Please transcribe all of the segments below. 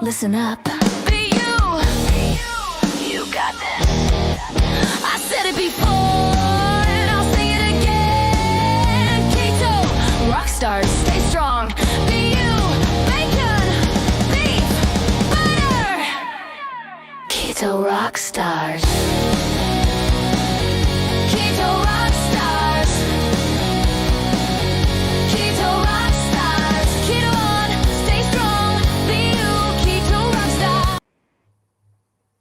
Listen up. Be you. You got this. I said it before, and I'll say it again. Keto, rock stars, stay strong. Be you. Bacon, beef, butter. Keto rock stars. Keto rock stars. Keto rock stars. Keto on, stay strong. Be you. Keto rock stars.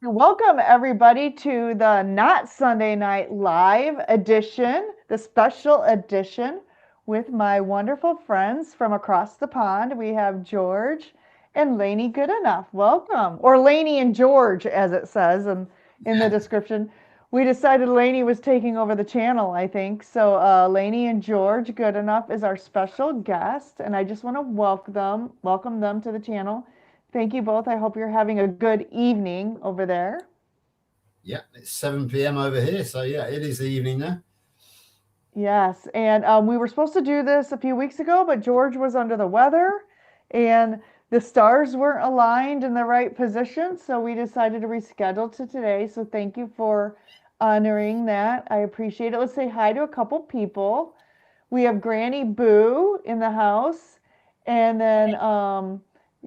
Welcome, everybody, to the Not Sunday Night Live edition, the special edition with my wonderful friends from across the pond. We have George and Lainy Goodenough. Welcome. Or Lainy and George, as it says in the description. We decided Lainy was taking over the channel, I think. So Lainy and George Goodenough is our special guest, and I just want to welcome them to the channel. Thank you both. I hope you're having a good evening over there. Yeah, it's 7 p.m. over here. So, yeah, it is the evening now. Yes, and we were supposed to do this a few weeks ago, but George was under the weather, and the stars weren't aligned in the right position, so we decided to reschedule to today. So thank you for honoring that. I appreciate it. Let's say hi to a couple people. We have Granny Boo in the house, and then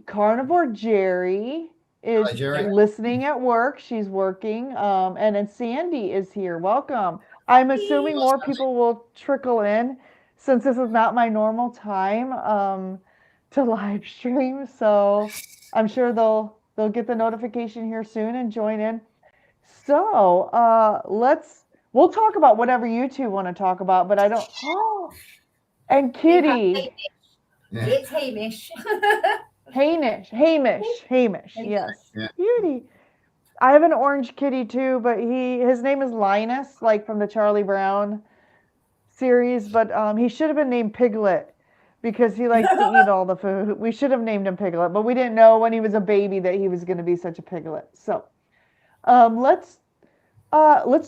Carnivore Jerry is Hi, Jerry. listening at work. She's working. And then Sandy is here. Welcome. I'm assuming more people will trickle in since this is not my normal time to live stream. So I'm sure they'll get the notification here soon and join in. So we'll talk about whatever you two want to talk about, but I don't. Oh, and Kitty. Yeah. It's Hamish. Hamish, yes. Yeah. Beauty. I have an orange kitty too, but his name is Linus, like from the Charlie Brown series, but he should have been named Piglet because he likes to eat all the food. We should have named him Piglet, but we didn't know when he was a baby that he was going to be such a piglet. So let's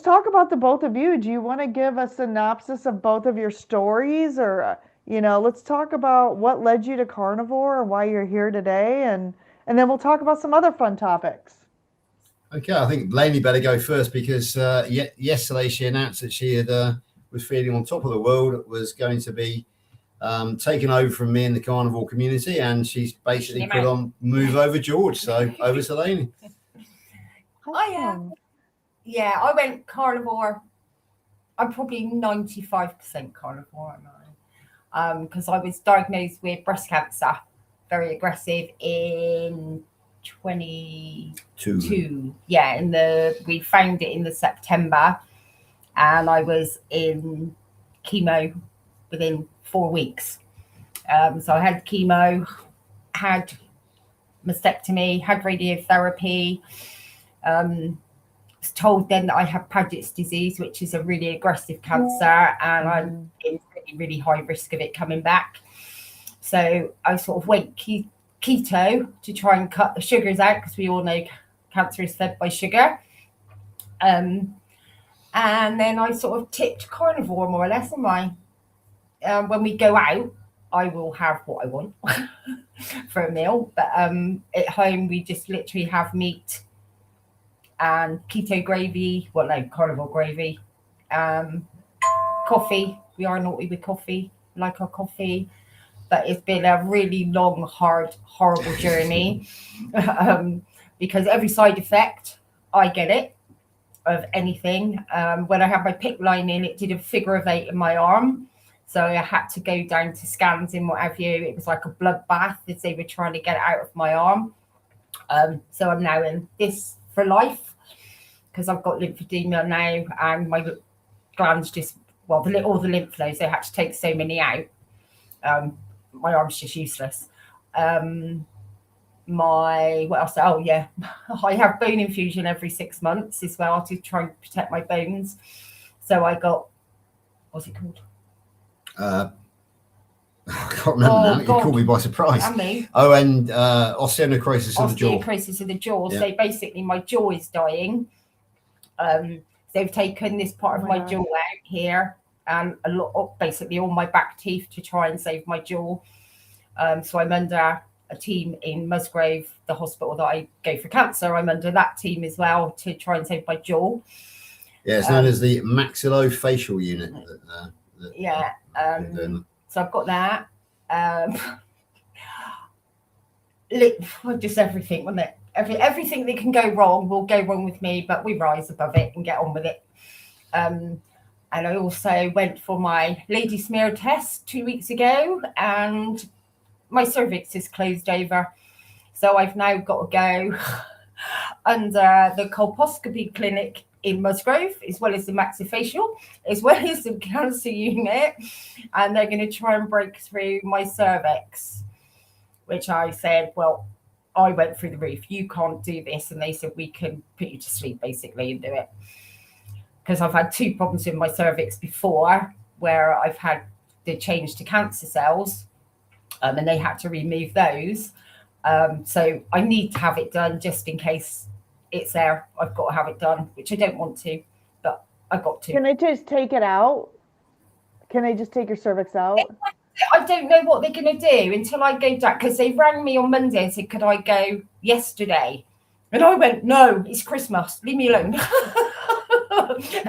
talk about the both of you. Do you want to give a synopsis of both of your stories, or let's talk about what led you to carnivore and why you're here today, and then we'll talk about some other fun topics. Okay, I think Lainy better go first because yesterday she announced that she had was feeling on top of the world, was going to be taken over from me in the carnivore community, and she's basically put on move over George. So over to Lainy. Awesome. I went carnivore. I'm probably 95% carnivore, am I? Because I was diagnosed with breast cancer, very aggressive, in 22. Yeah, we found it in the September, and I was in chemo within 4 weeks. So I had chemo, had mastectomy, had radiotherapy. Was told then that I had Paget's disease, which is a really aggressive cancer, and I'm in really high risk of it coming back. So I sort of went keto to try and cut the sugars out, because we all know cancer is fed by sugar. And then I sort of tipped carnivore more or less. When we go out, I will have what I want for a meal, but at home we just literally have meat and keto gravy, carnivore gravy, coffee. We are naughty with coffee, like our coffee, but it's been a really long, hard, horrible journey because every side effect, I get it, of anything. When I had my PICC line in, it did a figure of 8 in my arm, so I had to go down to scans and what have you. It was like a bloodbath as they were trying to get it out of my arm. So I'm now in this for life because I've got lymphedema now, and my glands all the lymph nodes, they had to take so many out. My arm's just useless. What else? Oh yeah, I have bone infusion every 6 months as well to try and protect my bones. So I got, what's it called? I can't remember now. You caught me by surprise. And me. Oh, and osteonecrosis of the jaw. Osteonecrosis of the jaw. Yeah. So basically my jaw is dying. They've taken this part of my jaw out here, and basically all my back teeth to try and save my jaw. So I'm under a team in Musgrove, the hospital that I go for cancer. I'm under that team as well to try and save my jaw. Yeah, it's known as the maxillofacial unit. So I've got that. Just everything, wasn't it? Everything that can go wrong will go wrong with me, but we rise above it and get on with it. And I also went for my lady smear test 2 weeks ago, and my cervix is closed over. So I've now got to go under the colposcopy clinic in Musgrove, as well as the maxillofacial, as well as the cancer unit. And they're going to try and break through my cervix, which I said, well, I went through the roof. You can't do this. And they said, we can put you to sleep, basically, and do it. Because I've had 2 problems with my cervix before, where I've had the change to cancer cells, and they had to remove those. So I need to have it done just in case it's there. I've got to have it done, which I don't want to, but I've got to. Can they just take it out? Can they just take your cervix out? I don't know what they're going to do until I go down, because they rang me on Monday and said, could I go yesterday? And I went, no, it's Christmas. Leave me alone.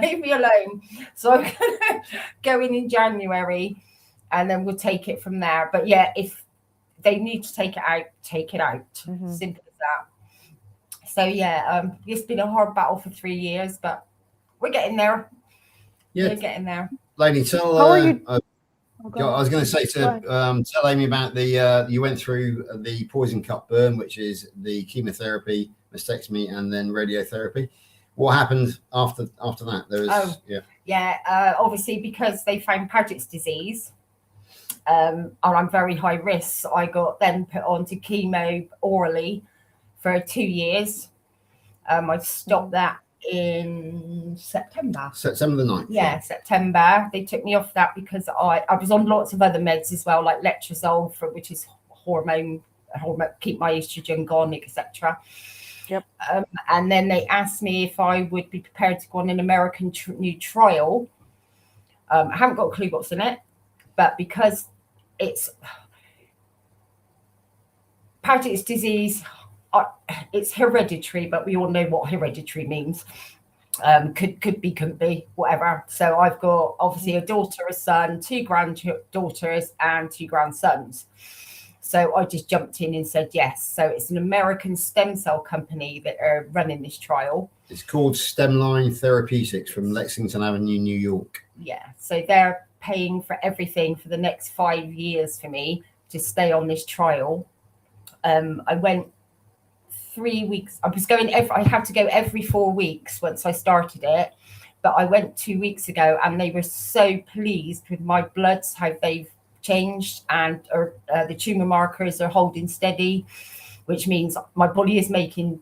Leave me alone. So I'm going to go in January, and then we'll take it from there. But yeah, if they need to take it out, take it out. Mm-hmm. Simple as that. So yeah, it's been a hard battle for 3 years, but we're getting there. Yeah, we're getting there. Lainy, tell. How are you? I was going to say tell Amy about the you went through the poison cup burn, which is the chemotherapy, mastectomy, and then radiotherapy. What happened after that? There was obviously because they found Paget's disease, and I'm very high risk. So I got then put onto chemo orally for 2 years. I stopped that in September September the 9th. Yeah, September. They took me off that because I was on lots of other meds as well, like letrozole, which is hormone, keep my estrogen gone, etc. Yep. And then they asked me if I would be prepared to go on an American new trial. I haven't got a clue what's in it, but because it's Paget's disease, it's hereditary, but we all know what hereditary means. Could be, couldn't be, whatever. So I've got obviously a daughter, a son, 2 granddaughters, and 2 grandsons. So I just jumped in and said yes. So it's an American stem cell company that are running this trial. It's called Stemline Therapeutics from Lexington Avenue, New York. Yeah. So they're paying for everything for the next 5 years for me to stay on this trial. I went 3 weeks. I was going I had to go every 4 weeks once I started it. But I went 2 weeks ago, and they were so pleased with my bloods, how they've changed, and the tumor markers are holding steady, which means my body is making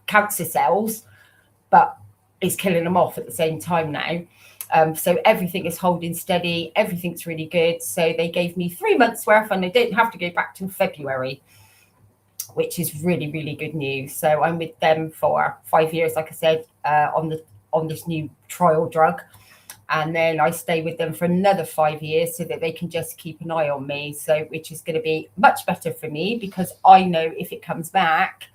cancer cells, but it's killing them off at the same time now. So everything is holding steady. Everything's really good. So they gave me 3 months worth, and I didn't have to go back till February, which is really, really good news. So I'm with them for 5 years, like I said, on this new trial drug. And then I stay with them for another 5 years so that they can just keep an eye on me. So, which is going to be much better for me, because I know if it comes back,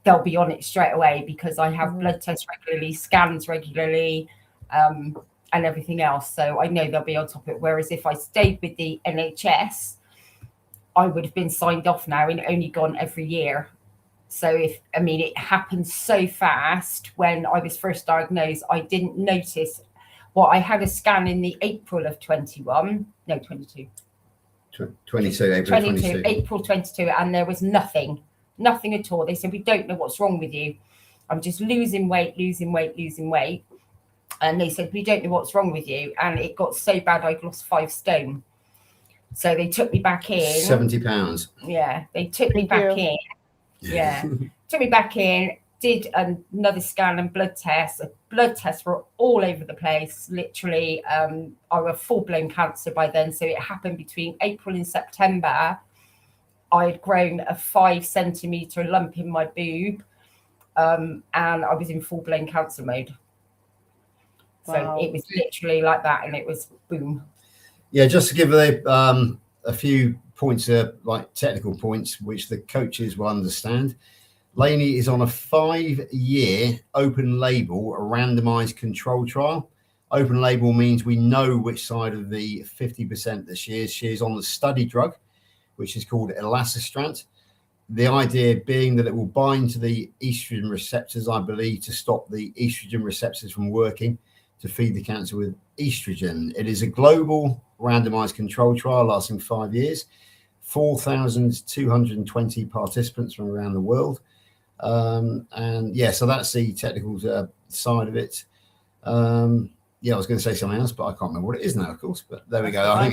they'll be on it straight away, because I have blood tests regularly, scans regularly, and everything else. So I know they'll be on top of it. Whereas if I stayed with the NHS, I would have been signed off now and only gone every year. So it happened so fast. When I was first diagnosed, I didn't notice. Well, I had a scan in the April of 22. April 22, and there was nothing at all. They said, we don't know what's wrong with you. I'm just losing weight. And they said, we don't know what's wrong with you. And it got so bad, I lost 5 stone. So they took me back in. 70 pounds. Yeah, they took me back in. Yeah, took me back in, did another scan and blood tests. The blood tests were all over the place. Literally, I was full-blown cancer by then. So it happened between April and September. I had grown a 5 centimetre lump in my boob, and I was in full-blown cancer mode. So it was literally like that, and it was boom. Yeah, just to give a few points are like technical points, which the coaches will understand. Lainy is on a 5-year open label, a randomized control trial. Open label means we know which side of the 50% that she is. She is on the study drug, which is called elacestrant. The idea being that it will bind to the estrogen receptors, I believe, to stop the estrogen receptors from working to feed the cancer with estrogen. It is a global randomized control trial lasting 5 years, 4,220 participants from around the world. And yeah, so that's the technical side of it. Yeah, I was going to say something else, but I can't remember what it is now, of course. But there we go. I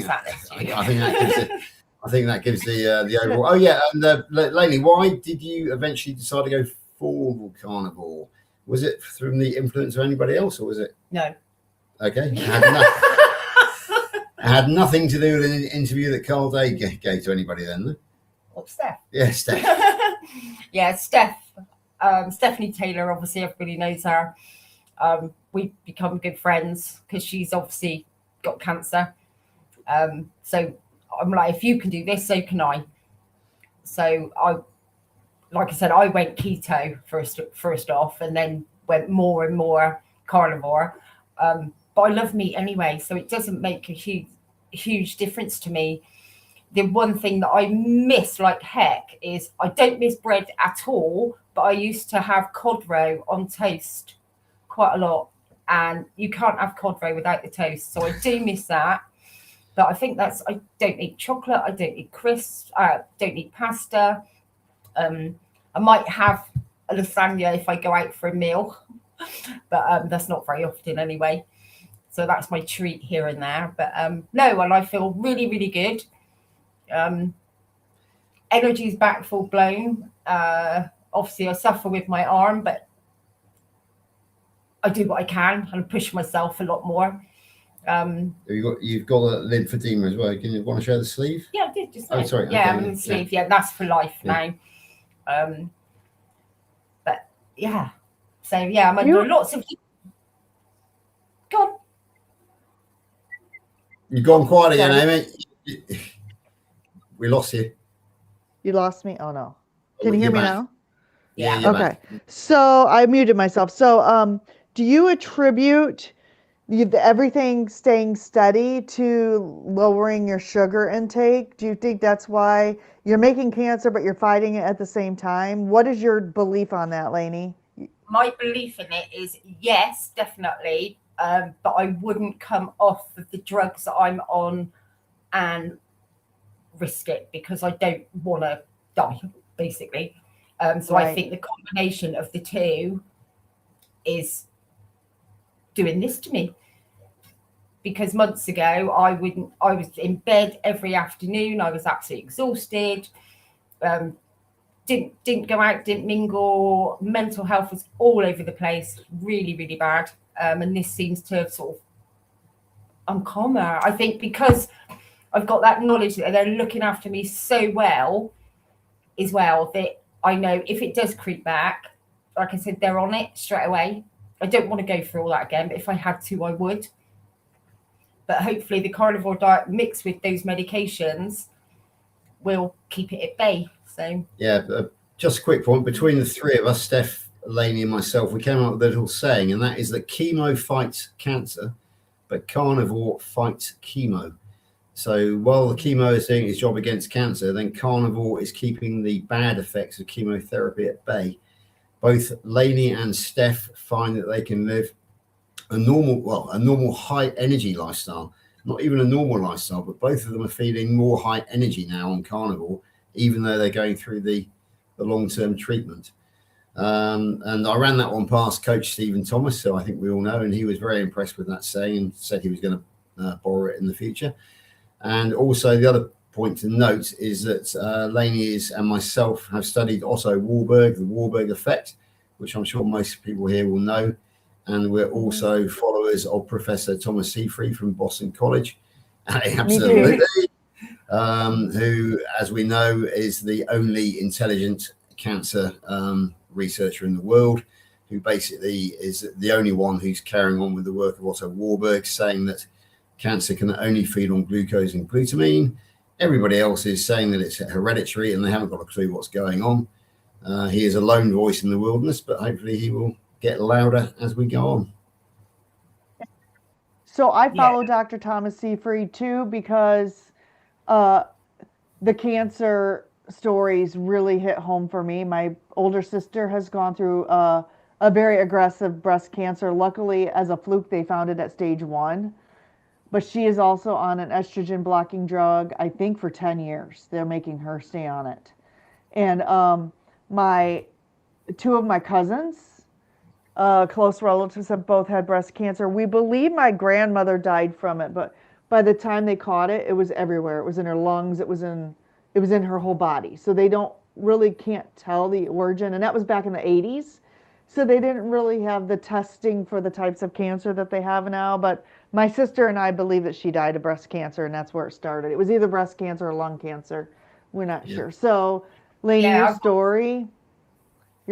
think that gives the overall. Oh yeah, and Lainy, why did you eventually decide to go full carnivore? Was it from the influence of anybody else, or was it? No. Okay. It had nothing to do with an interview that Carl Day gave to anybody then. No? What, Steph? Yeah, Steph. Yeah, Steph. Stephanie Taylor, obviously everybody knows her. We've become good friends because she's obviously got cancer. So I'm like, if you can do this, so can I. So like I said, I went keto first off, and then went more and more carnivore. But I love meat anyway, so it doesn't make a huge difference to me. The one thing that I miss like heck is I don't miss bread at all, but I used to have cod roe on toast quite a lot, and you can't have cod roe without the toast, so I do miss that. But I think I don't eat chocolate, I don't eat crisps, I don't eat pasta. I might have a lasagna if I go out for a meal, but that's not very often anyway, so that's my treat here and there. But no, and I feel really, really good. Energy's back full blown. Obviously I suffer with my arm, but I do what I can and push myself a lot more. You've got a lymphedema as well. Can you want to show the sleeve? Yeah, I did just. Oh, sorry. Yeah, Okay, I'm in the sleeve. Yeah, that's for life now. But yeah, so yeah, I'm under lots of. God. You've gone quiet again, Amy. We lost you. You lost me? Oh no. Can you hear me now? Yeah. Okay. So I muted myself. So do you attribute everything staying steady to lowering your sugar intake? Do you think that's why you're making cancer, but you're fighting it at the same time? What is your belief on that, Lainy? My belief in it is yes, definitely. But I wouldn't come off of the drugs that I'm on and risk it because I don't want to die, basically. So right. I think the combination of the two is doing this to me. Because months ago, I was in bed every afternoon. I was absolutely exhausted. Didn't go out, didn't mingle. Mental health was all over the place, really, really bad. And this seems to have sort of, I'm calmer. I think because I've got that knowledge that they're looking after me so well as well, that I know if it does creep back, like I said, they're on it straight away. I don't want to go through all that again, but if I had to, I would. But hopefully the carnivore diet mixed with those medications will keep it at bay. So yeah, just a quick point. Between the three of us, Steph, Lainy and myself, we came up with a little saying, and that is that chemo fights cancer, but carnivore fights chemo. So while the chemo is doing its job against cancer, then carnivore is keeping the bad effects of chemotherapy at bay. Both Lainy and Steph find that they can live a normal high energy lifestyle, not even a normal lifestyle, but both of them are feeling more high energy now on carnivore, even though they're going through the long-term treatment. And I ran that one past Coach Stephen Thomas, so I think we all know, and he was very impressed with that saying and said he was going to borrow it in the future. And also the other point to note is that Lainy and myself have studied Otto Warburg, the Warburg effect, which I'm sure most people here will know. And we're also followers of Professor Thomas Seyfried from Boston College. Absolutely. Who, as we know, is the only intelligent cancer researcher in the world, who basically is the only one who's carrying on with the work of Otto Warburg, saying that cancer can only feed on glucose and glutamine, Everybody else is saying that it's hereditary and they haven't got a clue what's going on. He is a lone voice in the wilderness, but hopefully he will get louder as we go on. So I follow Dr. Thomas Seyfried too, because the cancer stories really hit home for me. My older sister has gone through a very aggressive breast cancer. Luckily, as a fluke, they found it at stage 1. But she is also on an estrogen blocking drug, I think for 10 years. They're making her stay on it. And two of my cousins, close relatives, have both had breast cancer. We believe my grandmother died from it, but by the time they caught it, it was everywhere. It was in her lungs. It was in her whole body. So they can't tell the origin. And that was back in the 80s. So they didn't really have the testing for the types of cancer that they have now. But my sister and I believe that she died of breast cancer, and that's where it started. It was either breast cancer or lung cancer. We're not sure. So, Lainy, your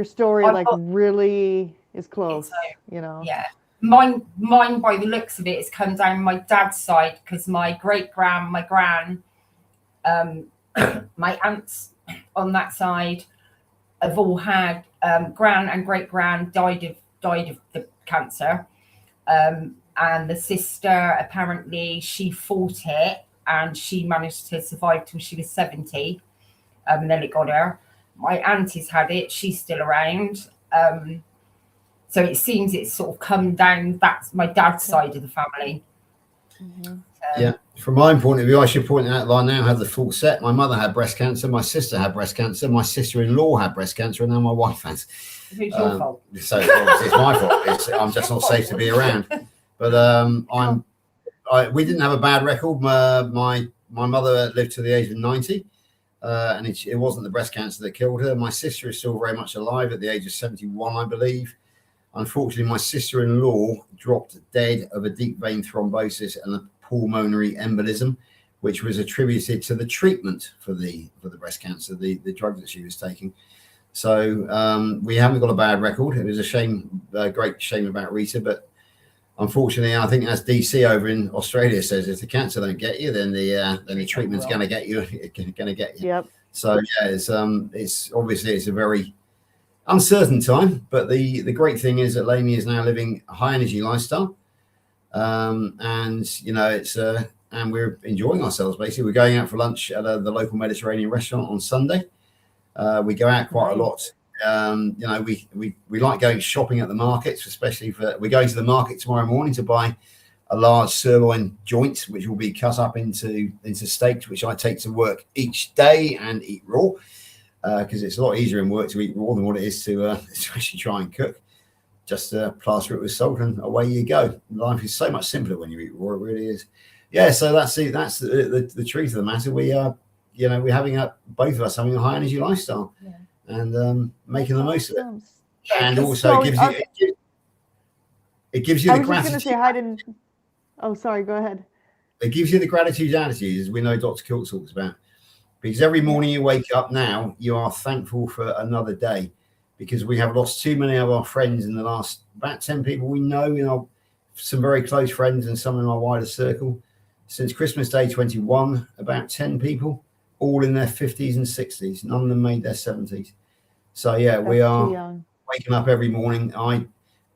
story really is close, you know. Yeah. Mine by the looks of it has come down my dad's side, because my my gran, my aunts on that side have all had gran and great gran died of the cancer, and the sister, apparently she fought it and she managed to survive till she was 70, and then it got her. My auntie's had it, she's still around, so it seems it's sort of come down. That's my dad's side of the family. Yeah, from my point of view, I should point out that I now have the full set. My mother had breast cancer, my sister had breast cancer, my sister-in-law had breast cancer, and now my wife has. Who's your fault? So obviously it's my fault. I'm just not safe to be around. But we didn't have a bad record. My mother lived to the age of 90, and it wasn't the breast cancer that killed her. My sister is still very much alive at the age of 71, I believe. Unfortunately, my sister-in-law dropped dead of a deep vein thrombosis and a pulmonary embolism, which was attributed to the treatment for the breast cancer, the drug that she was taking. So we haven't got a bad record. It was a shame, a great shame about Rita, but unfortunately, I think as DC over in Australia says, if the cancer don't get you, then the treatment's going to get you. It's going to get you. Yep. So yeah, it's obviously it's a very uncertain time, but the great thing is that Lainy is now living a high energy lifestyle, and you know and we're enjoying ourselves. Basically, we're going out for lunch at the local Mediterranean restaurant on Sunday. We go out quite a lot. You know, we like going shopping at the markets, especially we're going to the market tomorrow morning to buy a large sirloin joint, which will be cut up into steaks, which I take to work each day and eat raw, because it's a lot easier in work to eat raw than what it is to actually try and cook. Just plaster it with salt and away you go. Life is so much simpler when you eat raw. It really is. Yeah. So that's the truth of the matter. We are, you know, we're having both of us having a high energy lifestyle. Yeah. And making the most of it, and also it gives you the gratitude. I was just going to say hi to. Oh, sorry. Go ahead. It gives you the gratitude attitude, as we know Dr. Kilt talks about, because every morning you wake up now, you are thankful for another day, because we have lost too many of our friends in the last about 10 people we know, you know, some very close friends and some in our wider circle. Since Christmas Day 21, about 10 people, all in their 50s and 60s. None of them made their 70s. So yeah, we are waking up every morning. I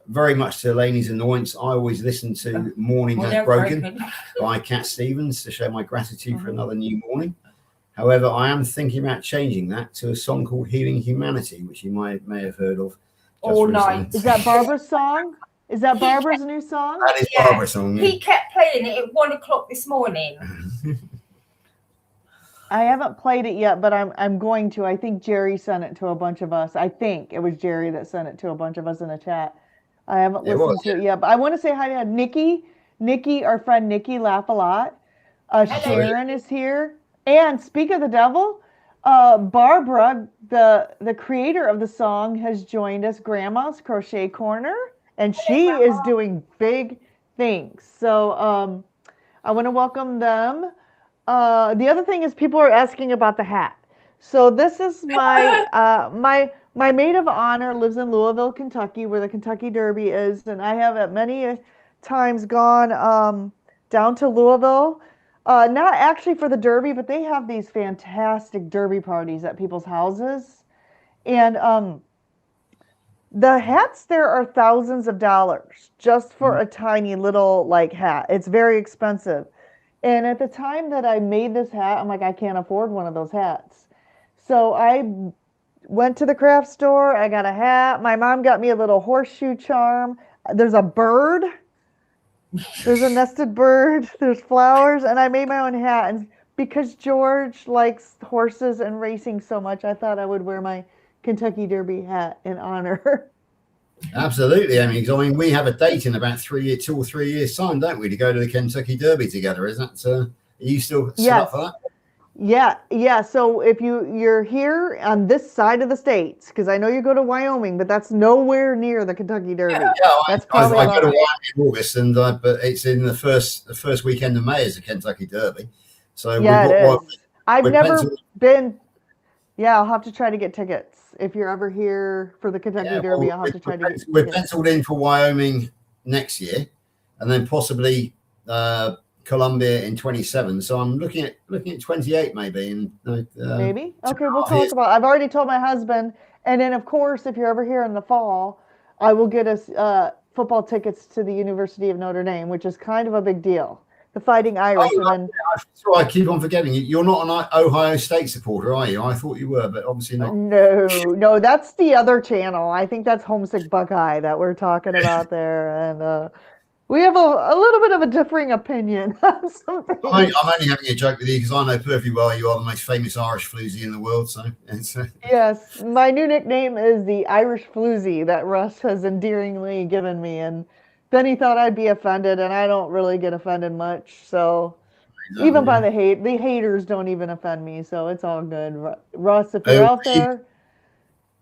very much to Lainy's annoyance, I always listen to Morning Has Broken by Cat Stevens to show my gratitude for another new morning. However, I am thinking about changing that to a song called Healing Humanity, which you may have heard of. All night. Is that Barbara's song? Is that Barbara's new song? That is Barbara's song. Yeah. He kept playing it at 1 o'clock this morning. I haven't played it yet, but I'm going to. I think Jerry sent it to a bunch of us. I think it was Jerry that sent it to a bunch of us in the chat. I haven't listened to it yet, but I want to say hi to Nikki. Nikki, our friend Nikki, laugh a lot. Sharon is here. And speak of the devil, Barbara, the creator of the song, has joined us, Grandma's Crochet Corner, and she is doing big things. So I want to welcome them. The other thing is people are asking about the hat. So this is my my maid of honor lives in Louisville, Kentucky, where the Kentucky Derby is, and I have at many times gone down to Louisville Not actually for the Derby, but they have these fantastic Derby parties at people's houses. And the hats there are thousands of dollars just for a tiny little like hat. It's very expensive. And at the time that I made this hat, I'm like, I can't afford one of those hats. So I went to the craft store. I got a hat. My mom got me a little horseshoe charm. There's a bird. There's a nested bird. There's flowers. And I made my own hat. And because George likes horses and racing so much, I thought I would wear my Kentucky Derby hat in honor. Absolutely. I mean, we have a date in about 2 or 3 years' time, don't we, to go to the Kentucky Derby together? Is that? Are you still set up for that? Yeah. So if you're here on this side of the states, because I know you go to Wyoming, but that's nowhere near the Kentucky Derby. Yeah, that's I go to about Wyoming in August, and but it's in the first weekend of May is the Kentucky Derby. So yeah, it is. I've never been. Yeah, I'll have to try to get tickets. If you're ever here for the Kentucky Derby, I'll have to try to get We're penciled in for Wyoming next year, and then possibly Columbia in 27. So I'm looking at 28 maybe. And maybe. Okay, we'll talk about it. I've already told my husband. And then, of course, if you're ever here in the fall, I will get us football tickets to the University of Notre Dame, which is kind of a big deal. The Fighting Irish. So I keep on forgetting. You're not an Ohio State supporter, are you? I thought you were, but obviously not. No, that's the other channel. I think that's Homesick Buckeye that we're talking about there. And we have a little bit of a differing opinion on something. I'm only having a joke with you because I know perfectly well you are the most famous Irish floozy in the world. So yes, my new nickname is the Irish Floozy that Russ has endearingly given me, and then he thought I'd be offended, and I don't really get offended much. So even by the haters don't even offend me. So it's all good. Russ, if you're out there.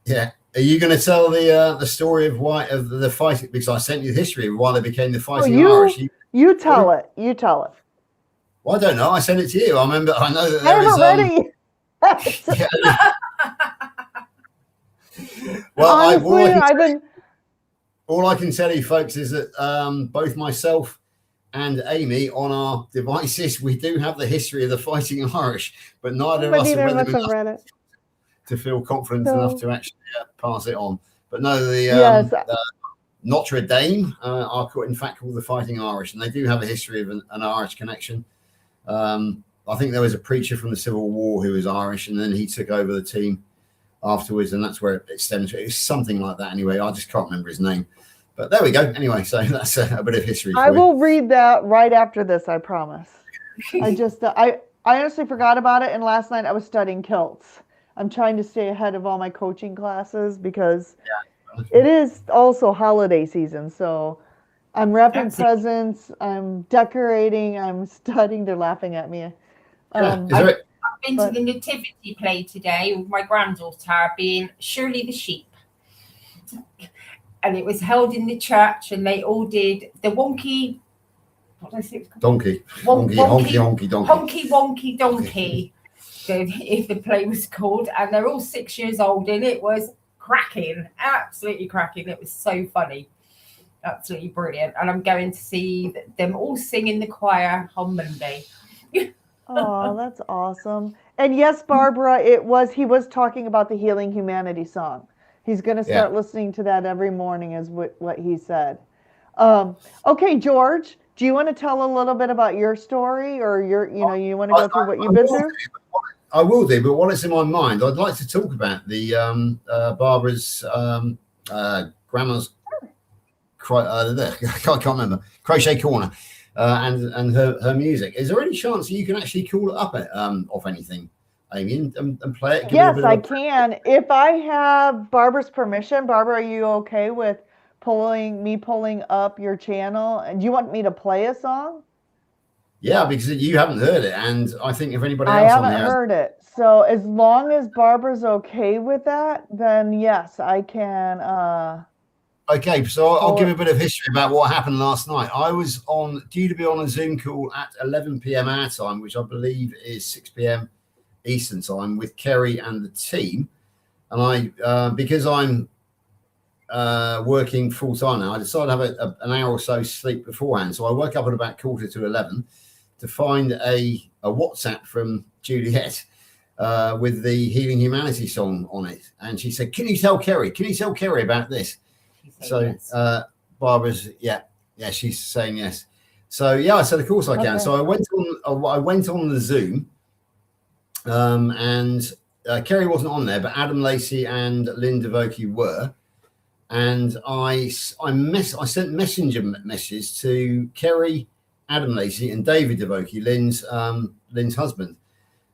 Yeah. Are you going to tell the story of the fight? Because I sent you the history of why they became the Fighting Irish. You tell it. You tell it. Well, I don't know. I sent it to you. I know that there is. Well, honestly, all I can tell you, folks, is that both myself and Amy on our devices, we do have the history of the Fighting Irish, but neither of us have read it to feel confident enough to actually pass it on. But no, Notre Dame are in fact called the Fighting Irish, and they do have a history of an Irish connection. I think there was a preacher from the Civil War who was Irish, and then he took over the team afterwards, and that's where it stems from. It was something like that anyway. I just can't remember his name. But there we go. Anyway, so that's a bit of history. I will read that right after this, I promise. I honestly forgot about it, and last night I was studying kilts. I'm trying to stay ahead of all my coaching classes because it is also holiday season. So I'm wrapping presents, I'm decorating, I'm studying. They're laughing at me. I've been to the nativity play today with my granddaughter being Shirley the sheep. And it was held in the church, and they all did the wonky, what did I say it was called? Donkey. Honky donkey. Honky wonky donkey. If the play was called, and they're all 6 years old, and it was cracking, absolutely cracking. It was so funny, absolutely brilliant. And I'm going to see them all sing in the choir on Monday. Oh, that's awesome. And yes, Barbara, he was talking about the Healing Humanity song. He's going to start listening to that every morning, is what he said. Okay, George, do you want to tell a little bit about your story, or you want to go through what you've been through? I will do, but while it's in my mind, I'd like to talk about the Barbara's grandma's I can't remember, crochet corner and her music. Is there any chance you can actually call it up off anything, Amy, and play it? Yes, I can. If I have Barbara's permission. Barbara, are you okay with pulling up your channel? And do you want me to play a song? Yeah, because you haven't heard it, and I think if anybody else I haven't heard it. So as long as Barbara's okay with that, then yes, I can. Okay, so I'll give a bit of history about what happened last night. I was due to be on a Zoom call at 11 p.m. our time, which I believe is 6 p.m. Eastern time, with Kerry and the team. And because I'm working full time now, I decided to have an hour or so sleep beforehand. So I woke up at about 11:15. to find a WhatsApp from Juliet with the Healing Humanity song on it. And she said, can you tell Kerry about this? So yes. Barbara's, yeah, she's saying yes. So yeah, I said, of course I can. Okay. So I went on the Zoom, and Kerry wasn't on there, but Adam Lacey and Lynn Devokie were. And I sent messenger messages to Kerry, Adam Lacey, and David Devokie, Lynn's husband.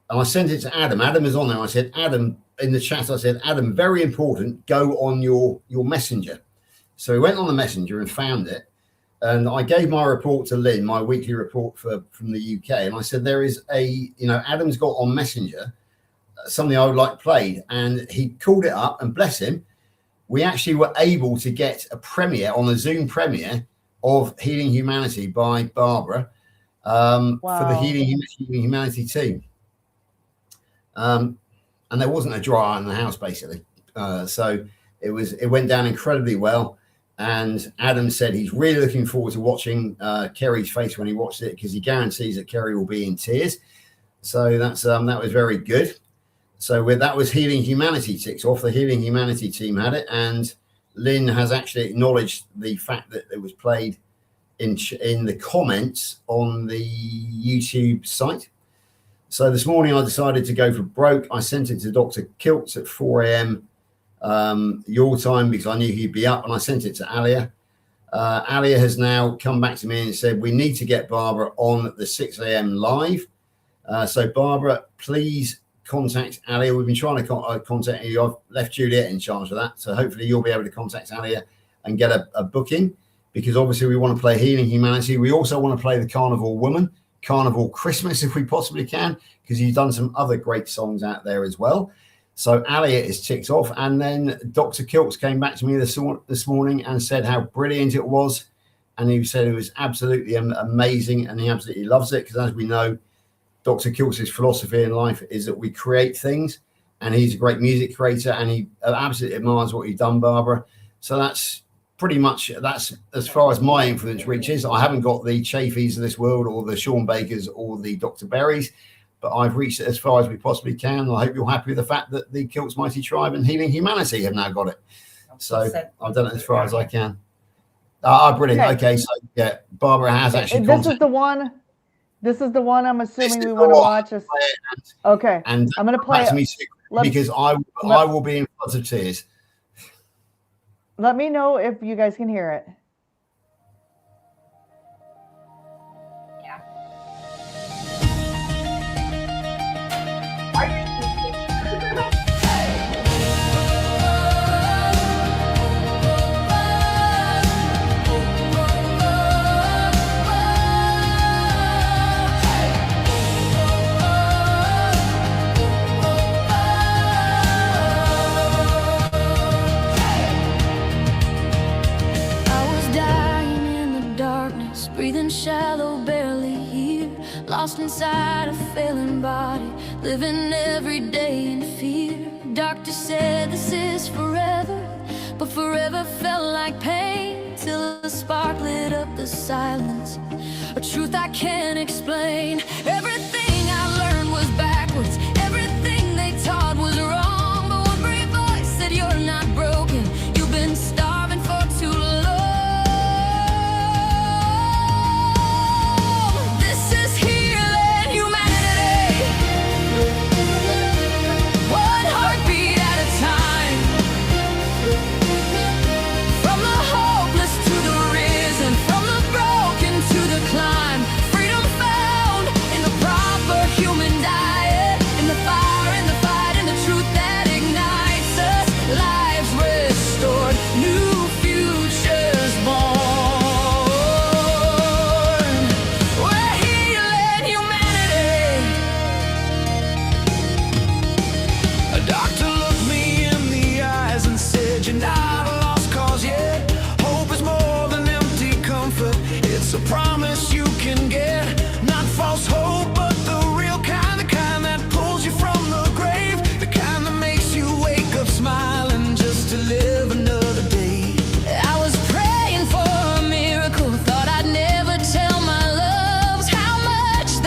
And I sent it to Adam. Adam is on there. I said, Adam, in the chat, I said, Adam, very important, go on your messenger. So he went on the messenger and found it. And I gave my report to Lynn, my weekly report from the UK. And I said, there is Adam's got on Messenger something I would like played. And he called it up, and bless him, we actually were able to get a premiere on the Zoom premiere of Healing Humanity by Barbara for the Healing Humanity team. And there wasn't a dryer in the house, basically. So it went down incredibly well. And Adam said he's really looking forward to watching Kerry's face when he watched it, because he guarantees that Kerry will be in tears. So that was very good. So that was Healing Humanity ticks off. The Healing Humanity team had it, and Lynn has actually acknowledged the fact that it was played in the comments on the YouTube site. So this morning I decided to go for broke. I sent it to Dr. Kiltz at 4 a.m. Your time, because I knew he'd be up, and I sent it to Alia. Alia has now come back to me and said we need to get Barbara on the 6 a.m. live. So Barbara, please contact Alia. We've been trying to contact you. I've left Juliet in charge of that, so hopefully you'll be able to contact Alia and get a booking, because obviously we want to play Healing Humanity. We also want to play the Carnival Woman, Carnival Christmas, if we possibly can, because you've done some other great songs out there as well. So Alia is ticked off. And then Dr. Kiltz came back to me this morning and said how brilliant it was. And he said it was absolutely amazing, and he absolutely loves it, because as we know, Dr. Kiltz's philosophy in life is that we create things, and he's a great music creator, and he absolutely admires what you've done, Barbara. So that's as far as my influence reaches. I haven't got the Chafies of this world, or the Sean Bakers, or the Dr. Berries, but I've reached it as far as we possibly can. I hope you're happy with the fact that the Kiltz Mighty Tribe and Healing Humanity have now got it. So I've done it as far as I can. Brilliant. Okay, so yeah, Barbara has actually. This is the one. This is the one I'm assuming we want to watch. Okay, and I'm going to play it because I will be in floods of tears. Let me know if you guys can hear it. Yeah. Breathing shallow, barely here, lost inside a failing body, living every day in fear. Doctor said this is forever, but forever felt like pain, till a spark lit up the silence, a truth I can't explain. Everything I learned was backwards, everything they taught was wrong, but one brave voice said you're not broken, you've been starving for too long. A promise you can get, not false hope, but the real kind, the kind that pulls you from the grave, the kind that makes you wake up smiling just to live another day. I was praying for a miracle, thought I'd never tell my loves how much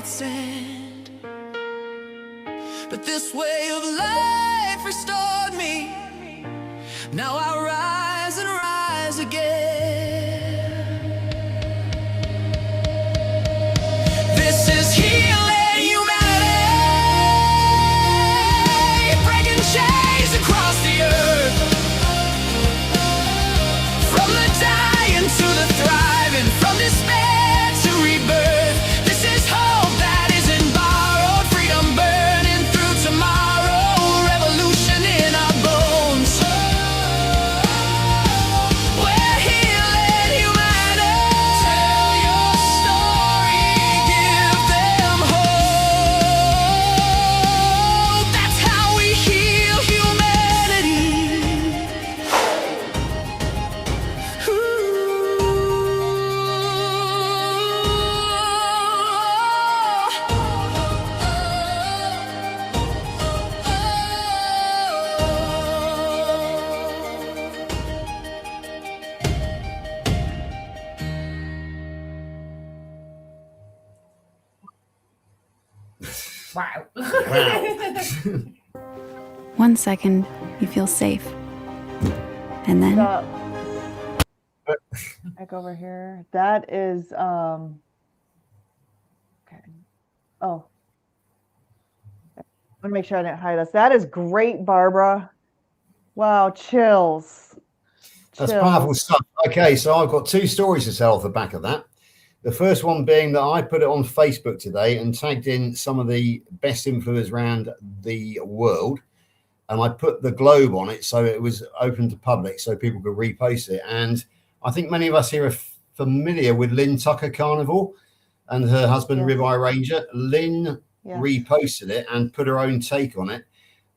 its end. But this way of life restored me. Now I rise and rise again. This is healing humanity, breaking chains across the earth. From the dying to the thriving, from despair to rebirth. This is hope that isn't borrowed, freedom burning through tomorrow, revolution in our bones. We're healing humanity. Tell your story, give them hope. That's how we heal humanity. Wow. Wow. 1 second, you feel safe. And then Stop. Back over here. That is okay. Oh. I want to make sure I didn't hide us. That is great, Barbara. Wow, chills. That's Chills. powerful stuff. Okay, so I've got 2 stories to tell off the back of that. The first one being that I put it on Facebook today and tagged in some of the best influencers around the world. And I put the globe on it so it was open to public so people could repost it. And I think many of us here are familiar with Lynn Tucker Carnival and her husband, Yes. Ribeye Ranger. Lynn Yes. reposted it and put her own take on it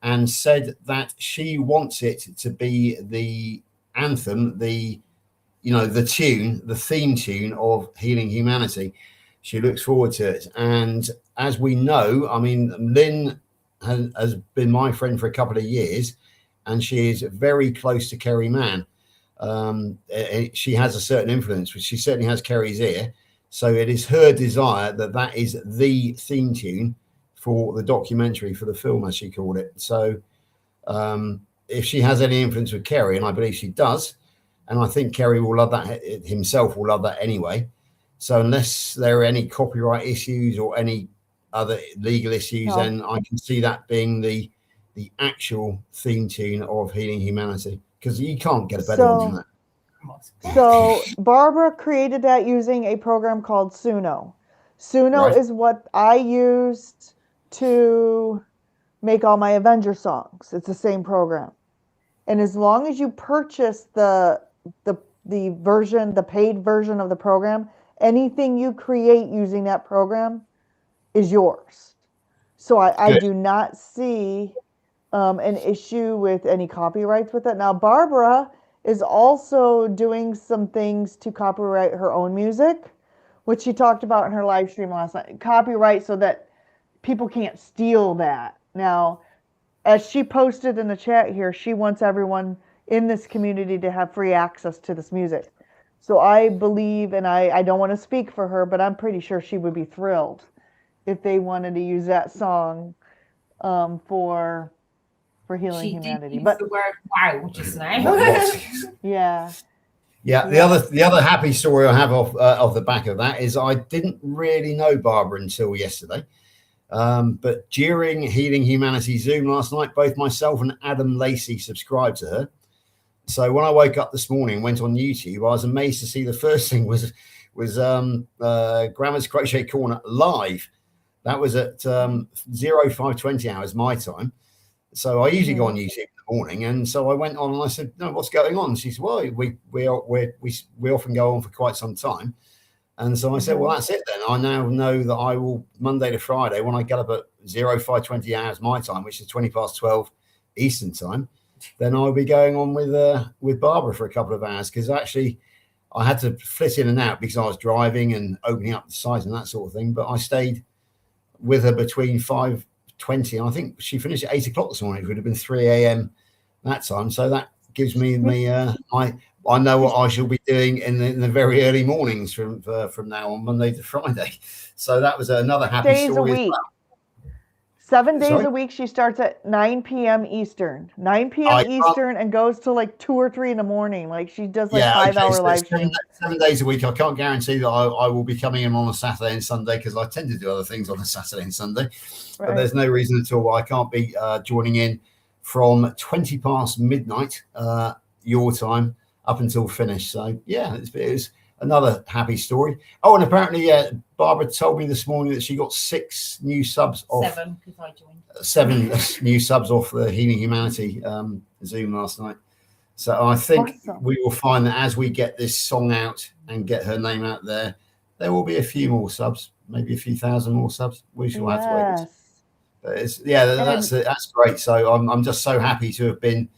and said that she wants it to be the anthem, the tune, the theme tune of Healing Humanity. She looks forward to it. And as we know, I mean, Lynn has been my friend for a couple of years, and she is very close to Kerry Mann. She has a certain influence, which she certainly has Kerry's ear. So it is her desire that that is the theme tune for the documentary, for the film, as she called it. So if she has any influence with Kerry, and I believe she does, and I think Kerry will love that, himself will love that anyway. So unless there are any copyright issues or any other legal issues, No. then I can see that being the actual theme tune of Healing Humanity, because you can't get a better one than that. So Barbara created that using a program called Suno. Suno Right. is what I used to make all my Avenger songs. It's the same program. And as long as you purchase the version, the paid version of the program, anything you create using that program is yours. So I Good. do not see an issue with any copyrights with it. Now, Barbara is also doing some things to copyright her own music, which she talked about in her live stream last night. Copyright so that people can't steal that. Now, as she posted in the chat here, she wants everyone in this community to have free access to this music. So I believe, and I don't want to speak for her, but I'm pretty sure she would be thrilled if they wanted to use that song for Healing She Humanity. did use But the word wow just now. yeah, Yeah, the other happy story I have off the back of that is I didn't really know Barbara until yesterday. But during Healing Humanity Zoom last night, both myself and Adam Lacey subscribed to her. So when I woke up this morning and went on YouTube, I was amazed to see the first thing was Grandma's Crochet Corner live. That was at 05:20 hours my time. So I usually go on YouTube in the morning, and so I went on and I said, "No, what's going on?" She said, "Well, we often go on for quite some time." And so I said, "Well, that's it then. I now know that I will Monday to Friday when I get up at 05:20 hours my time, which is 12:20 Eastern time, then I'll be going on with Barbara for a couple of hours, because actually I had to flit in and out because I was driving and opening up the site and that sort of thing. But I stayed with her between 5:20. I think she finished at 8 o'clock this morning. It would have been 3 a.m. that time. So that gives me my I know what I shall be doing in the very early mornings from now on, Monday to Friday. So that was another happy Days a story. week. 7 days Sorry? a week. She starts at 9 p.m. Eastern. 9 I p.m. can't- Eastern and goes to like 2 or 3 in the morning. Like she does like Yeah, 5-hour so live streams. 7 days a week. I can't guarantee that I will be coming in on a Saturday and Sunday because I tend to do other things on a Saturday and Sunday. But Right. there's no reason at all why I can't be joining in from 20 past midnight your time up until finish. So yeah, it was another happy story. Oh, and apparently, Barbara told me this morning that she got 6 new subs off 7 because I joined. 7 new subs off the Healing Humanity Zoom last night. So I think Awesome. we will find that as we get this song out and get her name out there will be a few more subs, maybe a few thousand more subs. We shall have to wait. Yes. But that's great. So I'm just so happy to have been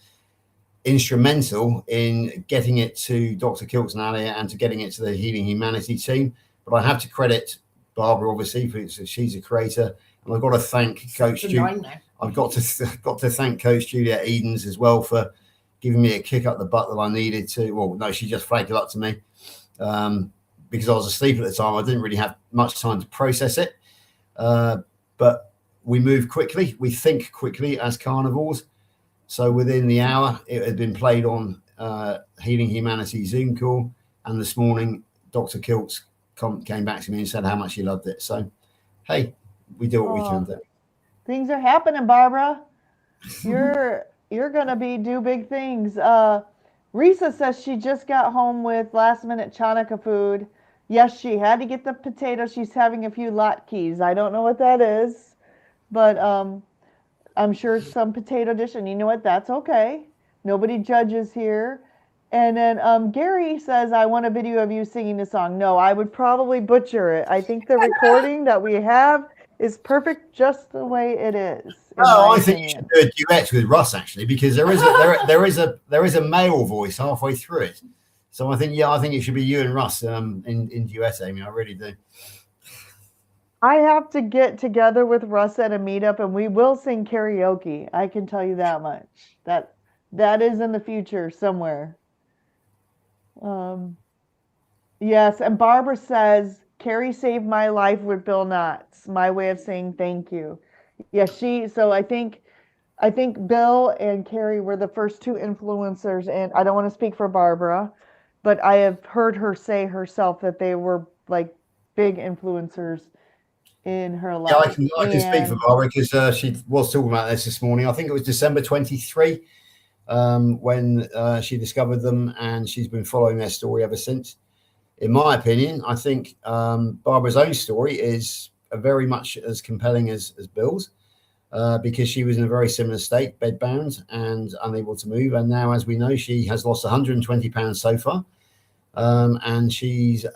instrumental in getting it to Dr. Kilt's and Ali and to getting it to the Healing Humanity team. But I have to credit Barbara, obviously, because she's a creator, and I've got to thank Coach Juliet. I've got to thank Coach Juliet Edens as well for giving me a kick up the butt that I needed to. Well, no, she just flagged it up to me because I was asleep at the time. I didn't really have much time to process it. But we move quickly. We think quickly as carnivores. So within the hour, it had been played on Healing Humanity Zoom call. And this morning, Dr. Kiltz came back to me and said how much he loved it. So, hey, we do what we can do. Things are happening, Barbara. You're gonna do big things. Risa says she just got home with last minute Chanukah food. Yes, she had to get the potato. She's having a few latkes. I don't know what that is, but I'm sure it's some potato dish, and you know what? That's okay. Nobody judges here. And then Gary says, I want a video of you singing the song. No, I would probably butcher it. I think the recording that we have is perfect just the way it is. Oh, I think you should do a duet with Russ, actually, because there is a male voice halfway through it. So I think it should be you and Russ in duet, Amy. I really do. I have to get together with Russ at a meetup, and we will sing karaoke. I can tell you that much. That is in the future somewhere. Yes, and Barbara says, Carrie saved my life with Bill Knotts. My way of saying thank you. Yes, so I think Bill and Carrie were the first 2 influencers, and I don't want to speak for Barbara, but I have heard her say herself that they were like big influencers in her life. Yeah, I can speak for Barbara because she was talking about this morning. I think it was December 23 when she discovered them, and she's been following their story ever since. In my opinion, I think Barbara's own story is very much as compelling as Bill's because she was in a very similar state, bedbound and unable to move. And now, as we know, she has lost 120 pounds so far, and she's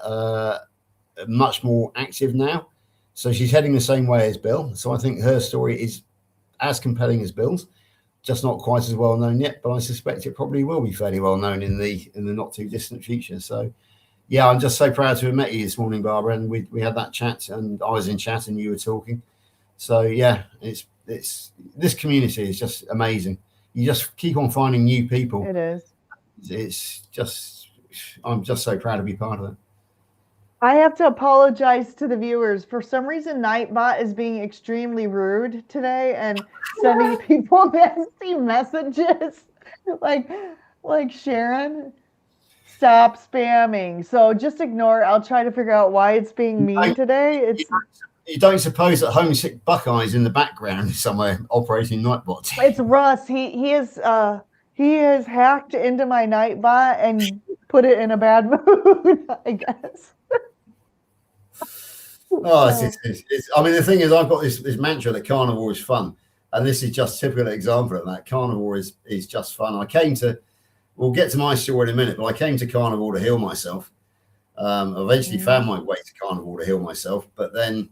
much more active now. So she's heading the same way as Bill. So I think her story is as compelling as Bill's, just not quite as well known yet, but I suspect it probably will be fairly well known in the not too distant future. So yeah, I'm just so proud to have met you this morning, Barbara, and we had that chat, and I was in chat and you were talking. So yeah, it's this community is just amazing. You just keep on finding new people. It is. It's just, I'm just so proud to be part of it. I have to apologize to the viewers. For some reason, Nightbot is being extremely rude today and sending people nasty messages. like Sharon, stop spamming. So just ignore it. I'll try to figure out why it's being mean today. You don't suppose that Homesick Buckeyes in the background is somewhere operating Nightbot? It's Russ. He has hacked into my Nightbot and put it in a bad mood, I guess. Oh, I mean, the thing is, I've got this mantra that carnivore is fun, and this is just a typical example of that. Carnivore is just fun. We'll get to my story in a minute, but I came to carnivore to heal myself. Eventually found my way to carnivore to heal myself, but then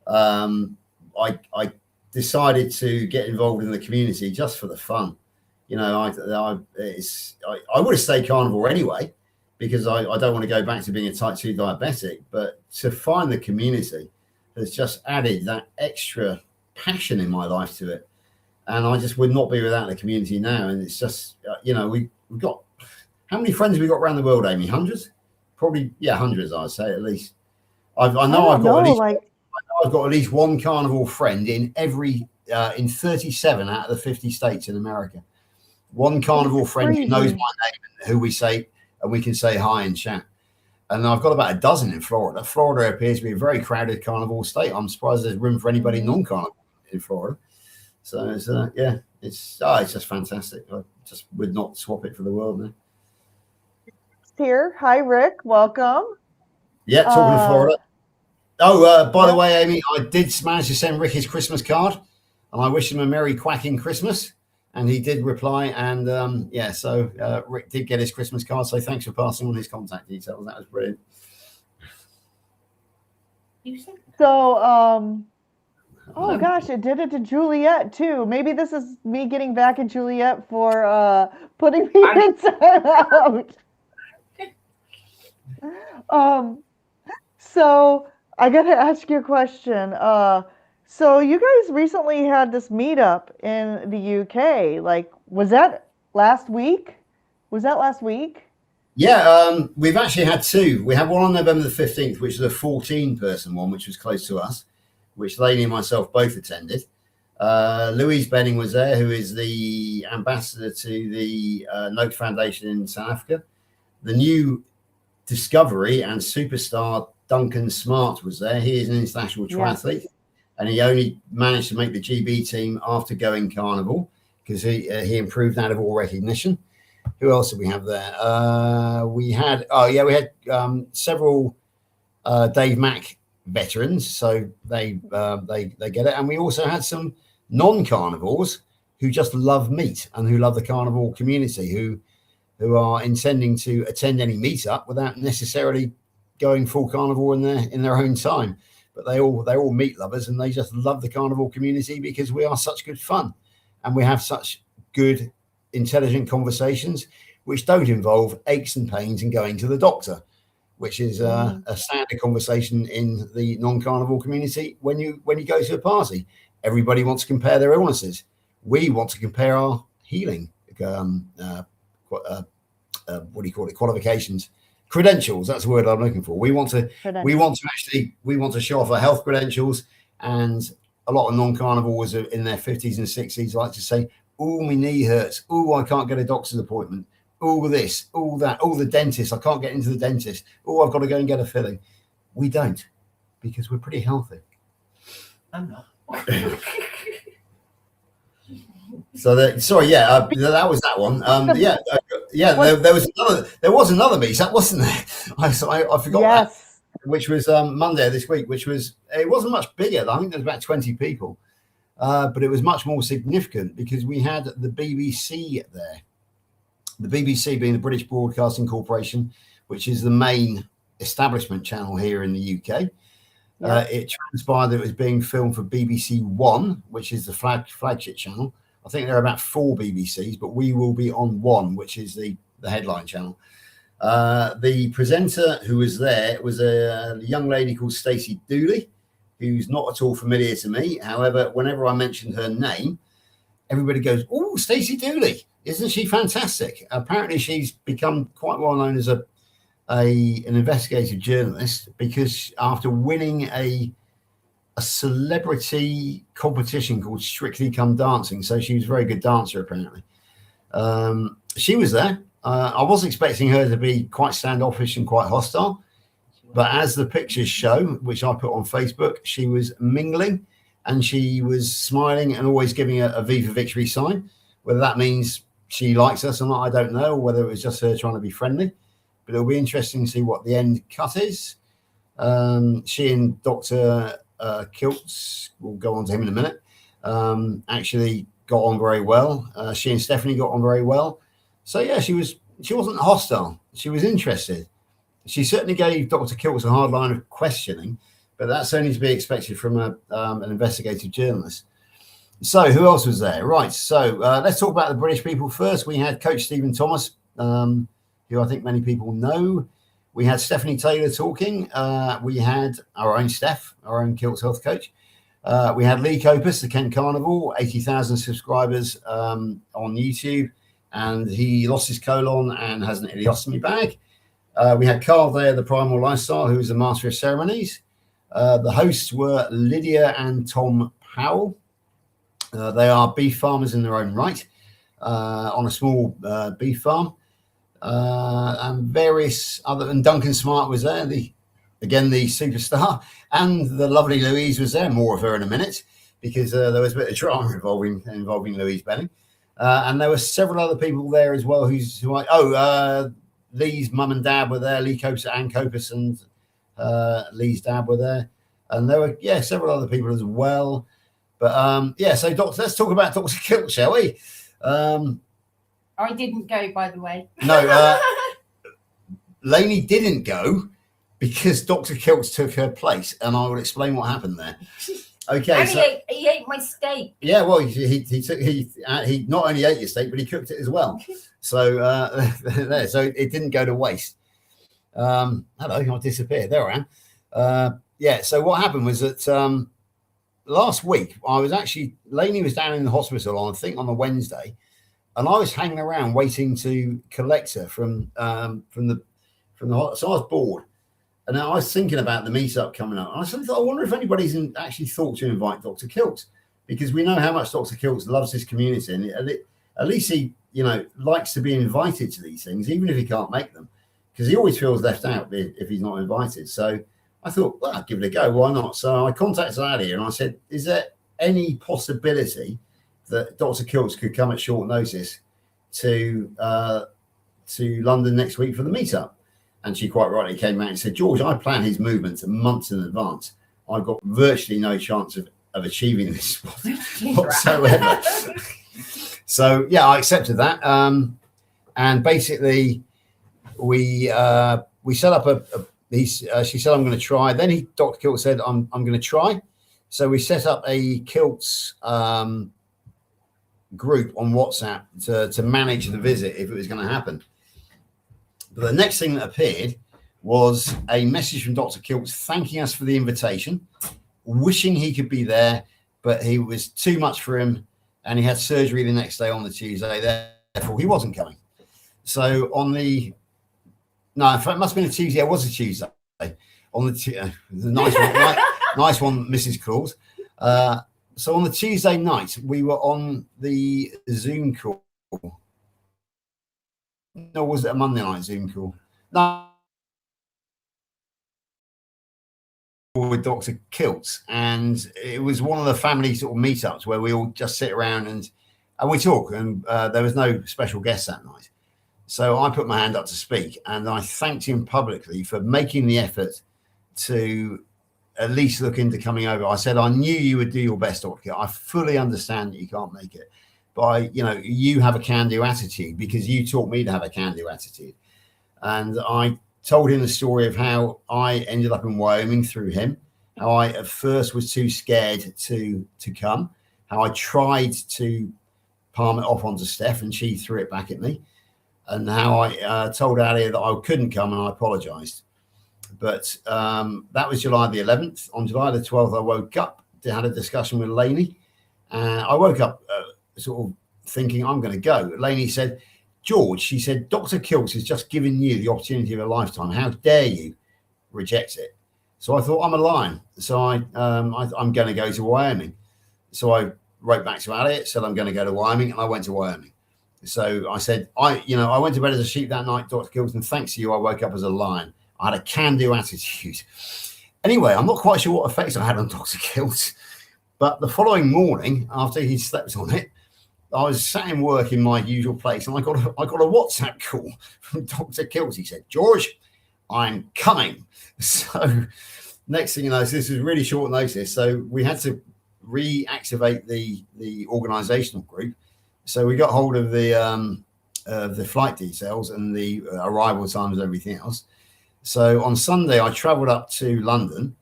I decided to get involved in the community just for the fun. You know, I would have stayed carnivore anyway, because I don't want to go back to being a type 2 diabetic, but to find the community has just added that extra passion in my life to it. And I just would not be without the community now. And it's just, we've got, How many friends have we got around the world, Amy? Hundreds? Probably, yeah, hundreds, I'd say, at least. I know I've got at least one carnival friend in in 37 out of the 50 states in America. One carnival friend who knows my name and who we say, and we can say hi and chat. And I've got about a dozen in Florida. Florida appears to be a very crowded carnival state. I'm surprised there's room for anybody non-carnival in Florida. So it's it's just fantastic. I just would not swap it for the world now. Here, hi Rick, welcome. Yeah, talking of Florida. Oh, by the way, Amy, I did manage to send Rick his Christmas card, and I wish him a merry quacking Christmas. And he did reply, and so Rick did get his Christmas card. So thanks for passing on his contact details. That was brilliant. So, oh gosh, it did it to Juliet too. Maybe this is me getting back at Juliet for putting me inside out. So I got to ask you a question. So you guys recently had this meetup in the UK. Like, was that last week? Yeah, we've actually had two. We had one on November the 15th, which was a 14-person one, which was close to us, which Lainy and myself both attended. Louise Benning was there, who is the ambassador to the Note Foundation in South Africa. The new discovery and superstar Duncan Smart was there. He is an international triathlete, and he only managed to make the GB team after going carnival because he improved out of all recognition. Who else did we have there? We had several Dave Mack veterans, so they get it, and we also had some non-carnivores who just love meat and who love the carnival community, who are intending to attend any meetup without necessarily going full carnivore in their own time. But they're all meat lovers, and they just love the carnival community because we are such good fun, and we have such good, intelligent conversations which don't involve aches and pains and going to the doctor, which is a standard conversation in the non-carnival community. When you go to a party, everybody wants to compare their illnesses. We want to compare our healing qualifications, credentials. That's the word I'm looking for. We want to show off our health credentials, and a lot of non-carnivores in their 50s and 60s like to say, "Oh, my knee hurts. Oh, I can't get a doctor's appointment. Oh, this, oh, that. Oh, the dentist. I can't get into the dentist. Oh, I've got to go and get a filling." We don't, because we're pretty healthy. I'm not. So that was that one. There was another meetup, wasn't there? I forgot that, which was Monday this week, it wasn't much bigger. I think there was about 20 people, but it was much more significant because we had the BBC there. The BBC being the British Broadcasting Corporation, which is the main establishment channel here in the UK. It transpired that it was being filmed for BBC One, which is the flagship channel. I think there are about 4 BBCs, but we will be on One, which is the headline channel. The presenter who was there was a young lady called Stacey Dooley, who's not at all familiar to me. However, whenever I mentioned her name, everybody goes, "Oh, Stacey Dooley, isn't she fantastic?" Apparently, she's become quite well known as an investigative journalist because after winning a celebrity competition called Strictly Come Dancing, so she was a very good dancer apparently. She was there. I was expecting her to be quite standoffish and quite hostile, but as the pictures show, which I put on Facebook, she was mingling and she was smiling and always giving a V for victory sign. Whether that means she likes us or not, I don't know, or whether it was just her trying to be friendly, but it'll be interesting to see what the end cut is. She and Dr. Kiltz, we'll go on to him in a minute, actually got on very well. She and Stephanie got on very well. So yeah, she wasn't hostile. She was interested. She certainly gave Dr. Kiltz a hard line of questioning, but that's only to be expected from an investigative journalist. So who else was there? Right. So let's talk about the British people first. We had Coach Stephen Thomas, who I think many people know. We had Stephanie Taylor talking. We had our own Steph, our own Kiltz health coach. We had Lee Copus, the Kent Carnival, 80,000 subscribers on YouTube, and he lost his colon and has an ileostomy bag. We had Carl there, the Primal Lifestyle, who was the master of ceremonies. The hosts were Lydia and Tom Powell. They are beef farmers in their own right, on a small beef farm. And various other, and Duncan Smart was there, the superstar, and the lovely Louise was there. More of her in a minute, because there was a bit of drama involving Louise Benning. And there were several other people there as well. Lee's mum and dad were there. Lee Copus, Ann Copus, and Lee's dad were there. And there were, several other people as well. But so let's talk about Dr. Kilt, shall we? I didn't go, by the way. No, Lainy didn't go because Dr. Kilts took her place, and I will explain what happened there. Okay, and he ate my steak. Yeah, well, he not only ate your steak, but he cooked it as well. So so it didn't go to waste. Hello, I disappeared. There I am. So what happened was that last week Lainy was down in the hospital on the Wednesday, and I was hanging around waiting to collect her from the hospital. So I was bored. And I was thinking about the meetup coming up. And I wonder if anybody's actually thought to invite Dr. Kilts, because we know how much Dr. Kilts loves his community, and at least he, likes to be invited to these things, even if he can't make them, because he always feels left out if he's not invited. So I thought, well, I'll give it a go. Why not? So I contacted Ali and I said, is there any possibility that Dr. Kilts could come at short notice to London next week for the meetup? And she quite rightly came out and said, George, I plan his movements months in advance. I've got virtually no chance of achieving this whatsoever. So, I accepted that. And basically, we set up she said, I'm going to try. Then Dr. Kilt said, I'm going to try. So we set up a Kilts group on WhatsApp to manage the visit if it was going to happen. But the next thing that appeared was a message from Dr. Kilts thanking us for the invitation, wishing he could be there, but he was too much for him, and he had surgery the next day on the Tuesday. Therefore, he wasn't coming. So in fact, it must have been a Tuesday. It was a Tuesday. On the nice one, Mrs. Claus. So on the Tuesday night, we were on the Zoom call. No, was it a Monday night Zoom call? No, with Dr. Kilts, and it was one of the family sort of meetups where we all just sit around and we talk. And there was no special guest that night, so I put my hand up to speak, and I thanked him publicly for making the effort to at least look into coming over. I said, I knew you would do your best, Dr. Kilt. I fully understand that you can't make it. But you have a can-do attitude, because you taught me to have a can-do attitude. And I told him the story of how I ended up in Wyoming through him, how I at first was too scared to come, how I tried to palm it off onto Steph and she threw it back at me, and how I told Ali that I couldn't come, and I apologized. But that was July the 11th. On July the 12th, I woke up, had a discussion with Lainy. I woke up sort of thinking, I'm going to go. Lainy said, George, she said, Dr. Kilts has just given you the opportunity of a lifetime. How dare you reject it? So I thought, I'm a lion. So I'm going to go to Wyoming. So I wrote back to Elliot, said I'm going to go to Wyoming, and I went to Wyoming. So I said, I went to bed as a sheep that night, Dr. Kilts, and thanks to you, I woke up as a lion. I had a can-do attitude. Anyway, I'm not quite sure what effects I had on Dr. Kilts, but the following morning, after he slept on it, I was sat in work in my usual place, and I got a WhatsApp call from Dr. Kilts. He said, George, I'm coming. So next thing you know, so this is really short notice. So we had to reactivate the organizational group. So we got hold of the flight details and the arrival times and everything else. So on Sunday, I traveled up to London,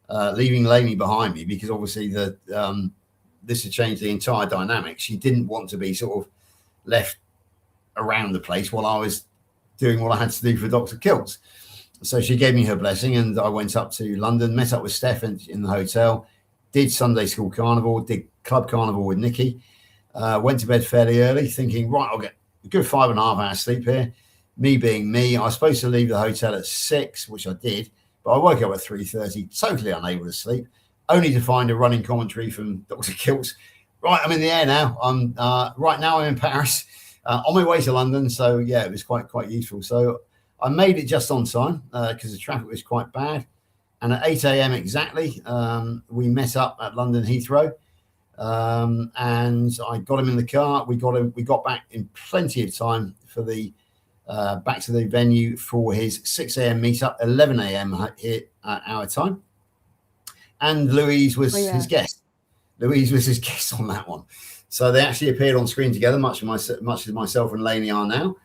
leaving Lainy behind me, because obviously this had changed the entire dynamic. She didn't want to be sort of left around the place while I was doing what I had to do for Dr. Kilts. So she gave me her blessing, and I went up to London, met up with Steph in the hotel, did Sunday school carnival, did club carnival with Nikki, went to bed fairly early, thinking, right, I'll a good 5.5 hours sleep here. Me being me, I was supposed to leave the hotel at 6, which I did, but I woke up at 3:30, totally unable to sleep, only to find a running commentary from Dr. Kiltz. Right, I'm in the air now. Right now I'm in Paris, on my way to London. So yeah, it was quite useful. So I made it just on time because the traffic was quite bad. And at 8 a.m. exactly, we met up at London Heathrow. And I got him in the car. We got back in plenty of time for the back to the venue for his 6 a.m. meetup, 11 a.m. here at our time. And Louise was his guest. Louise was his guest on that one. So they actually appeared on screen together, much as myself and Lainy are now.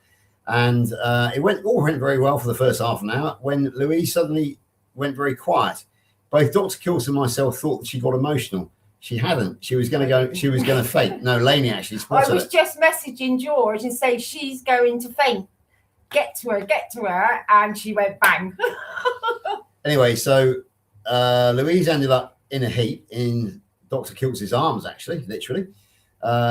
And it all went very well for the first half an hour when Louise suddenly went very quiet. Both Dr. Kiltz and myself thought that she got emotional. She hadn't. She was going to faint. No, Lainy actually spotted I was just messaging George and say she's going to faint. Get to her. And she went bang. Anyway, so Louise ended up in a heap in Dr. Kiltz's arms, actually, literally.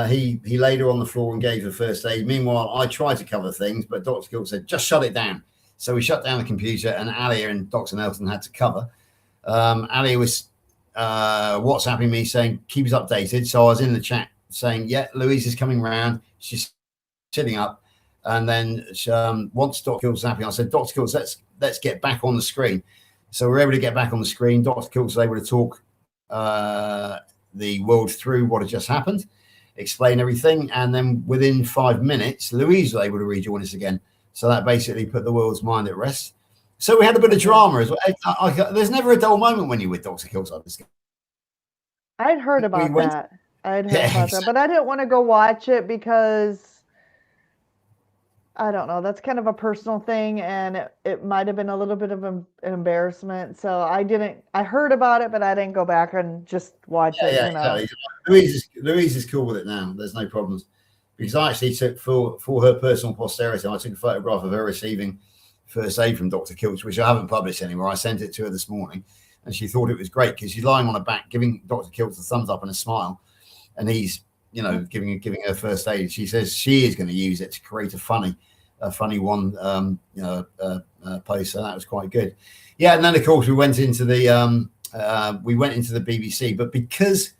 He laid her on the floor and gave her first aid. Meanwhile, I tried to cover things, but Dr. Kiltz said, just shut it down. So we shut down the computer, and Alia and Dr. Nelson had to cover. Alia was WhatsApping me saying, keep us updated. So I was in the chat saying, yeah, Louise is coming round. She's sitting up. And then once Dr. Kiltz was happy, I said, Dr. Kiltz, let's get back on the screen. So we're able to get back on the screen. Dr. Kiltz was able to talk the world through what had just happened, explain everything, and then within 5 minutes, Louise was able to rejoin us again. So that basically put the world's mind at rest. So we had a bit of drama as well. There's never a dull moment when you're with Dr. Kiltz. I'd heard about that. But I didn't want to go watch it because I don't know. That's kind of a personal thing, and it might have been a little bit of an embarrassment. So I heard about it, but I didn't go back and just watch it. Yeah, you know. exactly. Louise is cool with it now. There's no problems. Because I actually took, for her personal posterity, I took a photograph of her receiving first aid from Dr. Kiltz, which I haven't published anywhere. I sent it to her this morning, and she thought it was great because she's lying on her back, giving Dr. Kiltz a thumbs up and a smile, and he's, giving her first aid. She says she is going to use it to create a funny one, post. So that was quite good. Yeah, and then of course we went into the BBC, but because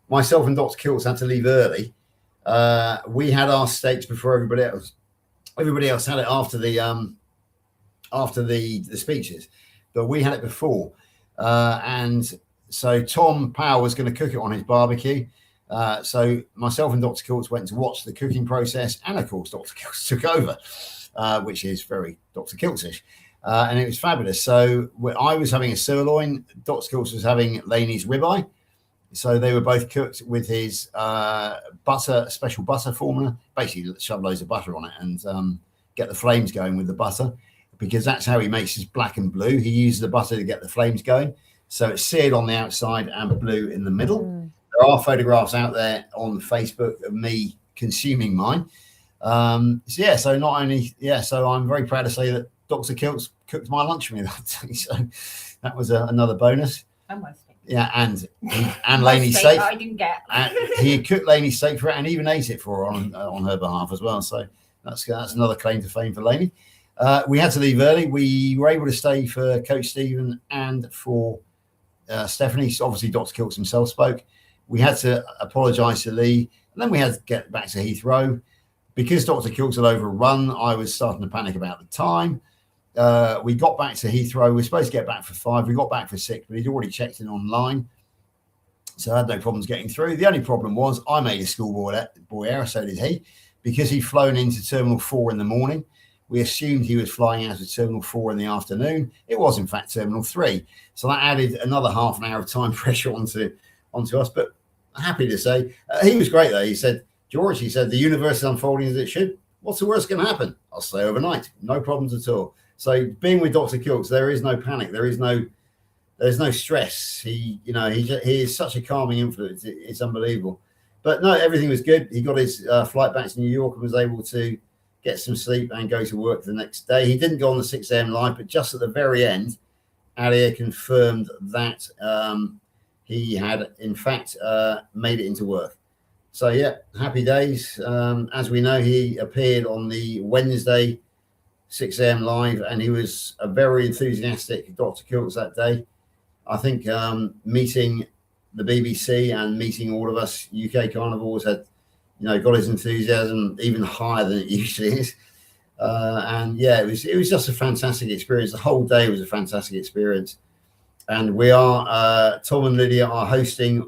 myself and Dr. Kiltz had to leave early, we had our steaks before everybody else. Everybody else had it after the speeches, but we had it before. And so Tom Powell was going to cook it on his barbecue. So myself and Dr. Kiltz went to watch the cooking process, and of course Dr. Kiltz took over, which is very Dr. Kiltzish, and it was fabulous. So I was having a sirloin, Dr. Kiltz was having Lainy's ribeye. So they were both cooked with his special butter formula. Basically, shove loads of butter on it and get the flames going with the butter, because that's how he makes his black and blue. He uses the butter to get the flames going. So it's seared on the outside and blue in the middle. There are photographs out there on Facebook of me consuming mine. So I'm very proud to say that Dr. Kiltz cooked my lunch for me that day. So that was another bonus. Yeah, and Lainy's steak. I didn't get. He cooked Lainy's steak for her and even ate it for her on her behalf as well. So that's another claim to fame for Lainy. We had to leave early. We were able to stay for Coach Stephen and for Stephanie. So obviously, Dr. Kiltz himself spoke. We had to apologise to Lee, and then we had to get back to Heathrow. Because Dr. Kiltz had overrun, I was starting to panic about the time. We got back to Heathrow. We were supposed to get back for 5. We got back for 6, but he'd already checked in online. So I had no problems getting through. The only problem was I made a schoolboy error, so did he. Because he'd flown into Terminal 4 in the morning, we assumed he was flying out of Terminal 4 in the afternoon. It was, in fact, Terminal 3. So that added another half an hour of time pressure onto us. But I'm happy to say, he was great, though. He said, George, the universe is unfolding as it should. What's the worst going to happen? I'll stay overnight. No problems at all. So being with Dr. Kiltz, there is no panic. There's no stress. He is such a calming influence. It's unbelievable. But no, everything was good. He got his flight back to New York and was able to get some sleep and go to work the next day. He didn't go on the 6 a.m. live, but just at the very end, Alia confirmed that he had, in fact, made it into work. So yeah, happy days. As we know, he appeared on the Wednesday 6 a.m. live, and he was a very enthusiastic Dr. Kilts that day. I think meeting the BBC and meeting all of us UK carnivores had, got his enthusiasm even higher than it usually is. And yeah, it was just a fantastic experience. The whole day was a fantastic experience. And we are Tom and Lydia are hosting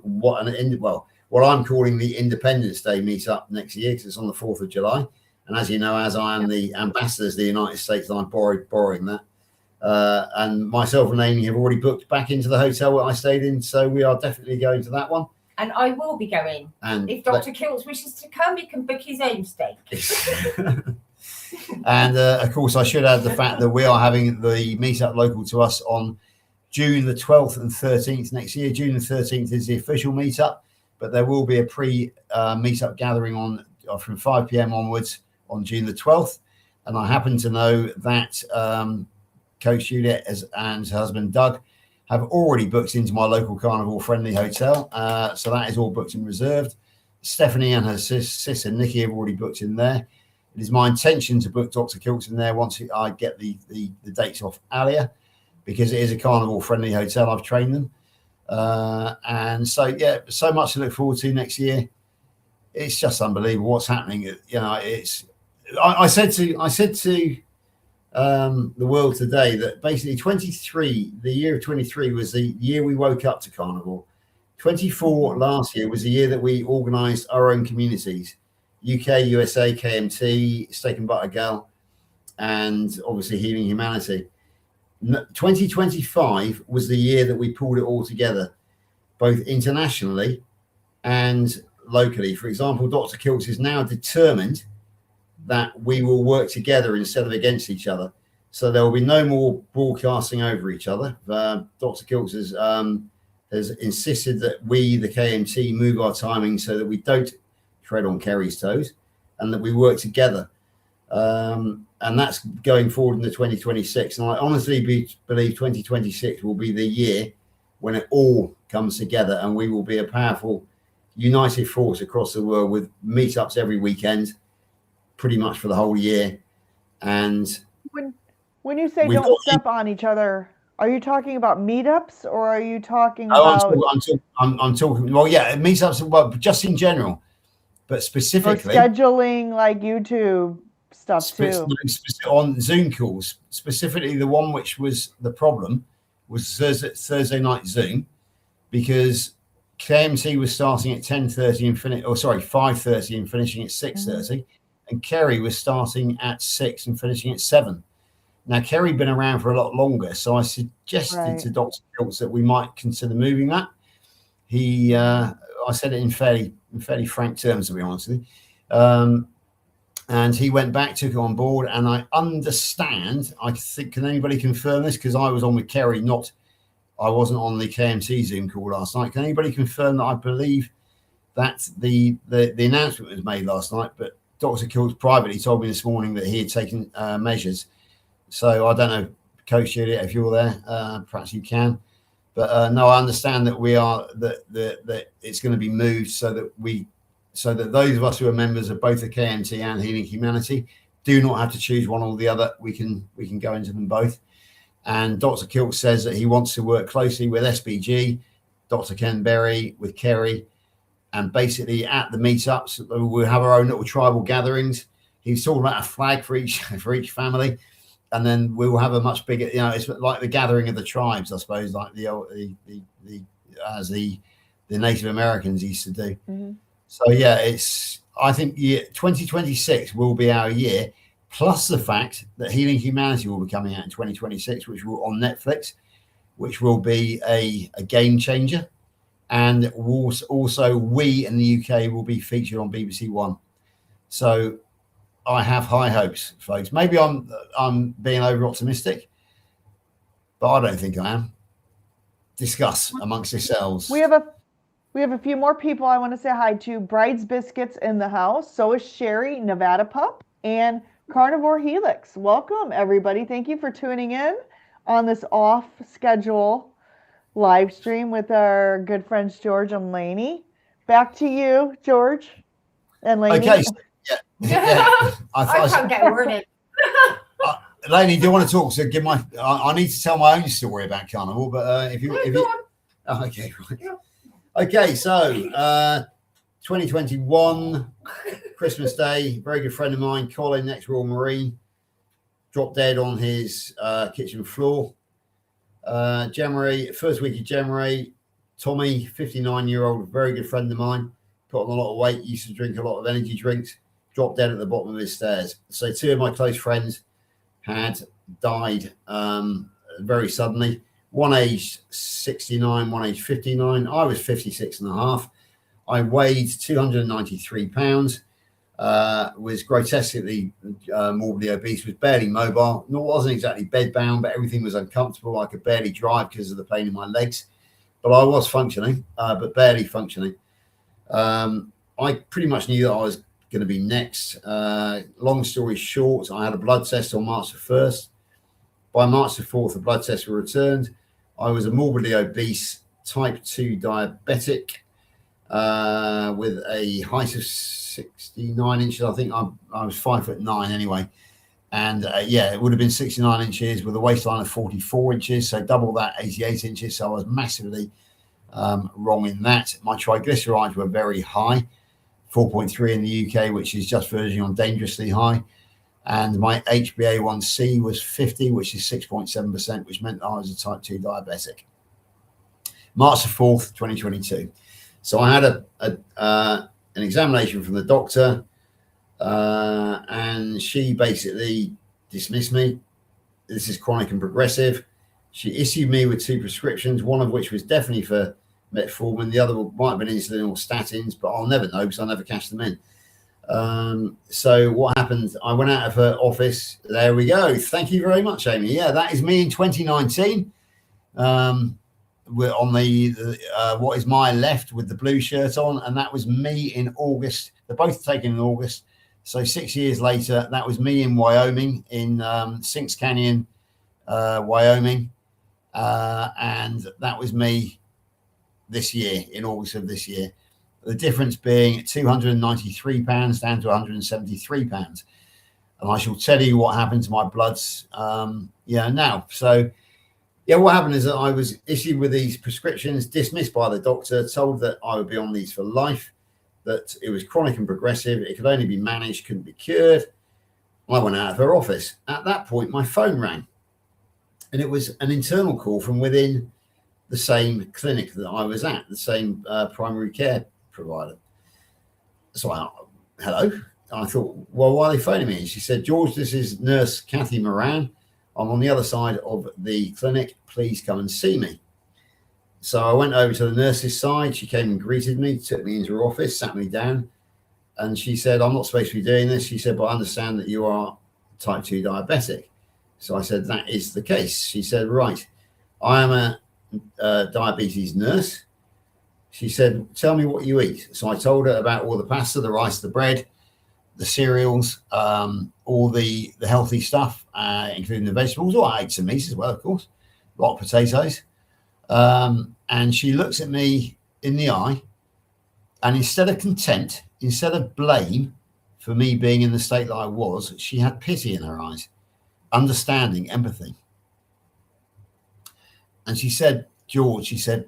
what I'm calling the Independence Day meetup next year, because it's on the 4th of July. And as you know, as I am the ambassador of the United States, I'm borrowing that. And myself and Amy have already booked back into the hotel that I stayed in, so we are definitely going to that one. And I will be going. And if Dr. Kilts wishes to come, he can book his own steak. And of course, I should add the fact that we are having the meetup local to us on June the 12th and 13th next year. June the 13th is the official meetup, but there will be a pre-meetup gathering from 5 p.m. onwards on June the 12th. And I happen to know that Coach Juliet and her husband Doug have already booked into my local carnivore friendly hotel. So that is all booked and reserved. Stephanie and her sister Nikki have already booked in there. It is my intention to book Dr. Kilts in there once I get the dates off Alia, because it is a carnivore friendly hotel. I've trained them. And so, yeah, so much to look forward to next year. It's just unbelievable what's happening. I said to the world today that basically the year of 23 was the year we woke up to carnivore. 24 last year was the year that we organized our own communities, UK, USA, KMT, Steak and Butter Gal, and obviously Healing Humanity. 2025 was the year that we pulled it all together, both internationally and locally. For example, Dr. Kilts is now determined that we will work together instead of against each other. So there will be no more broadcasting over each other. Dr. Kilts has insisted that we, the KMT, move our timing so that we don't tread on Kerry's toes and that we work together. And that's going forward into 2026. And I honestly believe 2026 will be the year when it all comes together and we will be a powerful, united force across the world with meetups every weekend, pretty much for the whole year. And when you say don't step on each other, are you talking about meetups or are you talking about? I'm talking. Well, yeah, meetups, but just in general, but specifically scheduling like YouTube stuff too. On Zoom calls, specifically the one which was the problem was Thursday night Zoom, because KMT was starting at 10:30 and 5:30 and finishing at 6:30, and Kerry was starting at 6 and finishing at 7. Now Kerry been around for a lot longer, so I suggested to Dr. Kilts that we might consider moving that. I said it in fairly frank terms, to be honest with you. And he went back, took it on board, and I understand. I think, can anybody confirm this? Because I was on with Kerry, I wasn't on the KMT Zoom call last night. Can anybody confirm that? I believe that the announcement was made last night, but Dr. Kilts privately told me this morning that he had taken measures. So I don't know, Coach Juliet, if you're there, perhaps you can. But no, I understand that that it's going to be moved so that those of us who are members of both the KMT and Healing Humanity do not have to choose one or the other. We can go into them both. And Dr. Kilts says that he wants to work closely with SBG, Dr. Ken Berry, with Kerry, and basically at the meetups we'll have our own little tribal gatherings. He's talking about a flag for each family, and then we will have a much bigger. It's like the gathering of the tribes, I suppose, like the Native Americans used to do. Mm-hmm. So yeah, I think 2026 will be our year, plus the fact that Healing Humanity will be coming out in 2026, which will on Netflix, which will be a game changer, and also we in the UK will be featured on BBC One. So I have high hopes, folks. Maybe I'm being over optimistic, but I don't think I am. Discuss amongst yourselves. We have a few more people I want to say hi to. Bride's Biscuits in the house. So is Sherry, Nevada Pup, and Carnivore Helix. Welcome, everybody. Thank you for tuning in on this off-schedule live stream with our good friends George and Lainy. back to you, George and Lainy. Okay. So, yeah. I can't get a word in. Lainy, do you want to talk? So give my. I need to tell my own story about Carnival, but if you, oh, okay, right. Yeah. Okay, so 2021 Christmas Day, very good friend of mine, Colin, ex-Royal Marine, dropped dead on his kitchen floor. January, first week of January, Tommy, 59-year-old, very good friend of mine, put on a lot of weight, used to drink a lot of energy drinks, dropped dead at the bottom of his stairs. So two of my close friends had died very suddenly. One aged 69, one aged 59. I was 56 and a half. I weighed 293 pounds, was grotesquely morbidly obese, was barely mobile. Nor wasn't exactly bedbound, but everything was uncomfortable. I could barely drive because of the pain in my legs. But I was functioning, but barely functioning. I pretty much knew that I was going to be next. Long story short, I had a blood test on March the 1st. By March the 4th, the blood tests were returned. I was a morbidly obese type 2 diabetic with a height of 69 inches. I think I was 5'9" anyway. And yeah, it would have been 69 inches with a waistline of 44 inches. So double that, 88 inches. So I was massively wrong in that. My triglycerides were very high, 4.3 in the UK, which is just verging on dangerously high. And my HbA1c was 50, which is 6.7%, which meant I was a type 2 diabetic. March the 4th, 2022. So I had an examination from the doctor, and she basically dismissed me. This is chronic and progressive. She issued me with 2 prescriptions, one of which was definitely for metformin. The other might have been insulin or statins, but I'll never know because I never cashed them in. So what happened? I went out of her office. There we go. Thank you very much, Amy. Yeah, that is me in 2019. We're on the what is my left with the blue shirt on, and that was me in August. They're both taken in August. So 6 years later, that was me in Wyoming, in Sinks Canyon, Wyoming. And that was me this year, in August of this year. The difference being 293 pounds down to 173 pounds. And I shall tell you what happened to my bloods now. So, yeah, what happened is that I was issued with these prescriptions, dismissed by the doctor, told that I would be on these for life, that it was chronic and progressive. It could only be managed, couldn't be cured. I went out of her office. At that point, my phone rang. And it was an internal call from within the same clinic that I was at, the same primary care provider. So hello. I thought, well, why are they phoning me? And she said, George, this is Nurse Kathy Moran. I'm on the other side of the clinic. Please come and see me. So I went over to the nurse's side. She came and greeted me, took me into her office, sat me down. And she said, I'm not supposed to be doing this. She said, but I understand that you are type 2 diabetic. So I said, that is the case. She said, right, I am a diabetes nurse. She said, tell me what you eat. So I told her about all the pasta, the rice, the bread, the cereals, all the healthy stuff, including the vegetables. Oh, I ate some meat as well, of course, a lot of potatoes. And she looks at me in the eye, and instead of contempt, instead of blame for me being in the state that I was, she had pity in her eyes, understanding, empathy. And she said, George, she said,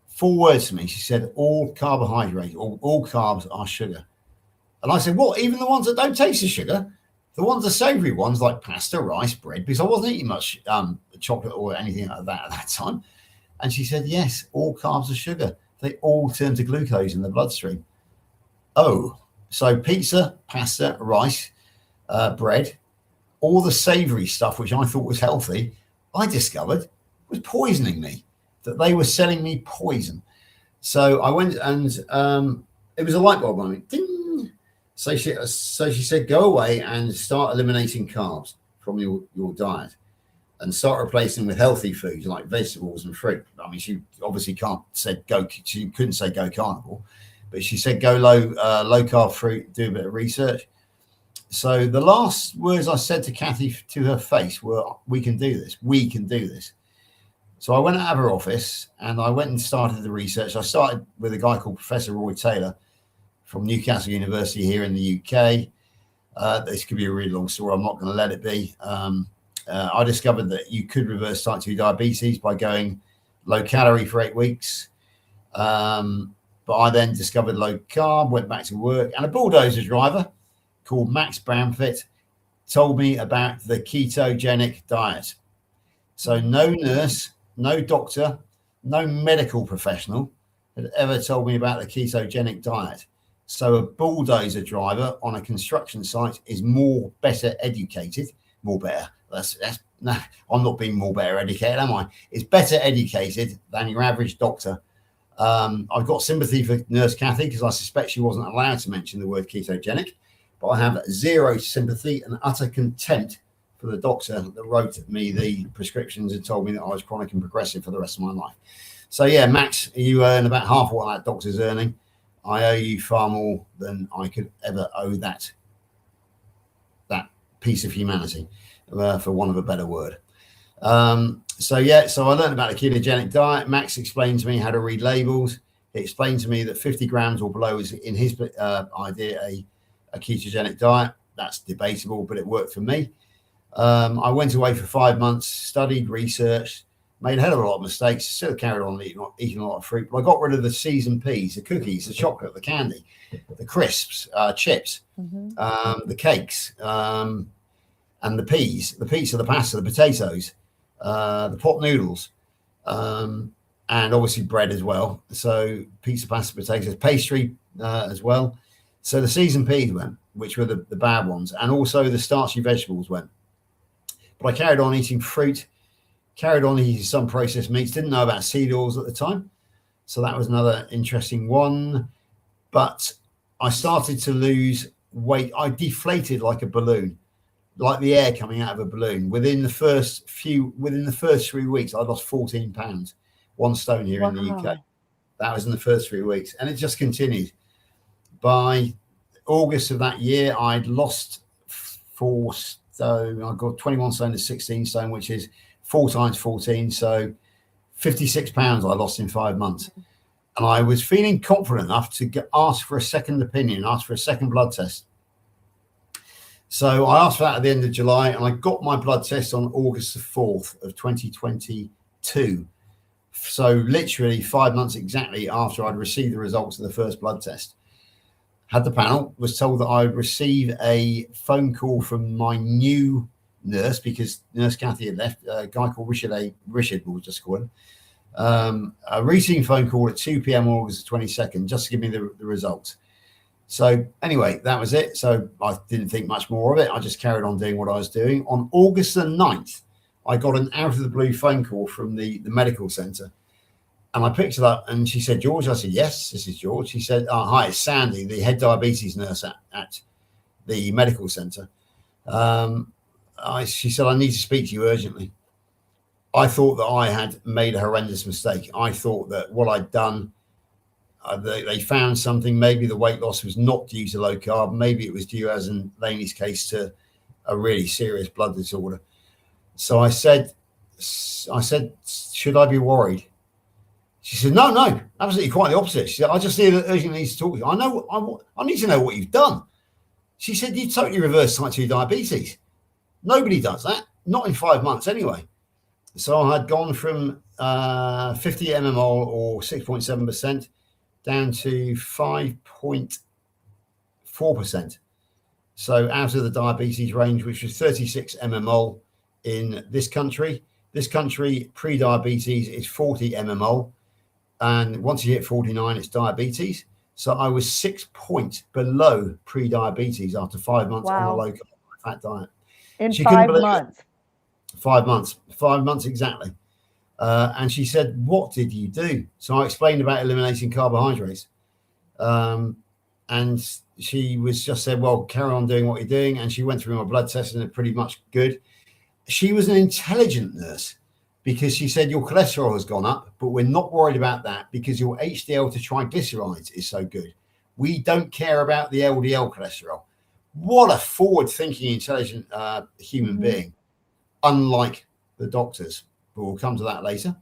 4 words to me. She said, all carbohydrates, or all carbs are sugar. And I said, what, even the ones that don't taste of sugar? The ones, the savory ones like pasta, rice, bread, because I wasn't eating much chocolate or anything like that at that time. And she said, yes, all carbs are sugar. They all turn to glucose in the bloodstream. Oh, so pizza, pasta, rice, bread, all the savory stuff, which I thought was healthy, I discovered was poisoning me, that they were selling me poison. So I went and it was a light bulb on me. Ding! So she said, go away and start eliminating carbs from your diet and start replacing with healthy foods like vegetables and fruit. I mean, she obviously she couldn't say go carnivore, but she said go low carb fruit, do a bit of research. So the last words I said to Kathy to her face were, we can do this. We can do this. So I went out of her office and I went and started the research. I started with a guy called Professor Roy Taylor from Newcastle University here in the UK. This could be a really long story. I'm not going to let it be. I discovered that you could reverse type 2 diabetes by going low calorie for 8 weeks. But I then discovered low carb, went back to work, and a bulldozer driver called Max Bramfitt told me about the ketogenic diet. So no nurse, no doctor, no medical professional had ever told me about the ketogenic diet. So a bulldozer driver on a construction site is better educated. No, I'm not being better educated, am I? It's better educated than your average doctor. I've got sympathy for Nurse Kathy because I suspect she wasn't allowed to mention the word ketogenic, but I have zero sympathy and utter contempt for the doctor that wrote me the prescriptions and told me that I was chronic and progressive for the rest of my life. So yeah, Max, you earn about half what that doctor's earning. I owe you far more than I could ever owe that piece of humanity, for want of a better word. So I learned about the ketogenic diet. Max explained to me how to read labels. He explained to me that 50 grams or below is, in his idea, a ketogenic diet. That's debatable, but it worked for me. I went away for 5 months, studied, researched, made a hell of a lot of mistakes, still carried on eating a lot of fruit. But I got rid of the seasoned peas, the cookies, the chocolate, the candy, the crisps, chips, the cakes, and the peas, the pizza, the pasta, the potatoes, the pot noodles, and obviously bread as well. So pizza, pasta, potatoes, pastry as well. So the seasoned peas went, which were the bad ones, and also the starchy vegetables went. But I carried on eating fruit, carried on eating some processed meats, didn't know about seed oils at the time. So that was another interesting one. But I started to lose weight. I deflated like a balloon, like the air coming out of a balloon. Within the first 3 weeks, I lost 14 pounds, 1 stone here in the UK. That was in the first 3 weeks. And it just continued. By August of that year, I'd lost 4 stone. I got 21 stone to 16 stone, which is 4 times 14. So 56 pounds I lost in 5 months. And I was feeling confident enough to ask for a second opinion, ask for a second blood test. So I asked for that at the end of July, and I got my blood test on August the 4th of 2022. So literally 5 months exactly after I'd received the results of the first blood test. Had the panel, was told that I would receive a phone call from my new nurse, because Nurse Kathy had left, a guy called Richard, we'll just call him, a routine phone call at 2 p.m. August the 22nd, just to give me the results. So anyway, that was it. So I didn't think much more of it. I just carried on doing what I was doing. On August the 9th, I got an out of the blue phone call from the medical centre. And I picked it up and she said, George? I said, yes, this is George. She said, hi, it's Sandy, the head diabetes nurse at the medical centre. She said, I need to speak to you urgently. I thought that I had made a horrendous mistake. I thought that what I'd done, they found something. Maybe the weight loss was not due to low carb. Maybe it was due, as in Lainy's case, to a really serious blood disorder. So I said, should I be worried? She said, no, absolutely quite the opposite. She said, I just urgently need to talk to you. I need to know what you've done. She said, you totally reversed type 2 diabetes. Nobody does that, not in 5 months anyway. So I had gone from 50 mmol or 6.7% down to 5.4%. So out of the diabetes range, which was 36 mmol in this country. This country, pre-diabetes is 40 mmol. And once you hit 49, it's diabetes. So I was 6 points below pre-diabetes after 5 months on a low carb fat diet. In 5 months. 5 months. 5 months exactly. And she said, what did you do? So I explained about eliminating carbohydrates. And she was just said, well, carry on doing what you're doing. And she went through my blood test and it pretty much good. She was an intelligent nurse, because she said, your cholesterol has gone up, but we're not worried about that because your HDL to triglycerides is so good. We don't care about the LDL cholesterol. What a forward-thinking, intelligent human being, unlike the doctors. but we'll come to that later.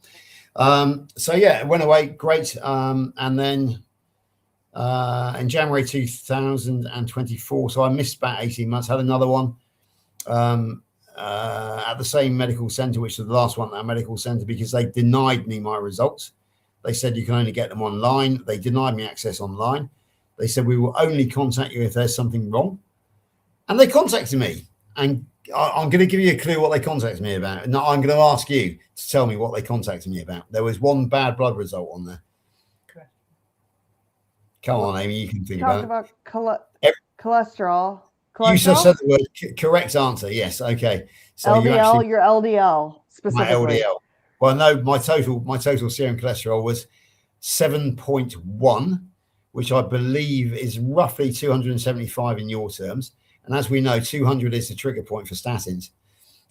So yeah, it went away great. And then in January 2024, so I missed about 18 months, had another one at the same medical center, which was the last one at that medical center, because they denied me my results. They said you can only get them online. They denied me access online. They said we will only contact you if there's something wrong. And they contacted me. And I'm going to give you a clue what they contacted me about. No, I'm going to ask you to tell me what they contacted me about. There was one bad blood result on there. Correct. Come on, Amy, you can think Talked about about it. cholesterol. You just said the word correct answer. Yes. Okay. So LDL, your LDL specifically. My LDL. Well, no, my total serum cholesterol was 7.1, which I believe is roughly 275 in your terms. And as we know, 200 is the trigger point for statins.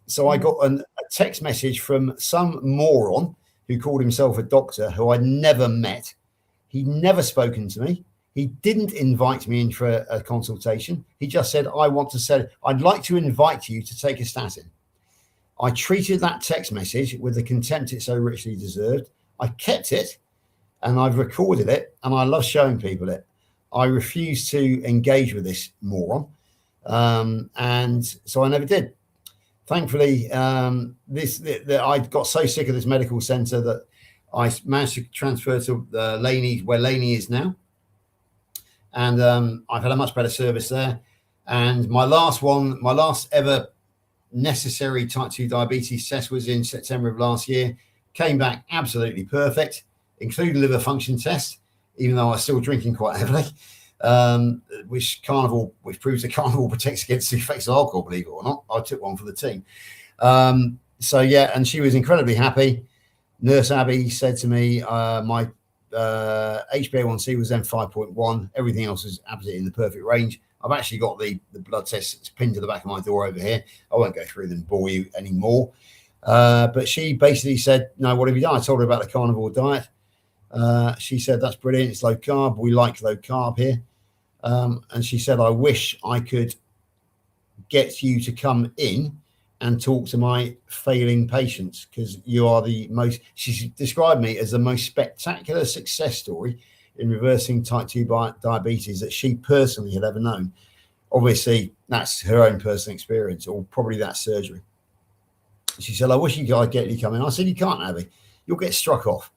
So I got a text message from some moron who called himself a doctor who I'd never met. He'd never spoken to me. He didn't invite me in for a consultation. He just said, I'd like to invite you to take a statin. I treated that text message with the contempt it so richly deserved. I kept it and I've recorded it, and I love showing people it. I refuse to engage with this moron. And so I never did. Thankfully, I got so sick of this medical center that I managed to transfer to Lainy, where Lainy is now. And I've had a much better service there. And my last ever necessary type 2 diabetes test was in September of last year. Came back absolutely perfect, including liver function test, even though I was still drinking quite heavily, which proves that Carnival protects against the effects of alcohol, believe it or not. I took one for the team. So yeah, and she was incredibly happy. Nurse Abby said to me, my HbA1c was then 5.1. Everything else was absolutely in the perfect range. I've actually got the blood tests pinned to the back of my door over here. I won't go through them and bore you anymore. But she basically said, no, what have you done? I told her about the carnivore diet. She said, that's brilliant. It's low carb. We like low carb here. And she said, I wish I could get you to come in and talk to my failing patients, because you are she described me as the most spectacular success story in reversing type 2 diabetes that she personally had ever known. Obviously, that's her own personal experience, or probably that surgery. She said, I wish you guys get you come in. I said, you can't, Abby. You'll get struck off.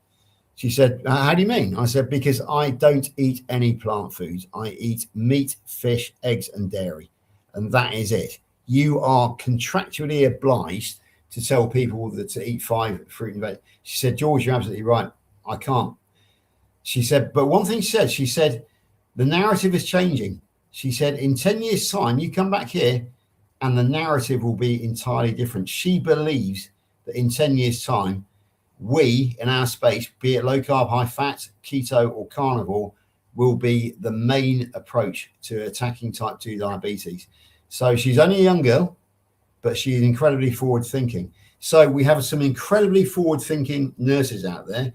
She said, how do you mean? I said, because I don't eat any plant foods. I eat meat, fish, eggs, and dairy. And that is it. You are contractually obliged to tell people that to eat 5 fruit and veg. She said, George, you're absolutely right. I can't. She said, but one thing she said, the narrative is changing. She said, in 10 years' time, you come back here and the narrative will be entirely different. She believes that in 10 years' time, we in our space, be it low carb, high fat, keto, or carnivore, will be the main approach to attacking type 2 diabetes. So she's only a young girl, but she's incredibly forward thinking. So we have some incredibly forward thinking nurses out there.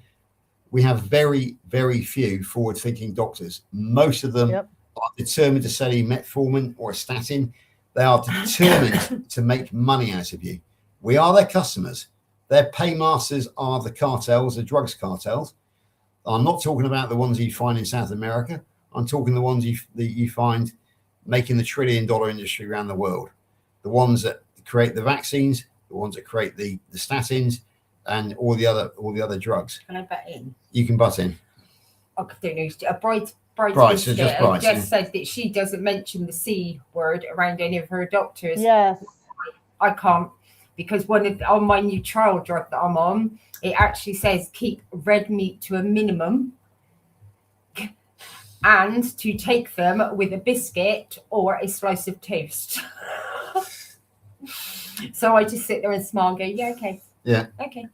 We have very, very few forward thinking doctors. Most of them are determined to sell you metformin or a statin. They are determined to make money out of you. We are their customers. Their paymasters are the cartels, the drugs cartels. I'm not talking about the ones you find in South America. I'm talking the ones that you find making the $1 trillion industry around the world. The ones that create the vaccines, the ones that create the statins, and all the other drugs. Can I butt in? You can butt in. I don't know. Bright Bryce said that she doesn't mention the C word around any of her doctors. Yes. I can't, because on my new trial drug that I'm on, it actually says keep red meat to a minimum and to take them with a biscuit or a slice of toast. So I just sit there and smile and go, yeah, okay. Yeah. Okay.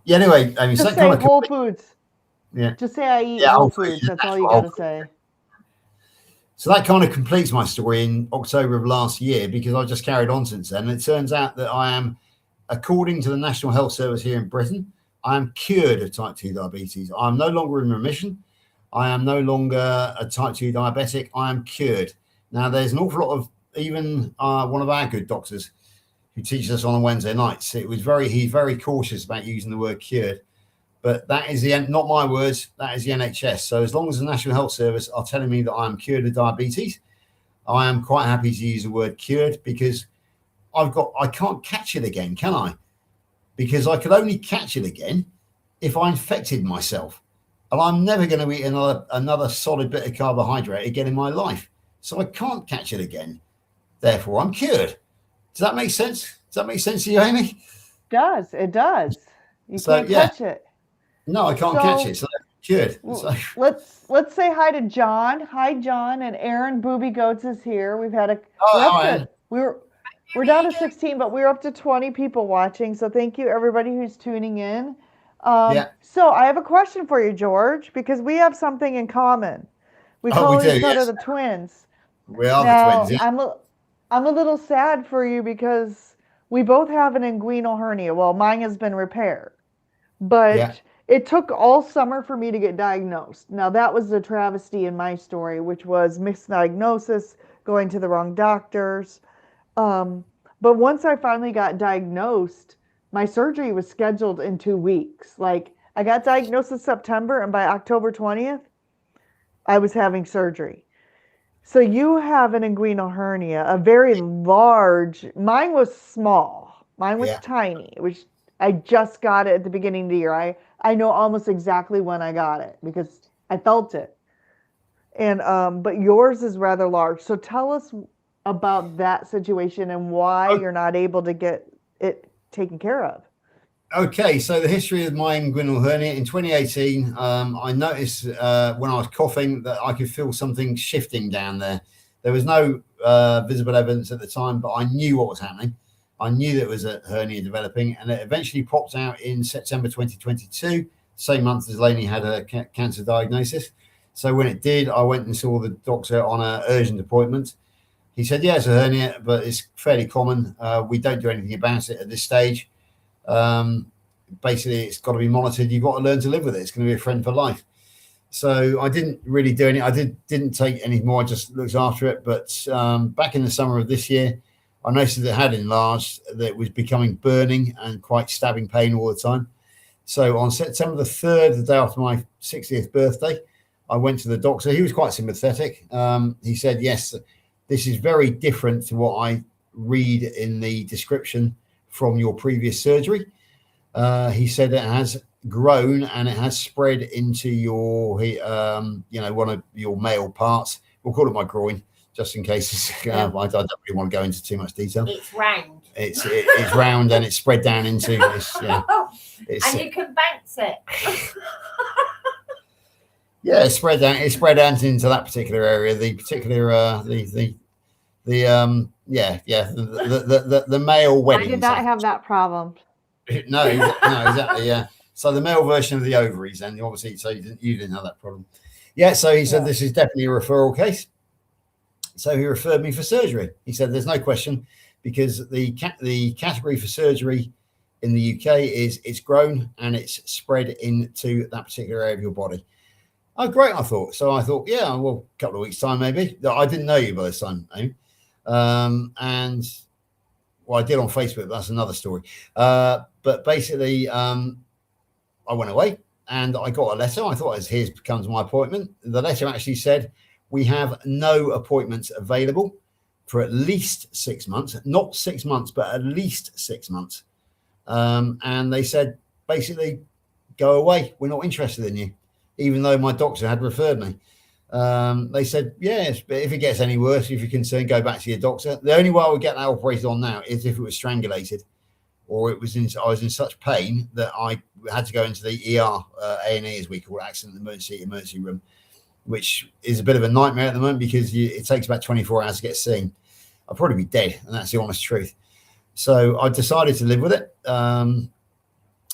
Yeah, anyway, I mean, just say whole foods. Yeah. Just say I eat whole foods. That's all you got to say. So that kind of completes my story in October of last year, because I just carried on since then. And it turns out that I am, according to the National Health Service here in Britain, I am cured of type 2 diabetes. I am no longer in remission. I am no longer a type 2 diabetic. I am cured. Now, there's an awful lot of, even one of our good doctors who teaches us on Wednesday nights. He's very cautious about using the word cured, but that is not my words. That is the NHS. So as long as the National Health Service are telling me that I am cured of diabetes, I am quite happy to use the word cured, because I can't catch it again, can I? Because I could only catch it again if I infected myself, and I'm never going to eat another solid bit of carbohydrate again in my life. So I can't catch it again. Therefore, I'm cured. Does that make sense? Does that make sense to you, Amy? It does. You So, can't yeah. catch it. No, I can't catch it. So cured. So. Let's say hi to John. Hi, John, and Aaron Booby Goats is here. We've had we're down to 16, but we're up to 20 people watching. So thank you everybody who's tuning in. So I have a question for you, George, because we have something in common. We call each other the twins. We are the twins. Yeah. I'm a little sad for you because we both have an inguinal hernia. Well, mine has been repaired, but it took all summer for me to get diagnosed. Now that was the travesty in my story, which was misdiagnosis, going to the wrong doctors. But once I finally got diagnosed, my surgery was scheduled in 2 weeks. Like, I got diagnosed in September, and by October 20th, I was having surgery. So you have an inguinal hernia, a very large. Mine was small. Mine was tiny. I just got it at the beginning of the year. I know almost exactly when I got it because I felt it. And but yours is rather large. So tell us about that situation and why you're not able to get it taken care of. Okay, so the history of my inguinal hernia in 2018, I noticed when I was coughing that I could feel something shifting down there. There was no visible evidence at the time, but I knew what was happening. I knew there was a hernia developing, and it eventually popped out in September 2022, same month as Lainy had a cancer diagnosis. So when it did, I went and saw the doctor on an urgent appointment. He said, yeah, it's a hernia, but it's fairly common. We don't do anything about it at this stage. Basically, it's got to be monitored. You've got to learn to live with it. It's going to be a friend for life. So I didn't really do any. I didn't take any more. I just looked after it. But back in the summer of this year, I noticed that it had enlarged, that it was becoming burning and quite stabbing pain all the time. So on September the 3rd, the day after my 60th birthday, I went to the doctor. He was quite sympathetic. He said, yes, this is very different to what I read in the description from your previous surgery. He said it has grown and it has spread into your, one of your male parts. We'll call it my groin, just in case. I don't really want to go into too much detail. It's round. It's round and it's spread down into this. And you can bounce it. Yeah, it's spread down. It's spread out into that particular area. The particular the male wedding. I did not have that problem. No, exactly. Yeah. So the male version of the ovaries, and obviously, so you didn't have that problem. Yeah. So he said this is definitely a referral case. So he referred me for surgery. He said there's no question, because the category for surgery in the UK is it's grown and it's spread into that particular area of your body. Oh, great, I thought. So I thought, yeah, well, a couple of weeks' time, maybe. I didn't know you by this time, Amy. And, well, I did on Facebook. That's another story. But basically, I went away and I got a letter. I thought, here comes my appointment. The letter actually said, we have no appointments available for at least 6 months. Not 6 months, but at least 6 months. And they said, basically, go away. We're not interested in you. Even though my doctor had referred me. They said, yes, but if it gets any worse, if you're concerned, go back to your doctor. The only way I would get that operated on now is if it was strangulated, or I was in such pain that I had to go into the ER, A&E, as we call it, accident emergency room, which is a bit of a nightmare at the moment because it takes about 24 hours to get seen. I'll probably be dead, and that's the honest truth. So I decided to live with it. And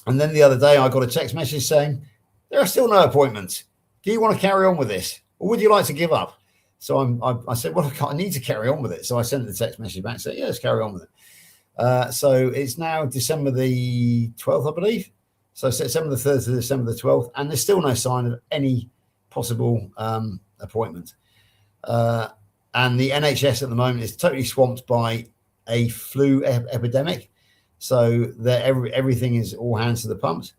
then the other day, I got a text message saying, there are still no appointments. Do you want to carry on with this? Or would you like to give up? So I said, well, I need to carry on with it. So I sent the text message back and said, yeah, let's carry on with it. So it's now December the 12th, I believe. So September the 3rd to December the 12th. And there's still no sign of any possible appointment. And the NHS at the moment is totally swamped by a flu epidemic. So that everything is all hands to the pumps.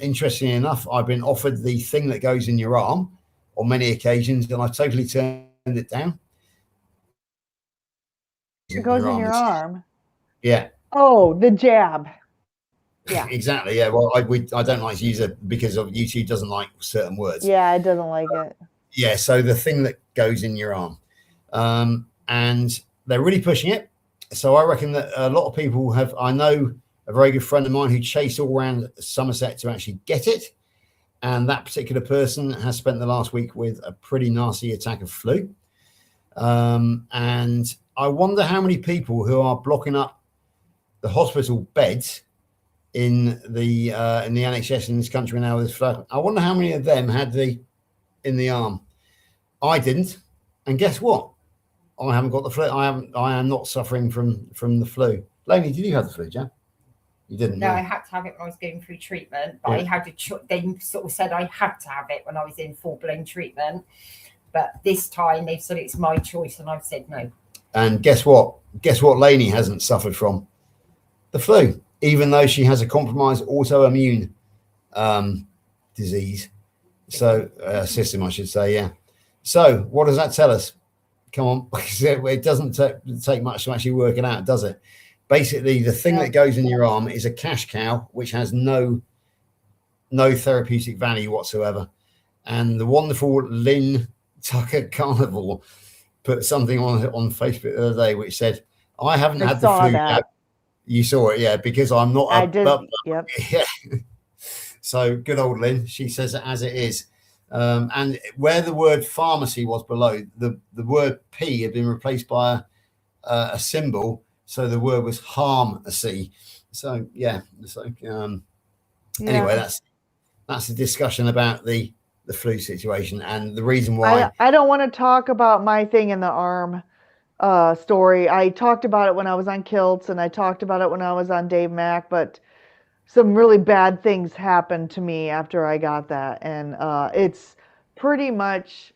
Interestingly enough, I've been offered the thing that goes in your arm on many occasions, and I've totally turned it down. It goes in your arm. Yeah. Oh, the jab. Yeah. Exactly. Yeah. Well, I don't like to use it because of YouTube doesn't like certain words. Yeah, it doesn't like it. Yeah. So the thing that goes in your arm, and they're really pushing it. So I reckon that a lot of people have. I know a very good friend of mine who chased all around Somerset to actually get it, and that particular person has spent the last week with a pretty nasty attack of flu. And I wonder how many people who are blocking up the hospital beds in the NHS in this country now with this flood. I wonder how many of them had in the arm. I didn't, and guess what? I haven't got the flu. I am not suffering from the flu. Lainy, did you have the flu, Jan? You didn't. No, I had to have it when I was going through treatment, but I had to. They sort of said I had to have it when I was in full-blown treatment. But this time they've said it's my choice, and I've said no. And guess what? Guess what? Lainy hasn't suffered from the flu, even though she has a compromised autoimmune disease, system, I should say. Yeah. So what does that tell us? Come on, it doesn't take much to actually work it out, does it? Basically, the thing that goes in your arm is a cash cow, which has no therapeutic value whatsoever. And the wonderful Lynn Tucker Carnival put something on Facebook the other day, which said, "I haven't had the flu yet." You saw it, yeah, because I'm not. I did. Yep. Yeah. So good old Lynn. She says it as it is. And where the word pharmacy was below, the word P had been replaced by a symbol. So the word was harmacy. So, yeah. So, anyway, that's a discussion about the flu situation and the reason why. I don't want to talk about my thing in the arm story. I talked about it when I was on Kilts, and I talked about it when I was on Dave Mack, but some really bad things happened to me after I got that. And it's pretty much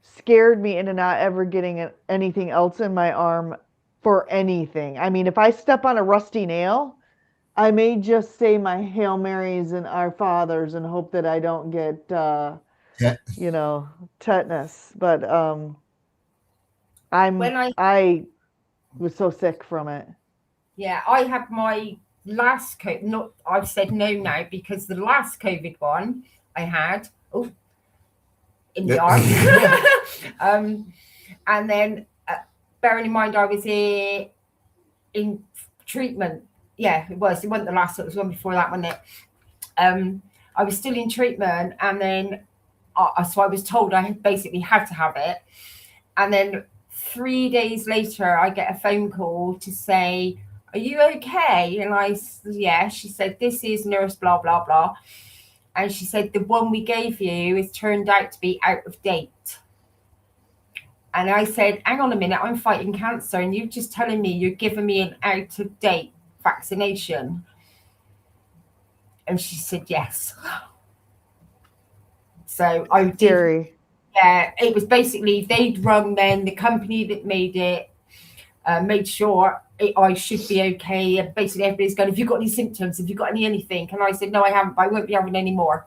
scared me into not ever getting anything else in my arm for anything. I mean, if I step on a rusty nail, I may just say my Hail Marys and Our Fathers and hope that I don't get, tetanus. But I was so sick from it. Yeah, I had my last COVID. I've said no now because the last COVID one I had in the arm, and then bearing in mind I was in treatment. Yeah, it wasn't the last. It was one before that one. I was still in treatment, and then so I was told I basically had to have it, and then 3 days later I get a phone call to say, "Are you okay?" And I said, "Yeah." She said, "This is nurse blah blah blah," and she said, "The one we gave you is turned out to be out of date." And I said, "Hang on a minute, I'm fighting cancer, and you're just telling me you're giving me an out of date vaccination?" And she said, "Yes." So I did. Yeah, it was basically they'd rung then the company that made it, made sure I should be okay. And basically everybody's going, "Have you got any symptoms? Have you got anything?" And I said, "No, I haven't, but I won't be having any more."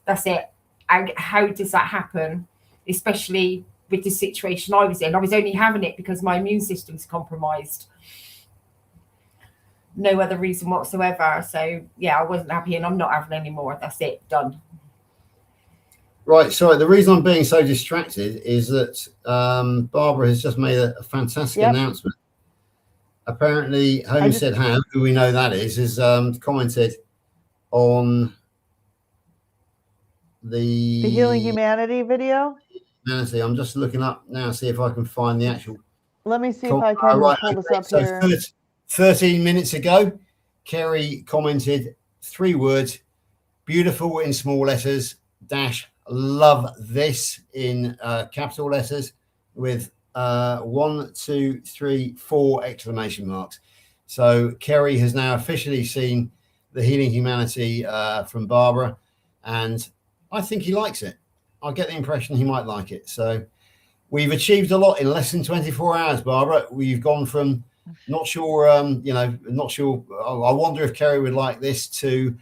That's it. And how does that happen? Especially with the situation I was in. I was only having it because my immune system's compromised. No other reason whatsoever. So yeah, I wasn't happy and I'm not having any more. That's it. Done. Right. Sorry. The reason I'm being so distracted is that Barbara has just made a fantastic announcement. Apparently, Home Said How, who we know that is commented on the Healing Humanity video. Humanity. I'm just looking up now, see if I can find the actual. Let me see if I can pull this up so here. 13 minutes ago, Kerry commented 3 words: beautiful in small letters, dash love this in capital letters with 1, 2, 3, 4 exclamation marks. So Kerry has now officially seen the Healing Humanity from Barbara, and I think he likes it. I get the impression he might like it. So we've achieved a lot in less than 24 hours, Barbara. We've gone from Not sure, not sure. I wonder if Kerry would like this too.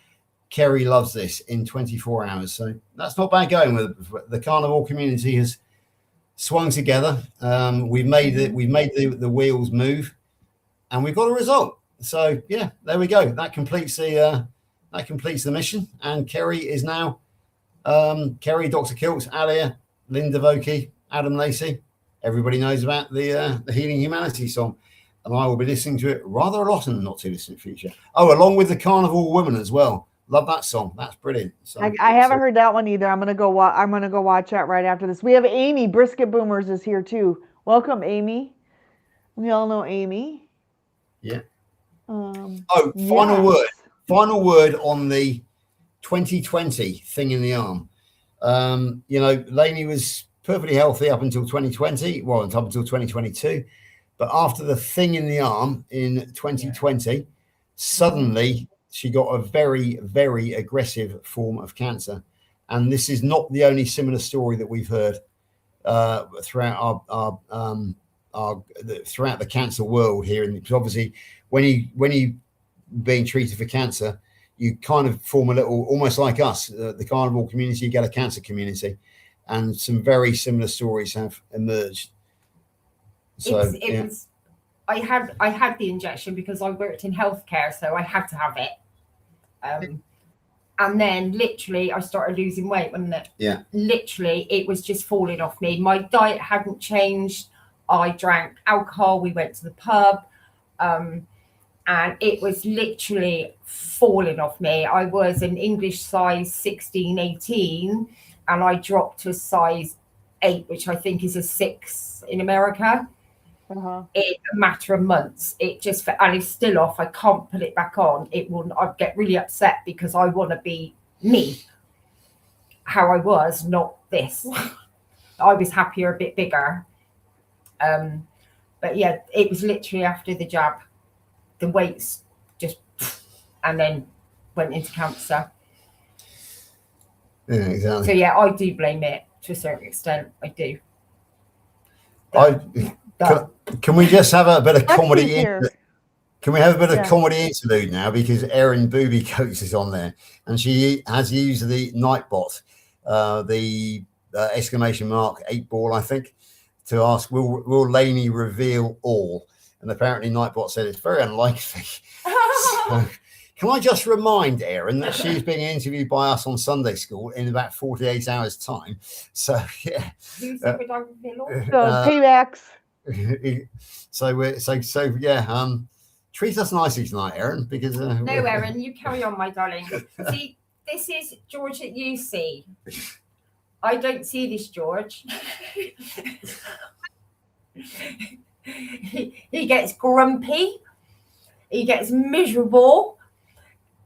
Kerry loves this in 24 hours. So that's not bad going. With the carnivore community has swung together. We've made the wheels move, and we've got a result. So yeah, there we go. That completes the mission. And Kerry is now Kerry, Dr. Kiltz, Alia, Linda Vokey, Adam Lacey. Everybody knows about the Healing Humanity song, and I will be listening to it rather a lot in the not too distant future. Oh, along with the Carnival Woman as well. Love that song. That's brilliant. So, I haven't heard that one either. I'm gonna go watch that right after this. We have Amy Brisket Boomers is here too. Welcome, Amy. We all know Amy. Yeah. Yes. Final word on the 2020 thing in the arm. Lainy was perfectly healthy up until 2020. Well, up until 2022, but after the thing in the arm in 2020, suddenly she got a very, very aggressive form of cancer. And this is not the only similar story that we've heard throughout throughout the cancer world here. And obviously, when you being treated for cancer, you kind of form a little, almost like us, the carnivore community, you get a cancer community, and some very similar stories have emerged. So I had the injection because I worked in healthcare, so I had to have it. And then literally I started losing weight, wasn't it? Yeah. Literally, it was just falling off me. My diet hadn't changed. I drank alcohol. We went to the pub. And it was literally falling off me. I was an English size 16, 18, and I dropped to a size 8, which I think is a 6 in America. In a matter of months. And it's still off. I can't put it back on. I'd get really upset because I want to be me, how I was, not this. I was happier, a bit bigger. But yeah, it was literally after the jab, the weights just, and then went into cancer. Yeah, exactly. So yeah, I do blame it to a certain extent. I do. Can we just have a bit of comedy? Can we have a bit of Yeah. comedy interlude now? Because Erin Booby Coates is on there, and she has used the Nightbot, the exclamation mark 8 ball, I think, to ask, will Lainy reveal all? And apparently Nightbot said it's very unlikely. So, can I just remind Erin that she's being interviewed by us on Sunday School in about 48 hours time? So yeah. Who said would I reveal all? So paybacks. So yeah. Treat us nicely tonight, Erin, because No, Erin, you carry on, my darling. See, this is George that you see. I don't see this George. He gets grumpy. He gets miserable.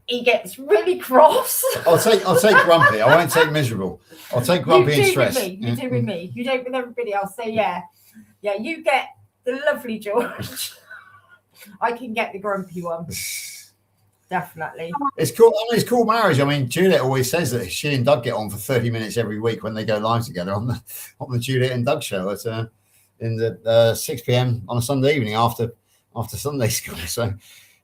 He gets really cross. I'll take grumpy. I won't take miserable. I'll take grumpy and stress. You do with me. You don't with everybody else. So yeah, you get the lovely George. I can get the grumpy one. Definitely. It's cool. I mean, it's cool marriage. I mean, Juliet always says that she and Doug get on for 30 minutes every week when they go live together on the Juliet and Doug show at in the 6 p.m. on a Sunday evening after Sunday school. So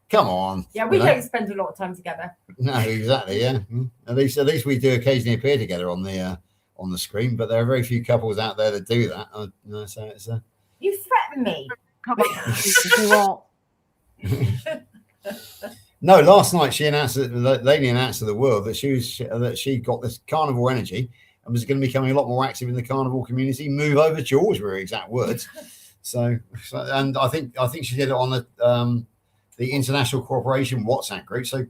come on. Yeah, we don't spend a lot of time together. No, exactly. Yeah. At least we do occasionally appear together on the screen, but there are very few couples out there that do that. So it's You threaten me. Come on. You won't. No, last night Lainy announced to the world that she got this carnivore energy and was going to be becoming a lot more active in the carnivore community. Move over, George, were her exact words. So, and I think she did it on the International Cooperation WhatsApp group. So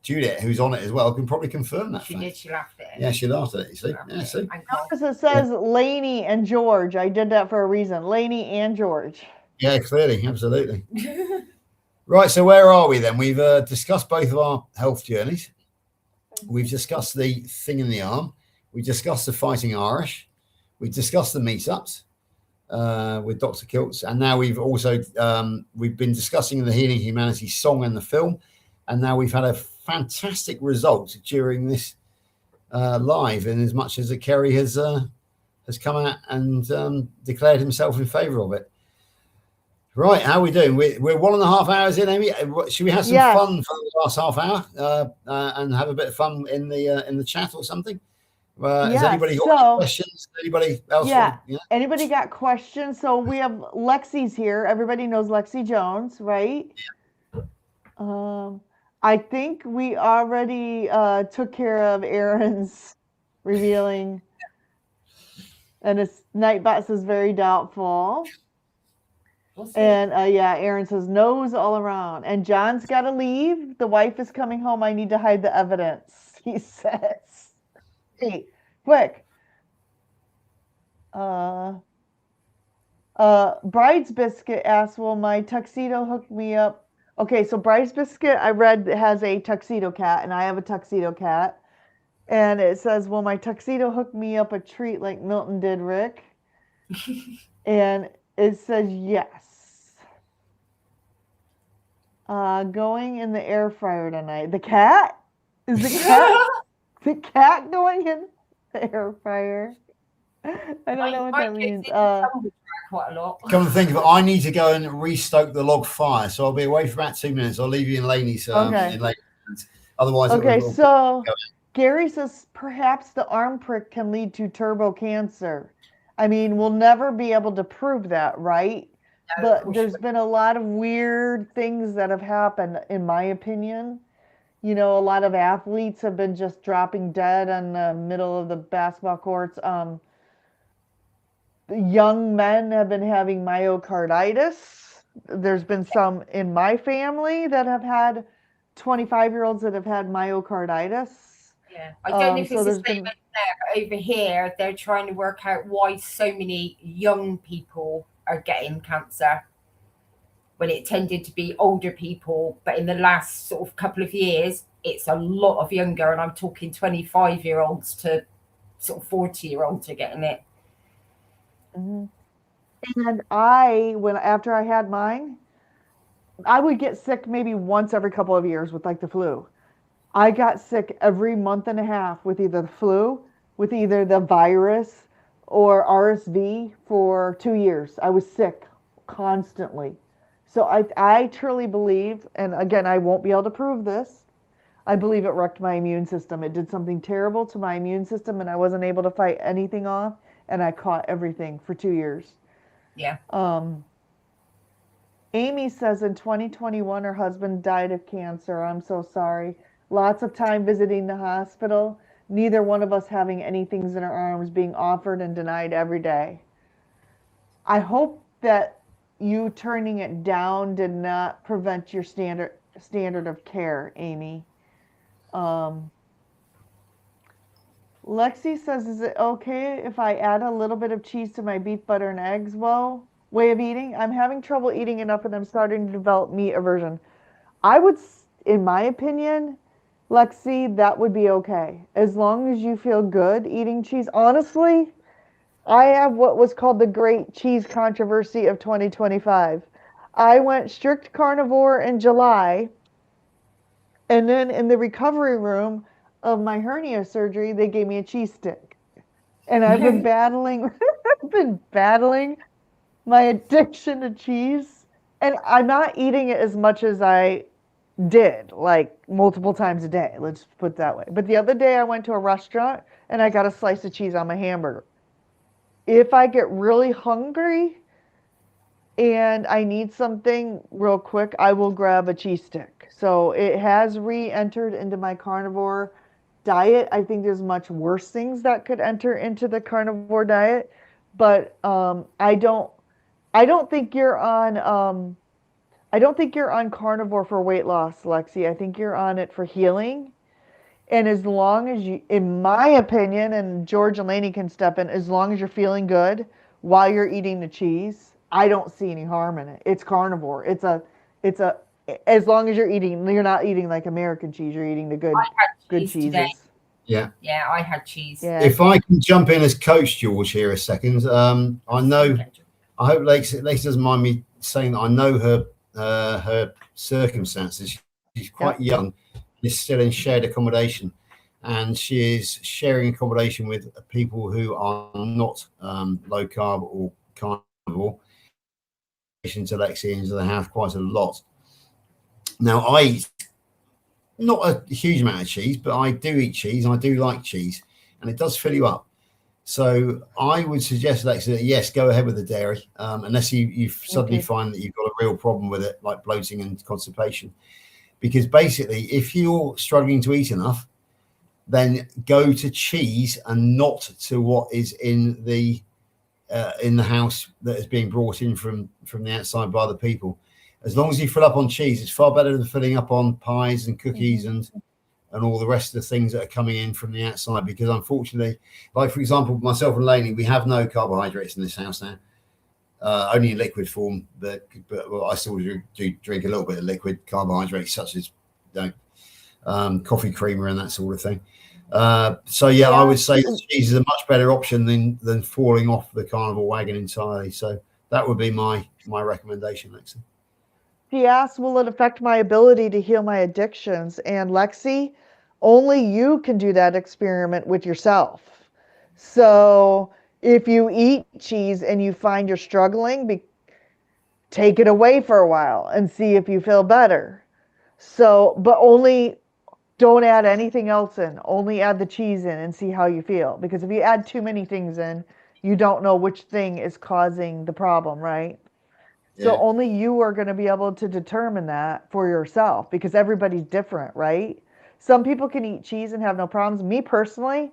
Juliet, who's on it as well, can probably confirm that. She fact. did. She laughed at it. Yeah, she laughed at it. You see, yeah, see. Notice it says Lainy and George. I did that for a reason. Lainy and George. Yeah, clearly, absolutely. Right, so where are we then? We've discussed both of our health journeys. We've discussed the thing in the arm. We discussed the Fighting Irish. We discussed the meetups with Dr. Kiltz, and now we've also we've been discussing the Healing Humanity song and the film, and now we've had a fantastic result during this live, in as much as Kerry has come out and declared himself in favour of it. Right, how are we doing? We're 1.5 hours in, Amy. Should we have some Yes. fun for the last half hour and have a bit of fun in the chat or something? Has Yeah, anybody got so- any questions? Anybody else? Yeah. Yeah. Anybody got questions? So we have Lexi's here. Everybody knows Lexi Jones, right? I think we already took care of Aaron's revealing, and it's Nightbot says very doubtful. We'll see. And yeah, Aaron says nose all around. And John's got to leave. The wife is coming home. I need to hide the evidence, he says. Hey, quick. Bride's Biscuit asks, will my tuxedo hook me up? Okay, so Bride's Biscuit, I read, has a tuxedo cat, and I have a tuxedo cat. And it says, will my tuxedo hook me up a treat like Milton did Rick? And it says yes. Going in the air fryer tonight. The cat? Is the cat the cat going in the air fryer? I don't know what that means. Quite a lot. Come to think of it, I need to go and restoke the log fire, so I'll be away for about 2 minutes. I'll leave you in Laney's. Okay. In Laney's. Otherwise, Okay, it'll so Gary says perhaps the arm prick can lead to turbo cancer. I mean, we'll never be able to prove that, right? No, But there's been a lot of weird things that have happened, in my opinion. You know, a lot of athletes have been just dropping dead in the middle of the basketball courts. Young men have been having myocarditis. There's been some in my family that have had 25-year-olds that have had myocarditis. Yeah, I don't know if so it's the there's same been- over there, but over here they're trying to work out why so many young people are getting cancer when it tended to be older people. But in the last sort of couple of years, it's a lot of younger, and I'm talking 25-year-olds to sort of 40-year-olds are getting it. And after I had mine, I would get sick maybe once every couple of years with like the flu. I got sick every month and a half with either the flu, with either the virus or RSV for 2 years. I was sick constantly. So I truly believe, and again, I won't be able to prove this, I believe it wrecked my immune system. It did something terrible to my immune system, and I wasn't able to fight anything off, and I caught everything for 2 years. Yeah. Amy says in 2021 her husband died of cancer. I'm so sorry. Lots of time visiting the hospital. Neither one of us having any things in our arms, being offered and denied every day. I hope that you turning it down did not prevent your standard of care, Amy. Lexi says, is it okay if I add a little bit of cheese to my beef, butter, and eggs? Well, way of eating. I'm having trouble eating enough, and I'm starting to develop meat aversion. I would, in my opinion, Lexi, that would be okay. As long as you feel good eating cheese. Honestly, I have what was called the Great Cheese Controversy of 2025. I went strict carnivore in July, and then in the recovery room of my hernia surgery, they gave me a cheese stick. And I've been battling my addiction to cheese. And I'm not eating it as much as I did, like multiple times a day. Let's put it that way. But the other day I went to a restaurant and I got a slice of cheese on my hamburger. If I get really hungry and I need something real quick, I will grab a cheese stick. So it has re-entered into my carnivore diet. I think there's much worse things that could enter into the carnivore diet, but I don't think you're on carnivore for weight loss, Lexi. I think you're on it for healing. And as long as you, in my opinion, and George and Lainy can step in, as long as you're feeling good while you're eating the cheese, I don't see any harm in it. It's carnivore. It's a as long as you're not eating like American cheese, you're eating the good cheeses. Today. Yeah. Yeah, I had cheese. Yeah. If I can jump in as coach George here a second, I know. I hope Lacey doesn't mind me saying that I know her circumstances. She's quite young. She's still in shared accommodation, and she is sharing accommodation with people who are not low carb or carnivore. to Lexi into the house quite a lot. Now, I eat not a huge amount of cheese, but I do eat cheese, and I do like cheese, and it does fill you up. So I would suggest, Lexi, that yes, go ahead with the dairy, unless you suddenly find that you've got a real problem with it, like bloating and constipation. Because basically, if you're struggling to eat enough, then go to cheese and not to what is in the house that is being brought in from the outside by other people. As long as you fill up on cheese, it's far better than filling up on pies and cookies and all the rest of the things that are coming in from the outside. Because unfortunately, like for example, myself and Lainey, we have no carbohydrates in this house now, only in liquid form. But well, I still do drink a little bit of liquid carbohydrates, such as coffee creamer and that sort of thing. So yeah, I would say that cheese is a much better option than falling off the carnivore wagon entirely. So that would be my recommendation, Lexi. He asked, will it affect my ability to heal my addictions? And Lexi, only you can do that experiment with yourself. So if you eat cheese and you find you're struggling, take it away for a while and see if you feel better. So, but only don't add anything else in. Only add the cheese in and see how you feel. Because if you add too many things in, you don't know which thing is causing the problem, right? So only you are going to be able to determine that for yourself, because everybody's different, right? Some people can eat cheese and have no problems. Me personally,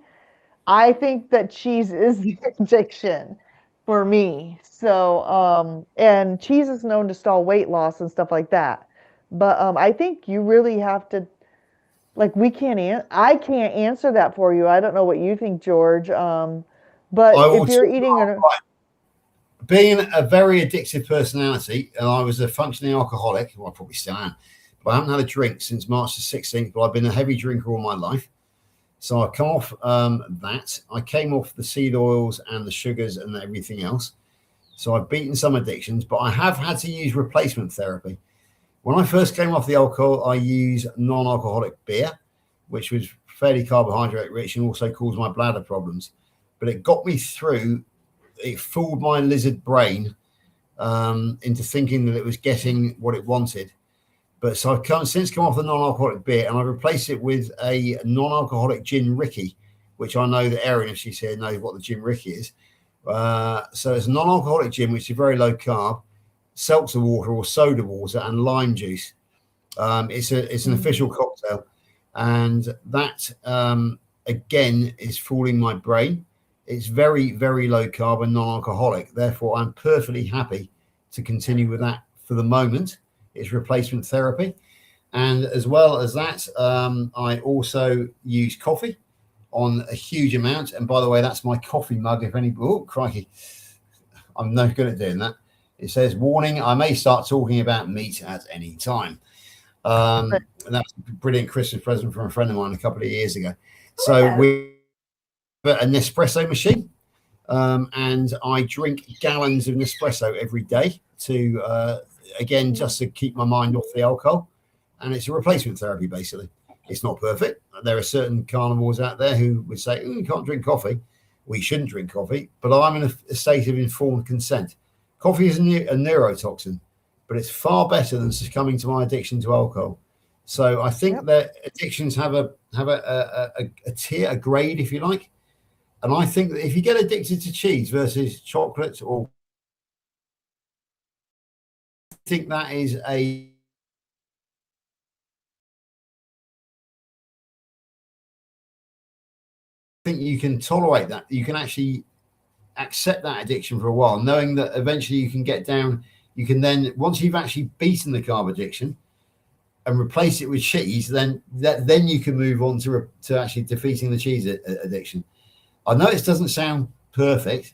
I think that cheese is the addiction for me. So, and cheese is known to stall weight loss and stuff like that. But I think you really have to, like, I can't answer that for you. I don't know what you think, George. But if you're eating being a very addictive personality, and I was a functioning alcoholic, well, I probably still am, but I haven't had a drink since March the 16th, but I've been a heavy drinker all my life. So I've come off that. I came off the seed oils and the sugars and everything else. So I've beaten some addictions, but I have had to use replacement therapy. When I first came off the alcohol, I used non-alcoholic beer, which was fairly carbohydrate rich and also caused my bladder problems. But it got me through. It fooled my lizard brain into thinking that it was getting what it wanted. But so I've since come off the non-alcoholic beer, and I replaced it with a non-alcoholic gin Ricky, which I know that Erin, if she's here, knows what the gin Ricky is. So it's a non-alcoholic gin, which is very low carb, seltzer water or soda water, and lime juice. It's an official cocktail, and that again is fooling my brain. It's very, very low carb and non-alcoholic. Therefore, I'm perfectly happy to continue with that for the moment. It's replacement therapy. And as well as that, I also use coffee on a huge amount. And by the way, that's my coffee mug. If any, oh, crikey, I'm no good at doing that. It says, warning, I may start talking about meat at any time. And that's a brilliant Christmas present from a friend of mine a couple of years ago. So we a Nespresso machine, and I drink gallons of Nespresso every day to again just to keep my mind off the alcohol, and it's a replacement therapy. Basically, it's not perfect. There are certain carnivores out there who would say, you can't drink coffee, we shouldn't drink coffee, but I'm in a state of informed consent. Coffee is a neurotoxin, but it's far better than succumbing to my addiction to alcohol. So I think that addictions have a tier, a grade, if you like. And I think that if you get addicted to cheese versus chocolate, or I think that is I think you can tolerate that. You can actually accept that addiction for a while, knowing that eventually you can get down. You can then, once you've actually beaten the carb addiction and replace it with cheese, then you can move on to actually defeating the cheese addiction. I know it doesn't sound perfect,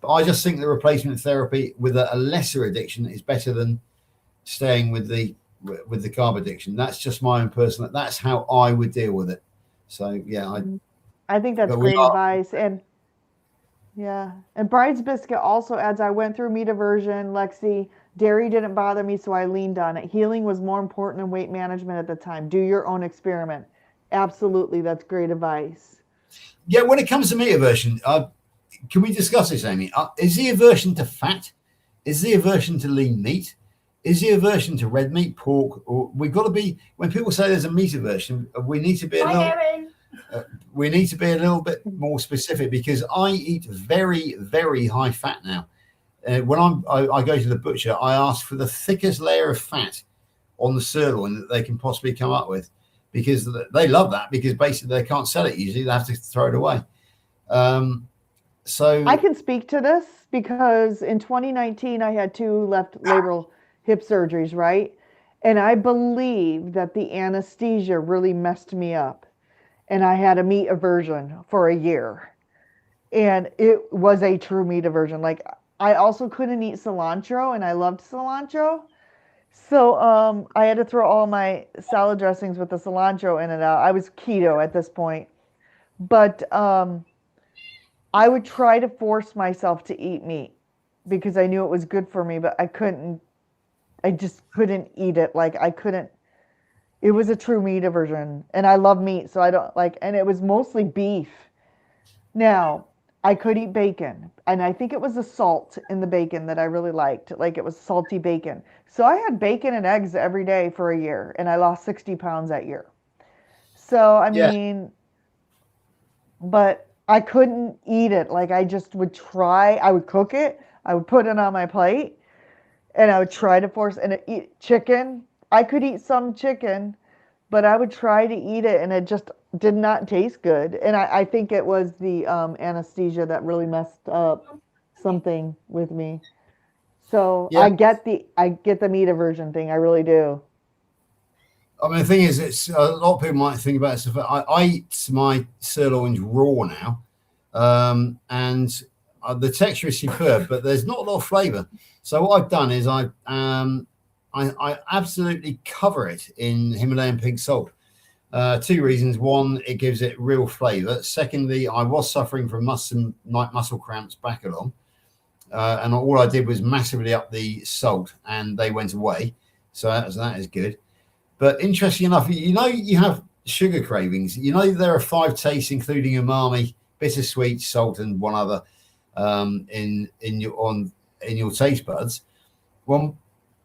but I just think the replacement therapy with a lesser addiction is better than staying with the carb addiction. That's just my own personal. That's how I would deal with it. So yeah, I think that's great advice. And yeah, and Bride's Biscuit also adds, I went through meat aversion, Lexi. Dairy didn't bother me, so I leaned on it. Healing was more important than weight management at the time. Do your own experiment. Absolutely, that's great advice. Yeah, when it comes to meat aversion, can we discuss this, Amy? Is the aversion to fat? Is there a aversion to lean meat? Is there a aversion to red meat, pork? Or we've got to be, when people say there's a meat aversion, we need to be we need to be a little bit more specific, because I eat very, very high fat now. When I go to the butcher, I ask for the thickest layer of fat on the sirloin that they can possibly come up with, because they love that, because basically they can't sell it usually. They have to throw it away. So I can speak to this because in 2019 I had 2 left labral hip surgeries, right? And I believe that the anesthesia really messed me up. And I had a meat aversion for a year. And it was a true meat aversion. Like, I also couldn't eat cilantro, and I loved cilantro. So I had to throw all my salad dressings with the cilantro in and out. I was keto at this point. But I would try to force myself to eat meat because I knew it was good for me, but I just couldn't eat it. Like, I couldn't. It was a true meat aversion, and I love meat, so I don't like, and it was mostly beef. Now, I could eat bacon, and I think it was the salt in the bacon that I really liked. Like, it was salty bacon. So I had bacon and eggs every day for a year, and I lost 60 pounds that year. So, I mean, but I couldn't eat it. Like, I just would try. I would cook it. I would put it on my plate, and I would try to force and eat chicken. I could eat some chicken, but I would try to eat it, and it just did not taste good. And I think it was the anesthesia that really messed up something with me. So I get the meat aversion thing. I really do. I mean, the thing is, it's a lot of people might think about it. I eat my sirloins raw now, and the texture is superb, but there's not a lot of flavour. So what I've done is I absolutely cover it in Himalayan pink salt. 2 reasons. One, it gives it real flavour. Secondly, I was suffering from muscle cramps back along, and all I did was massively up the salt, and they went away. So that is good. But interesting enough, you have sugar cravings. There are 5 tastes, including umami, bittersweet, salt, and one other in your taste buds. Well,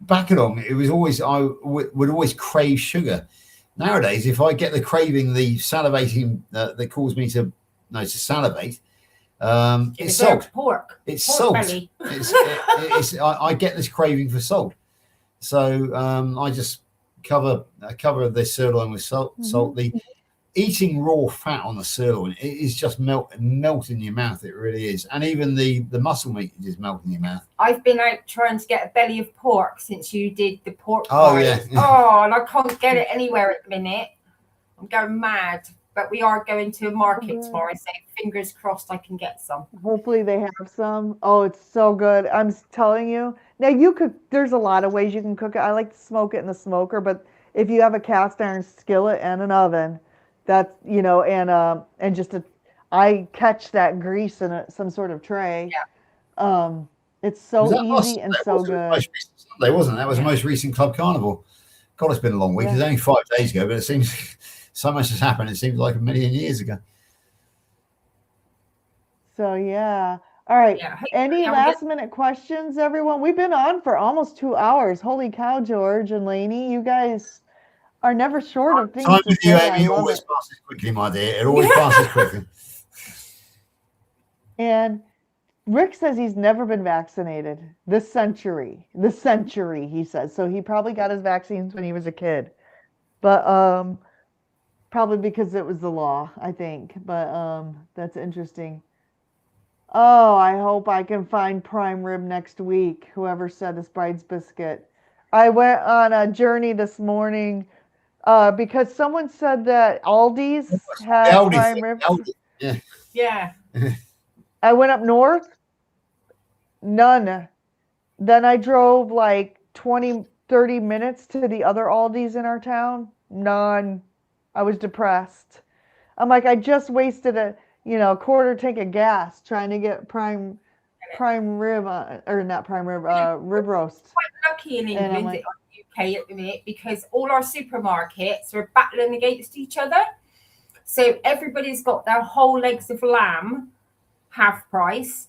back along, it was always I would always crave sugar. Nowadays, if I get the craving, the salivating that caused me to salivate, it's salt. Pork. It's pork salt. Belly. I get this craving for salt, so I just cover the sirloin with salt. The eating raw fat on the sirloin, it is just melt in your mouth. It really is. And even the muscle meat just melt in your mouth. I've been out trying to get a belly of pork since you did the pork Oh, pie. yeah. Oh, and I can't get it anywhere at the minute. I'm going mad. But we are going to a market tomorrow, so fingers crossed I can get some. Hopefully they have some. Oh, it's so good. I'm telling you. Now there's a lot of ways you can cook it. I like to smoke it in the smoker, but if you have a cast iron skillet and an oven, that's, and just I catch that grease in some sort of tray. Yeah. It's so easy and so good. Most recent Sunday, wasn't it? That was the most recent Club Carnival. God, it's been a long week. Yeah. It's only 5 days ago, but it seems so much has happened. It seems like a million years ago. So yeah. All right. Yeah. Any last minute questions, everyone? We've been on for almost 2 hours. Holy cow, George and Lainy, you guys are never short of things Time to with you, say. Amy, always passes quickly, my dear. It always passes quickly. And Rick says he's never been vaccinated this century, he says. So he probably got his vaccines when he was a kid, but probably because it was the law, I think. But that's interesting. Oh, I hope I can find prime rib next week. Whoever said this bride's biscuit. I went on a journey this morning because someone said that Aldi's had prime rib. Yeah. Yeah. I went up north. None. Then I drove like 20, 30 minutes to the other Aldi's in our town. None. I was depressed. I'm like, I just wasted a quarter tank of gas trying to get prime rib, or not prime rib, rib roast. Quite lucky in England, or UK at the minute, because all our supermarkets are battling against each other. So everybody's got their whole legs of lamb half price,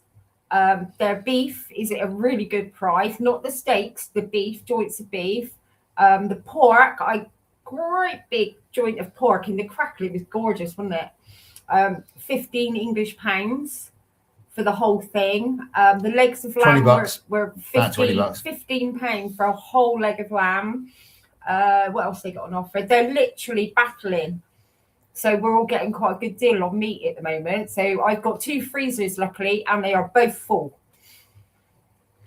Their beef is at a really good price, not the steaks, the beef, joints of beef. The pork, great big joint of pork in the crackle. It was gorgeous, wasn't it? 15 English pounds for the whole thing. The legs of lamb were 15 pounds for a whole leg of lamb. What else they got on offer? They're literally battling. So we're all getting quite a good deal on meat at the moment. So I've got 2 freezers, luckily, and they are both full.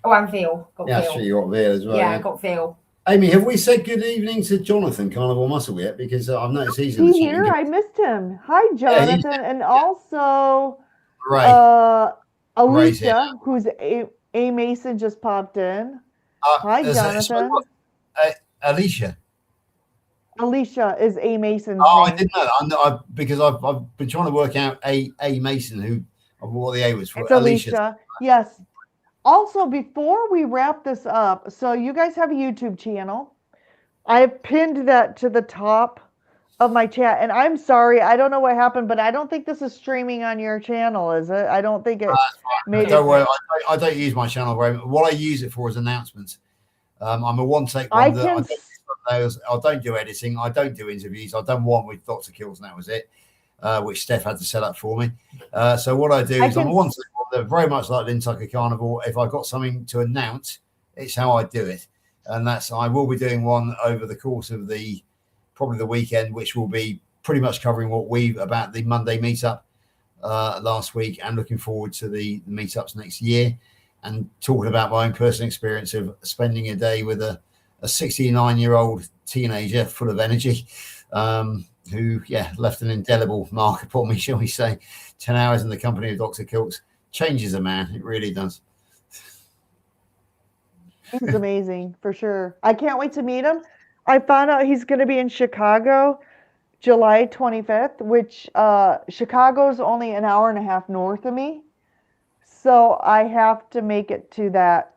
Oh, and veal. Sure, you got veal as well. Yeah, I got veal. Amy, have we said good evening to Jonathan, Carnival Muscle, yet? Because I've noticed he's in He the chat. here? I missed him. Hi, Jonathan, and also Ray. Alicia, who's A Mason, just popped in. Hi, Jonathan. Alicia. Alicia is A Mason's name. I didn't know that. Because I've been trying to work out A Mason, what the A was for. It's Alicia. Yes. Also, before we wrap this up, so you guys have a YouTube channel. I have pinned that to the top of my chat, and I'm sorry, I don't know what happened, but I don't think this is streaming on your channel, is it? I don't think it. Don't worry, I don't use my channel very much. What I use it for is announcements. I'm a one-take wonder. I don't do editing. I don't do interviews. I've done one with Dr. Kills, and that was it, which Steph had to set up for me. So what I do is I'm a one-take wonder, very much like Lynn Tucker Carnival. If I've got something to announce, it's how I do it. And I will be doing one over the course of probably the weekend, which will be pretty much covering about the Monday meetup last week, and looking forward to the meetups next year, and talking about my own personal experience of spending a day with a 69-year-old teenager full of energy, who left an indelible mark upon me, shall we say. 10 hours in the company of Dr. Kilks changes a man. It really does. He's amazing, for sure. I can't wait to meet him. I found out he's going to be in Chicago July 25th, which Chicago's only an hour and a half north of me. So I have to make it to that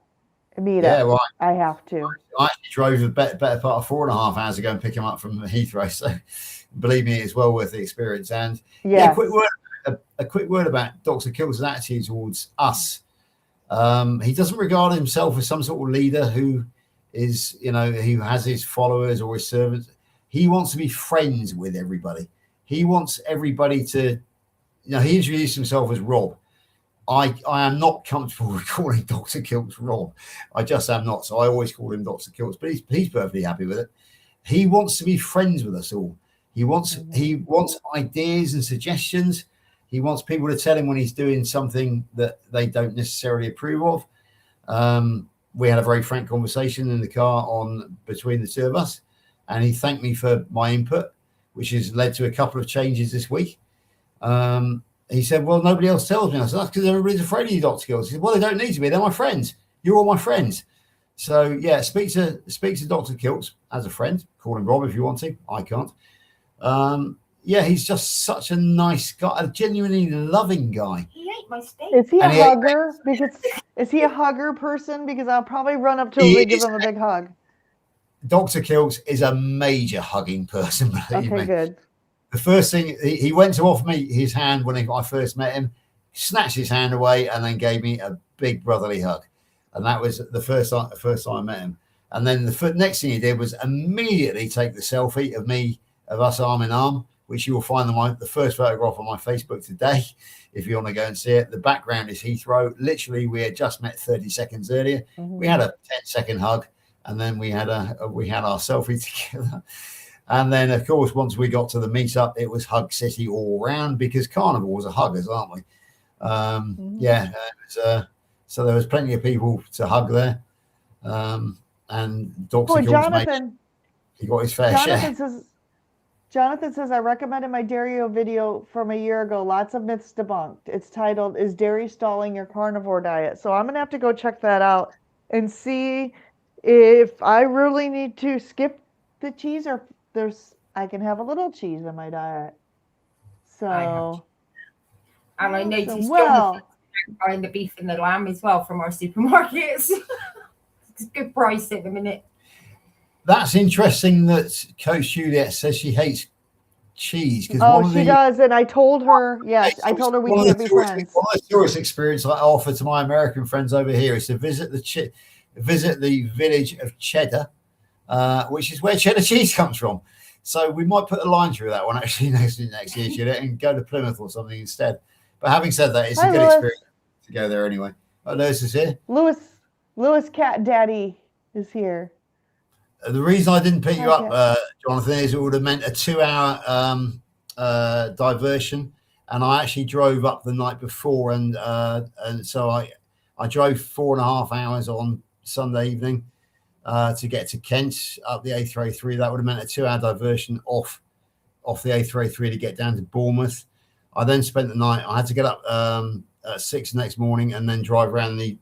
meetup. Yeah, well, I have to. I actually drove the better part of 4.5 hours to go and pick him up from Heathrow. So believe me, it's well worth the experience. And a quick word about Dr. Kills' attitude towards us. He doesn't regard himself as some sort of leader who is, who has his followers or his servants. He wants to be friends with everybody. He wants everybody to, he introduced himself as Rob. I am not comfortable with calling Dr. Kilts Rob. I just am not. So I always call him Dr. Kilts, but he's perfectly happy with it. He wants to be friends with us all. He wants ideas and suggestions. He wants people to tell him when he's doing something that they don't necessarily approve of. We had a very frank conversation in the car between the two of us, and he thanked me for my input, which has led to a couple of changes this week. He said, well, nobody else tells me. I said, that's because everybody's afraid of you, Dr. Kills. He said, well, they don't need to be. They're my friends. You're all my friends. So, speak to Dr. Kilts as a friend. Call him Rob if you want to. I can't. He's just such a nice guy, a genuinely loving guy. He ate my steak. Is he a hugger? Is he a hugger person? Because I'll probably run up to him and give him a big hug. Dr. Kilts is a major hugging person. Believe me. Good. The first thing, he went to offer me his hand when I first met him, snatched his hand away, and then gave me a big brotherly hug. And that was the first time I met him. And then the next thing he did was immediately take the selfie of us arm in arm, which you will find the first photograph on my Facebook today, if you want to go and see it. The background is Heathrow. Literally, we had just met 30 seconds earlier. Mm-hmm. We had a 10-second hug, and then we had our selfie together. And then, of course, once we got to the meetup, it was Hug City all round, because Carnival was a huggers, aren't we? So there was plenty of people to hug there. And Dr. Jonathan, he got his fair share. Jonathan says, I recommended my dairy video from a year ago. Lots of myths debunked. It's titled, Is Dairy Stalling Your Carnivore Diet? So I'm going to have to go check that out and see if I really need to skip the cheese, or I can have a little cheese in my diet. So, and I noticed buying the beef and the lamb as well from our supermarkets. It's a good price at the minute. That's interesting that Coach Juliet says she hates cheese because Oh, she does, and I told her. Yes, I told her we can't be friends. One of the tourist experience I offer to my American friends over here is to visit the village of Cheddar, which is where cheddar cheese comes from. So we might put a line through that one actually next year, and go to Plymouth or something instead. But having said that, it's a good experience to go there anyway. Oh, Lewis is here. Lewis Cat Daddy is here. The reason I didn't pick you up, Jonathan, is it would have meant a 2-hour diversion, and I actually drove up the night before, and so I drove 4.5 hours on Sunday evening to get to Kent up the A303. That would have meant a 2-hour diversion off the A303 to get down to Bournemouth. I then spent the night. I had to get up at 6 the next morning and then drive around the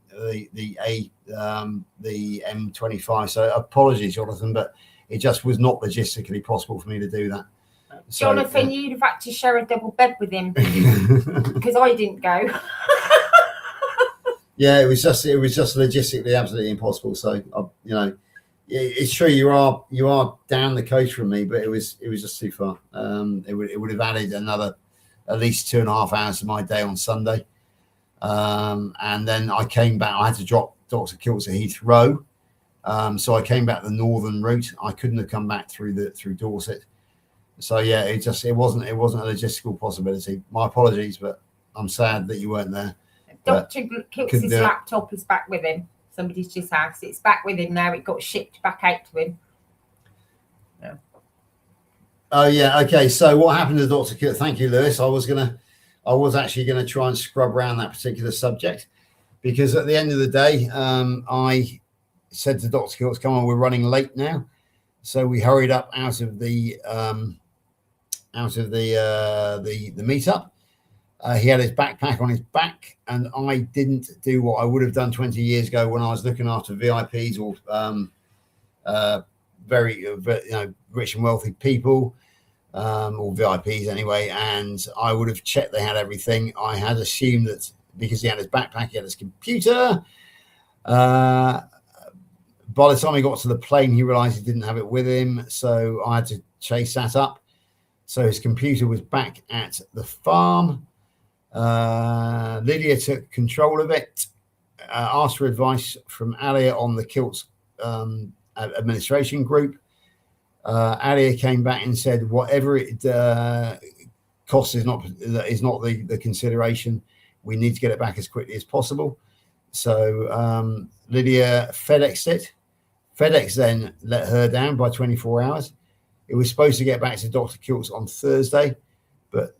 M25. So apologies, Jonathan, but it just was not logistically possible for me to do that. Jonathan, so, you'd have had to share a double bed with him because I didn't go. Yeah, it was just logistically absolutely impossible. So it's true you are down the coast from me, but it was just too far. It would have added another at least 2.5 hours to my day on Sunday. And then I came back. I had to drop Dr. Kilts at Heathrow, so I came back the northern route. I couldn't have come back through Dorset. So yeah, it wasn't a logistical possibility. My apologies, but I'm sad that you weren't there. Dr. Kilts' laptop is back with him. Somebody's just asked. It's back with him now. It got shipped back out to him. Yeah. Oh yeah. Okay. So what happened to Dr. Kilts? Thank you, Lewis. I was actually going to try and scrub around that particular subject because at the end of the day, I said to Dr. Kilts, come on, we're running late now. So we hurried up out of the meetup. He had his backpack on his back, and I didn't do what I would have done 20 years ago when I was looking after VIPs or very rich and wealthy people. Or VIPs anyway, and I would have checked they had everything. I had assumed that because he had his backpack, he had his computer. By the time he got to the plane, he realized he didn't have it with him, so I had to chase that up. So his computer was back at the farm. Lydia took control of it, asked for advice from Alia on the Kilts administration group. Alia came back and said, whatever it costs is not the consideration. We need to get it back as quickly as possible. So Lydia FedExed it. FedEx then let her down by 24 hours. It was supposed to get back to Dr. Kilts on Thursday, but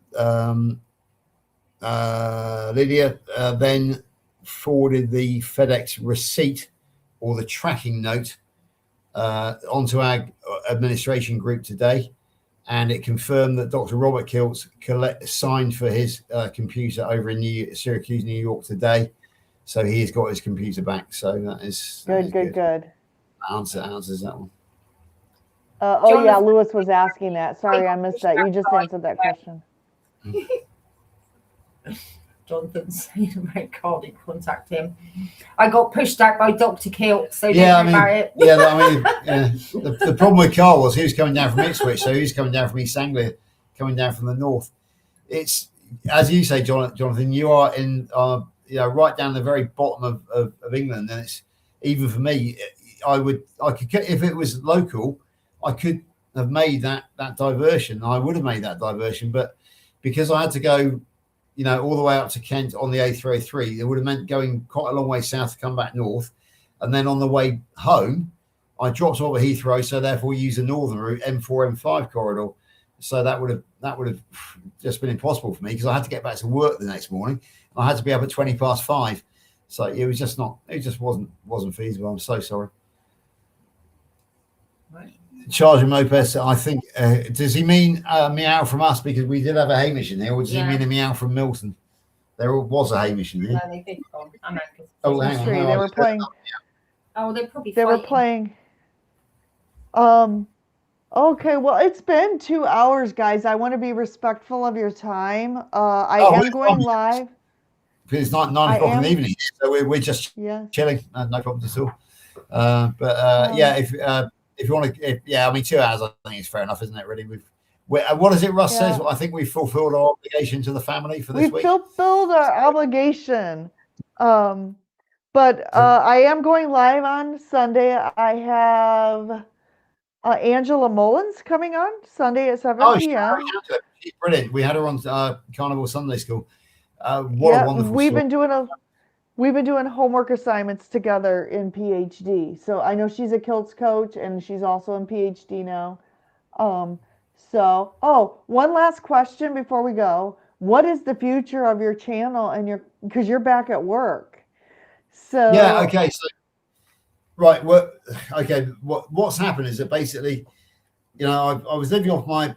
Lydia then forwarded the FedEx receipt or the tracking note onto our administration group today, and it confirmed that Dr. Robert Kilts signed for his computer over in Syracuse, New York today. So he's got his computer back. So that is good. Answers that one. Yeah, Lewis was asking that. Sorry, I missed that. You just answered that question. Jonathan's about calling, contact him. I got pushed out by Dr. Kilts, so yeah, don't worry about it. The problem with Carl was he was coming down from Ipswich, so he was coming down from East Anglia, coming down from the north. It's as you say, Jonathan, you are in right down the very bottom of England, and it's even for me. I could if it was local, I could have made that diversion. I would have made that diversion, but because I had to go, all the way up to Kent on the A303, it would have meant going quite a long way south to come back north, and then on the way home, I dropped off at Heathrow, so therefore use the northern route, M4, M5 corridor. So that would have just been impossible for me because I had to get back to work the next morning. I had to be up at 5:20. So it was just wasn't feasible. I'm so sorry. Right. Charging mopeds, I think, does he mean meow from us because we did have a Hamish in there, or does he mean a meow from Milton? There was a Hamish in there. No, they did gone. Oh, hang on. They were playing. Oh, they're probably. They were playing. Okay, well, it's been 2 hours, guys. I want to be respectful of your time. I am going live. It's not 9 o'clock in the evening, so we're just chilling. No problems at all. If you want to, 2 hours, I think it's fair enough, isn't it? Really, What does it, Russ Yeah. says? I think we fulfilled our obligation to the family for this We've week. fulfilled our obligation. But I am going live on Sunday. I have Angela Mullins coming on Sunday at 7 Oh, p.m. she's brilliant. We had her on Carnival Sunday School. What Yeah, a wonderful we've story. been doing homework assignments together in PhD. So I know she's a kilts coach and she's also in PhD now. One last question before we go. What is the future of your channel and because you're back at work? So Yeah, okay. So right, what's happened is that basically, you know, I was living off my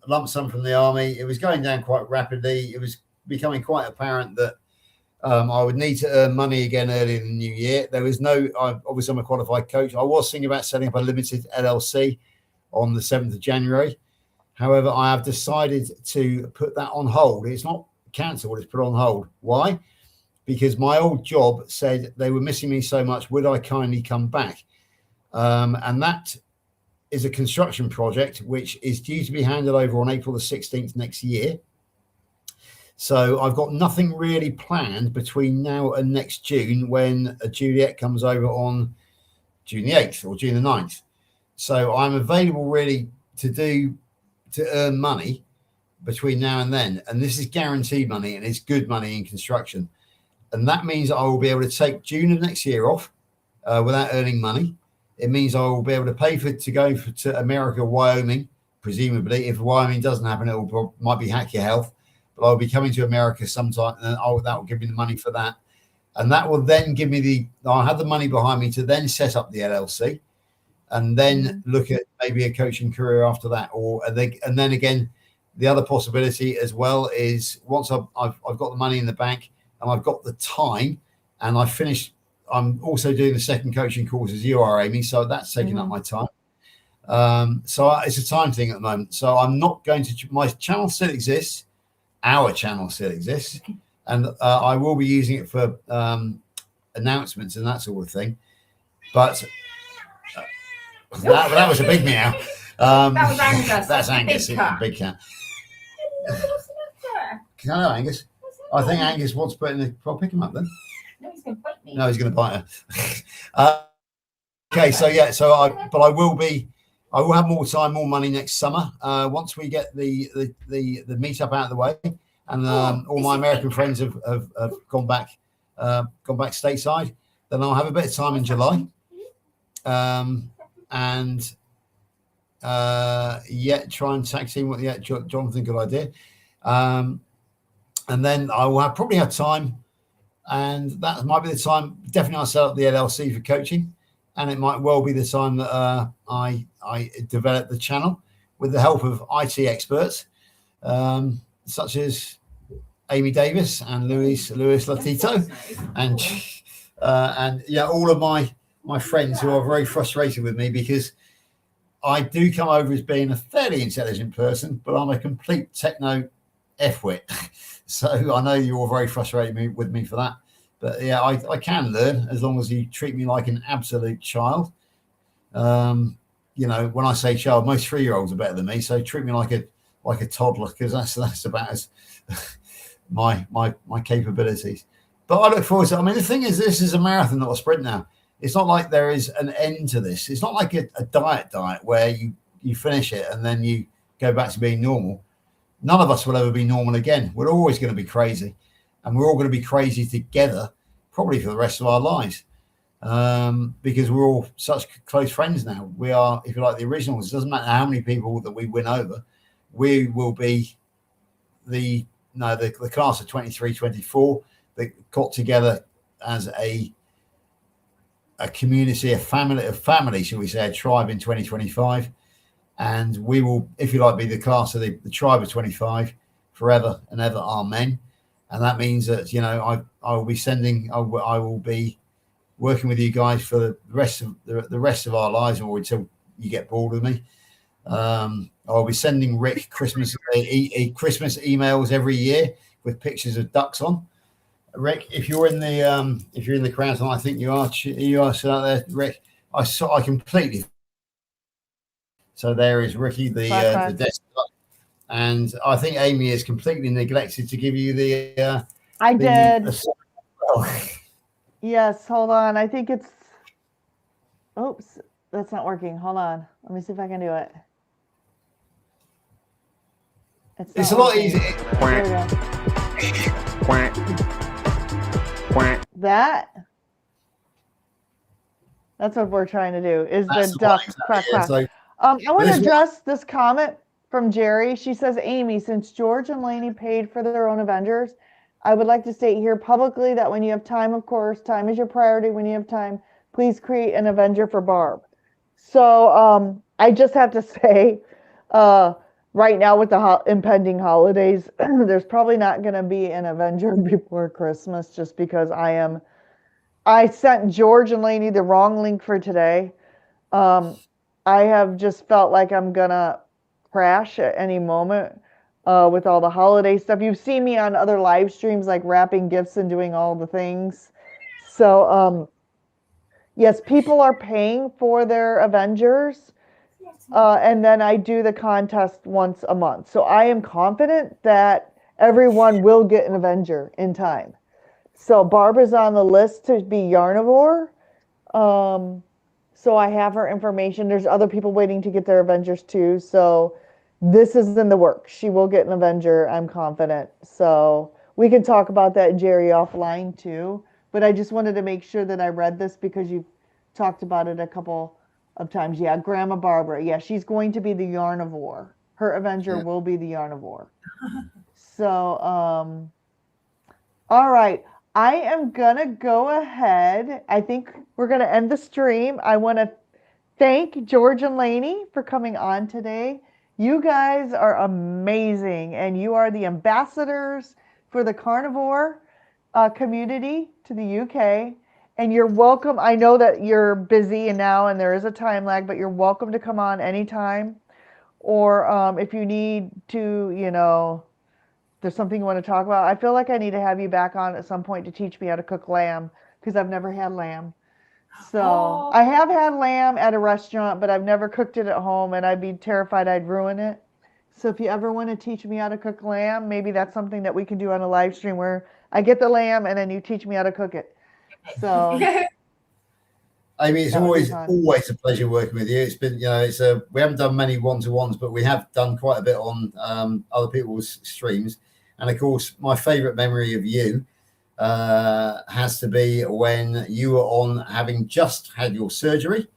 lump sum from the army. It was going down quite rapidly. It was becoming quite apparent that I would need to earn money again early in the new year. There was obviously I'm a qualified coach. I was thinking about setting up a limited LLC on the 7th of January. However, I have decided to put that on hold. It's not cancelled, it's put on hold. Why? Because my old job said they were missing me so much, would I kindly come back? And that is a construction project which is due to be handed over on April the 16th next year. So I've got nothing really planned between now and next June when Juliet comes over on June the 8th or June the 9th. So I'm available really to earn money between now and then. And this is guaranteed money and it's good money in construction. And that means I will be able to take June of next year off without earning money. It means I will be able to pay to go to America, Wyoming, presumably. If Wyoming doesn't happen, might be Hack Your Health. But I'll be coming to America sometime, and that will give me the money for that. And that will then give me I'll have the money behind me to then set up the LLC and then look at maybe a coaching career after that. And then again, the other possibility as well is once I've got the money in the bank and I've got the time and I've finished, I'm also doing the second coaching course as you are, Amy. So that's taking up my time. So it's a time thing at the moment. So I'm not going to, my channel still exists. Our channel still exists. And I will be using it for announcements and that sort of thing. But that was a big meow. That was Angus. That's Angus, big cat. Can I know Angus? I think Angus wants to put in the. I'll pick him up then. No, he's going to bite me. No, he's going to bite her. Okay, so yeah, I will have more time, more money next summer. Once we get the meetup out of the way, and all my American friends have gone back stateside, then I'll have a bit of time in July. Try and tag team with Jonathan, good idea. And then I will probably have time, and that might be the time. Definitely, I'll set up the LLC for coaching, and it might well be the time that I develop the channel with the help of IT experts, such as Amy Davis and Luis Latito, and all of my friends who are very frustrated with me because I do come over as being a fairly intelligent person, but I'm a complete techno F-wit. So I know you're all very frustrated with me for that. But yeah, I can learn as long as you treat me like an absolute child. When I say child, most 3-year-olds are better than me. So treat me like a toddler, because that's about as my capabilities. But I look forward to it. I mean, the thing is, this is a marathon, not a sprint now. It's not like there is an end to this. It's not like a diet where you finish it and then you go back to being normal. None of us will ever be normal again. We're always going to be crazy, and we're all going to be crazy together, probably for the rest of our lives, because we're all such close friends now. We are, if you like, the originals. It doesn't matter how many people that we win over. We will be the class of 23, 24 that got together as a community, a family, shall we say, a tribe in 2025. And we will, if you like, be the class of the tribe of 25 forever and ever. Amen. And that means that, I will be working with you guys for the rest of our lives, or until you get bored with me. I'll be sending Rick Christmas emails every year with pictures of ducks on. Rick, if you're in the crowd, and I think you are still out there, Rick. I completely. So there is Ricky, the desk duck. And I think Amy has completely neglected to give you the. I did. Well. Yes, hold on. I think it's. Oops, that's not working. Hold on. Let me see if I can do it. It's a lot working. easier. There we go. That's what we're trying to do, is the duck quack quack. So, I want to address this comment from Jerry. She says, Amy, since George and Lainy paid for their own Avengers, I would like to state here publicly that when you have time, of course, time is your priority. When you have time, please create an Avenger for Barb. So I just have to say, right now with the impending holidays, there's probably not going to be an Avenger before Christmas, just because I sent George and Lainy the wrong link for today. I have just felt like I'm going to crash at any moment with all the holiday stuff. You've seen me on other live streams, like wrapping gifts and doing all the things. So, yes, people are paying for their Avengers. And then I do the contest once a month. So I am confident that everyone will get an Avenger in time. So Barb is on the list to be Yarnivore. So I have her information. There's other people waiting to get their Avengers too. So this is in the works. She will get an Avenger, I'm confident. So we can talk about that, Jerry, offline too. But I just wanted to make sure that I read this because you've talked about it a couple of times. Yeah, Grandma Barbara. Yeah, she's going to be the Yarnivore. Her Avenger will be the Yarnivore. So, all right. I am going to go ahead. I think we're going to end the stream. I want to thank George and Lainy for coming on today. You guys are amazing, and you are the ambassadors for the carnivore community to the UK. And you're welcome. I know that you're busy and there is a time lag, but you're welcome to come on anytime. Or if you need to, there's something you want to talk about. I feel like I need to have you back on at some point to teach me how to cook lamb, because I've never had lamb. So I have had lamb at a restaurant, but I've never cooked it at home, and I'd be terrified I'd ruin it. So if you ever want to teach me how to cook lamb, maybe that's something that we can do on a live stream where I get the lamb and then you teach me how to cook it. So Amy, it's always a pleasure working with you. It's been, we haven't done many one-to-ones, but we have done quite a bit on other people's streams. And of course, my favorite memory of you has to be when you were on, having just had your surgery.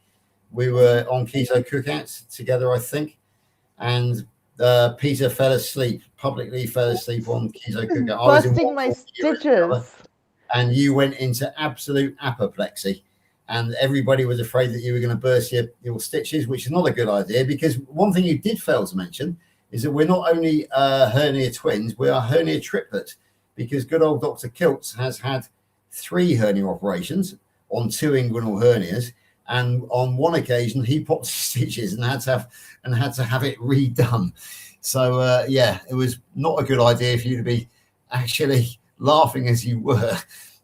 We were on Keto Cookouts together, I think. And Peter publicly fell asleep on Keto Cookout. Busting my stitches. And you went into absolute apoplexy. And everybody was afraid that you were going to burst your stitches, which is not a good idea, because one thing you did fail to mention is that we're not only hernia twins, we are hernia triplets, because good old Dr. Kiltz has had 3 hernia operations on 2 inguinal hernias. And on one occasion, he popped stitches and had to have it redone. So, it was not a good idea for you to be actually laughing as you were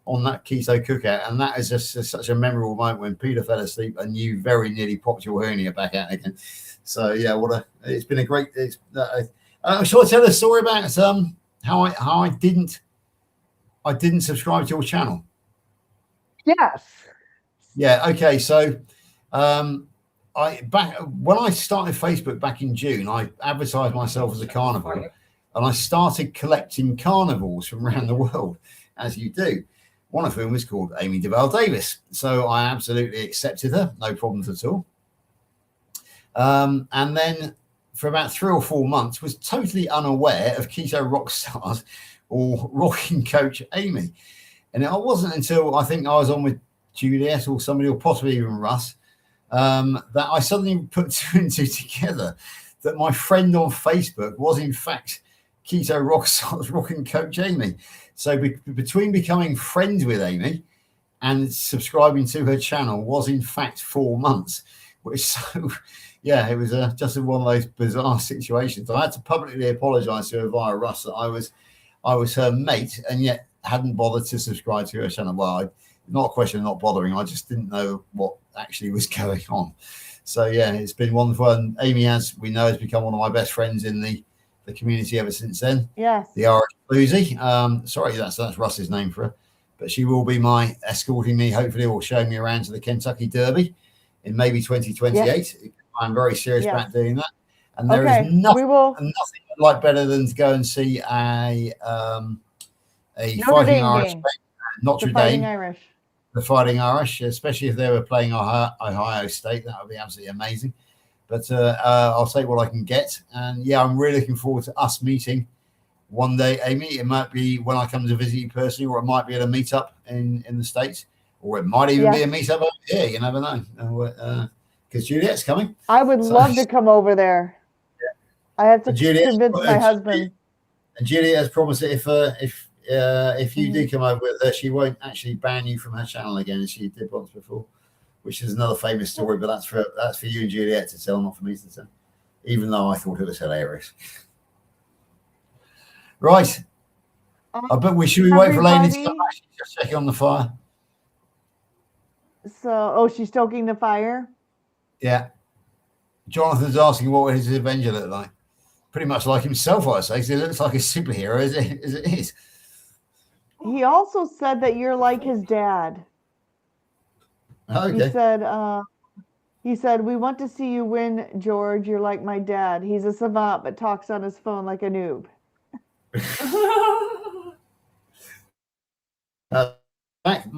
on that Keto Cookout. And that is just such a memorable moment when Peter fell asleep and you very nearly popped your hernia back out again. So, it's been a great. Shall I tell a story about how I didn't subscribe to your channel? Yes. Yeah. Okay. So, when I started Facebook back in June, I advertised myself as a carnivore, and I started collecting carnivores from around the world, as you do. One of whom was called Amy DeVale Davis. So I absolutely accepted her, no problems at all. And then for about 3 or 4 months, was totally unaware of Keto Rockstars or Rocking Coach Amy. And it wasn't until I think I was on with Juliet or somebody, or possibly even Russ, that I suddenly put 2 and 2 together, that my friend on Facebook was in fact Keto Rockstars Rocking Coach Amy. So between becoming friends with Amy and subscribing to her channel was in fact 4 months, which it was just one of those bizarre situations. I had to publicly apologize to her via Russ that I was her mate and yet hadn't bothered to subscribe to her channel. Well, not a question of not bothering. I just didn't know what actually was going on. So it's been wonderful. And Amy, as we know, has become one of my best friends in the the community ever since then. Yes. The Irish Bluesy. Sorry, that's Russ's name for her. But she will be my escorting me, hopefully, or showing me around to the Kentucky Derby in maybe 2028. Yes. I'm very serious about doing that. And there is nothing I'd like better than to go and see a fighting Irish game. Notre Dame. Irish. The Fighting Irish, especially if they were playing Ohio State. That would be absolutely amazing. But I'll take what I can get. And yeah, I'm really looking forward to us meeting one day, Amy. It might be when I come to visit you personally, or it might be at a meetup in the States, or it might even be a meetup over here. You never know. Because Juliet's coming. I would love to come over there. Yeah. I have to convince my husband. And Juliet has promised that if you do come over with her, she won't actually ban you from her channel again, as she did once before, which is another famous story. But that's for you and Juliet to tell, not for me to tell. Even though I thought it was hilarious. Right. But should we wait for Lainy to come back? She's just checking on the fire. So, she's stoking the fire? Yeah. Jonathan's asking what his Avenger look like. Pretty much like himself, I say. He looks like a superhero as it is. He also said that you're like his dad. Okay. He said, we want to see you win, George. You're like my dad. He's a savant, but talks on his phone like a noob.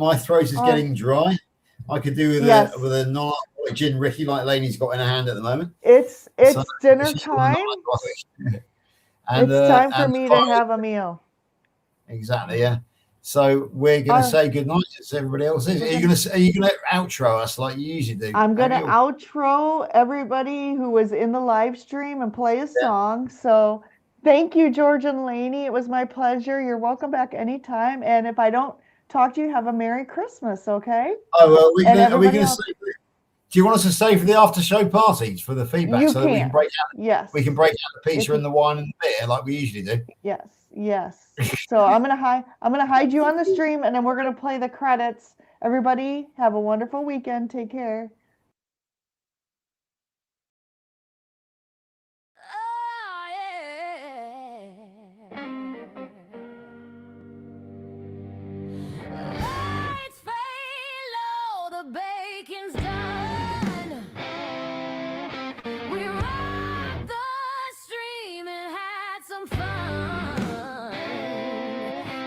My throat is getting dry. I could do with a non-alcoholic gin Ricky like Lainy's got in her hand at the moment. It's dinner time. And it's time for me to have a meal. Exactly, yeah. So we're going to say goodnight to everybody else. Are you going to outro us like you usually do? I'm going to outro everybody who was in the live stream and play a song. So thank you, George and Lainy. It was my pleasure. You're welcome back anytime. And if I don't talk to you, have a Merry Christmas, okay? Oh, well, are we going to say? Do you want us to stay for the after show parties for the feedback that we can break out? Yes. We can break out the pizza and the wine and the beer like we usually do. Yes. So I'm gonna hide you on the stream, and then we're gonna play the credits. Everybody, have a wonderful weekend. Take care. Lights fade low, the bacon's done. We rocked the stream and had some fun.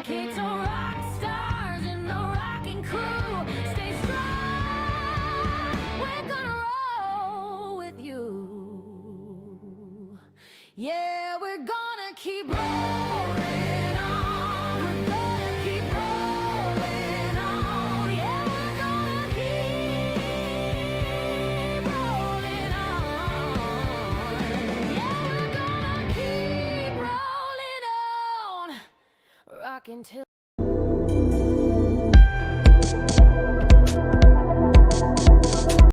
Kicked some rock stars in the rocking crew. Stay strong, we're gonna roll with you. Yeah, we're gonna keep rolling on. We're gonna keep rolling on. Yeah, we're gonna keep rolling on. Yeah, we're gonna keep rolling on. Rockin' till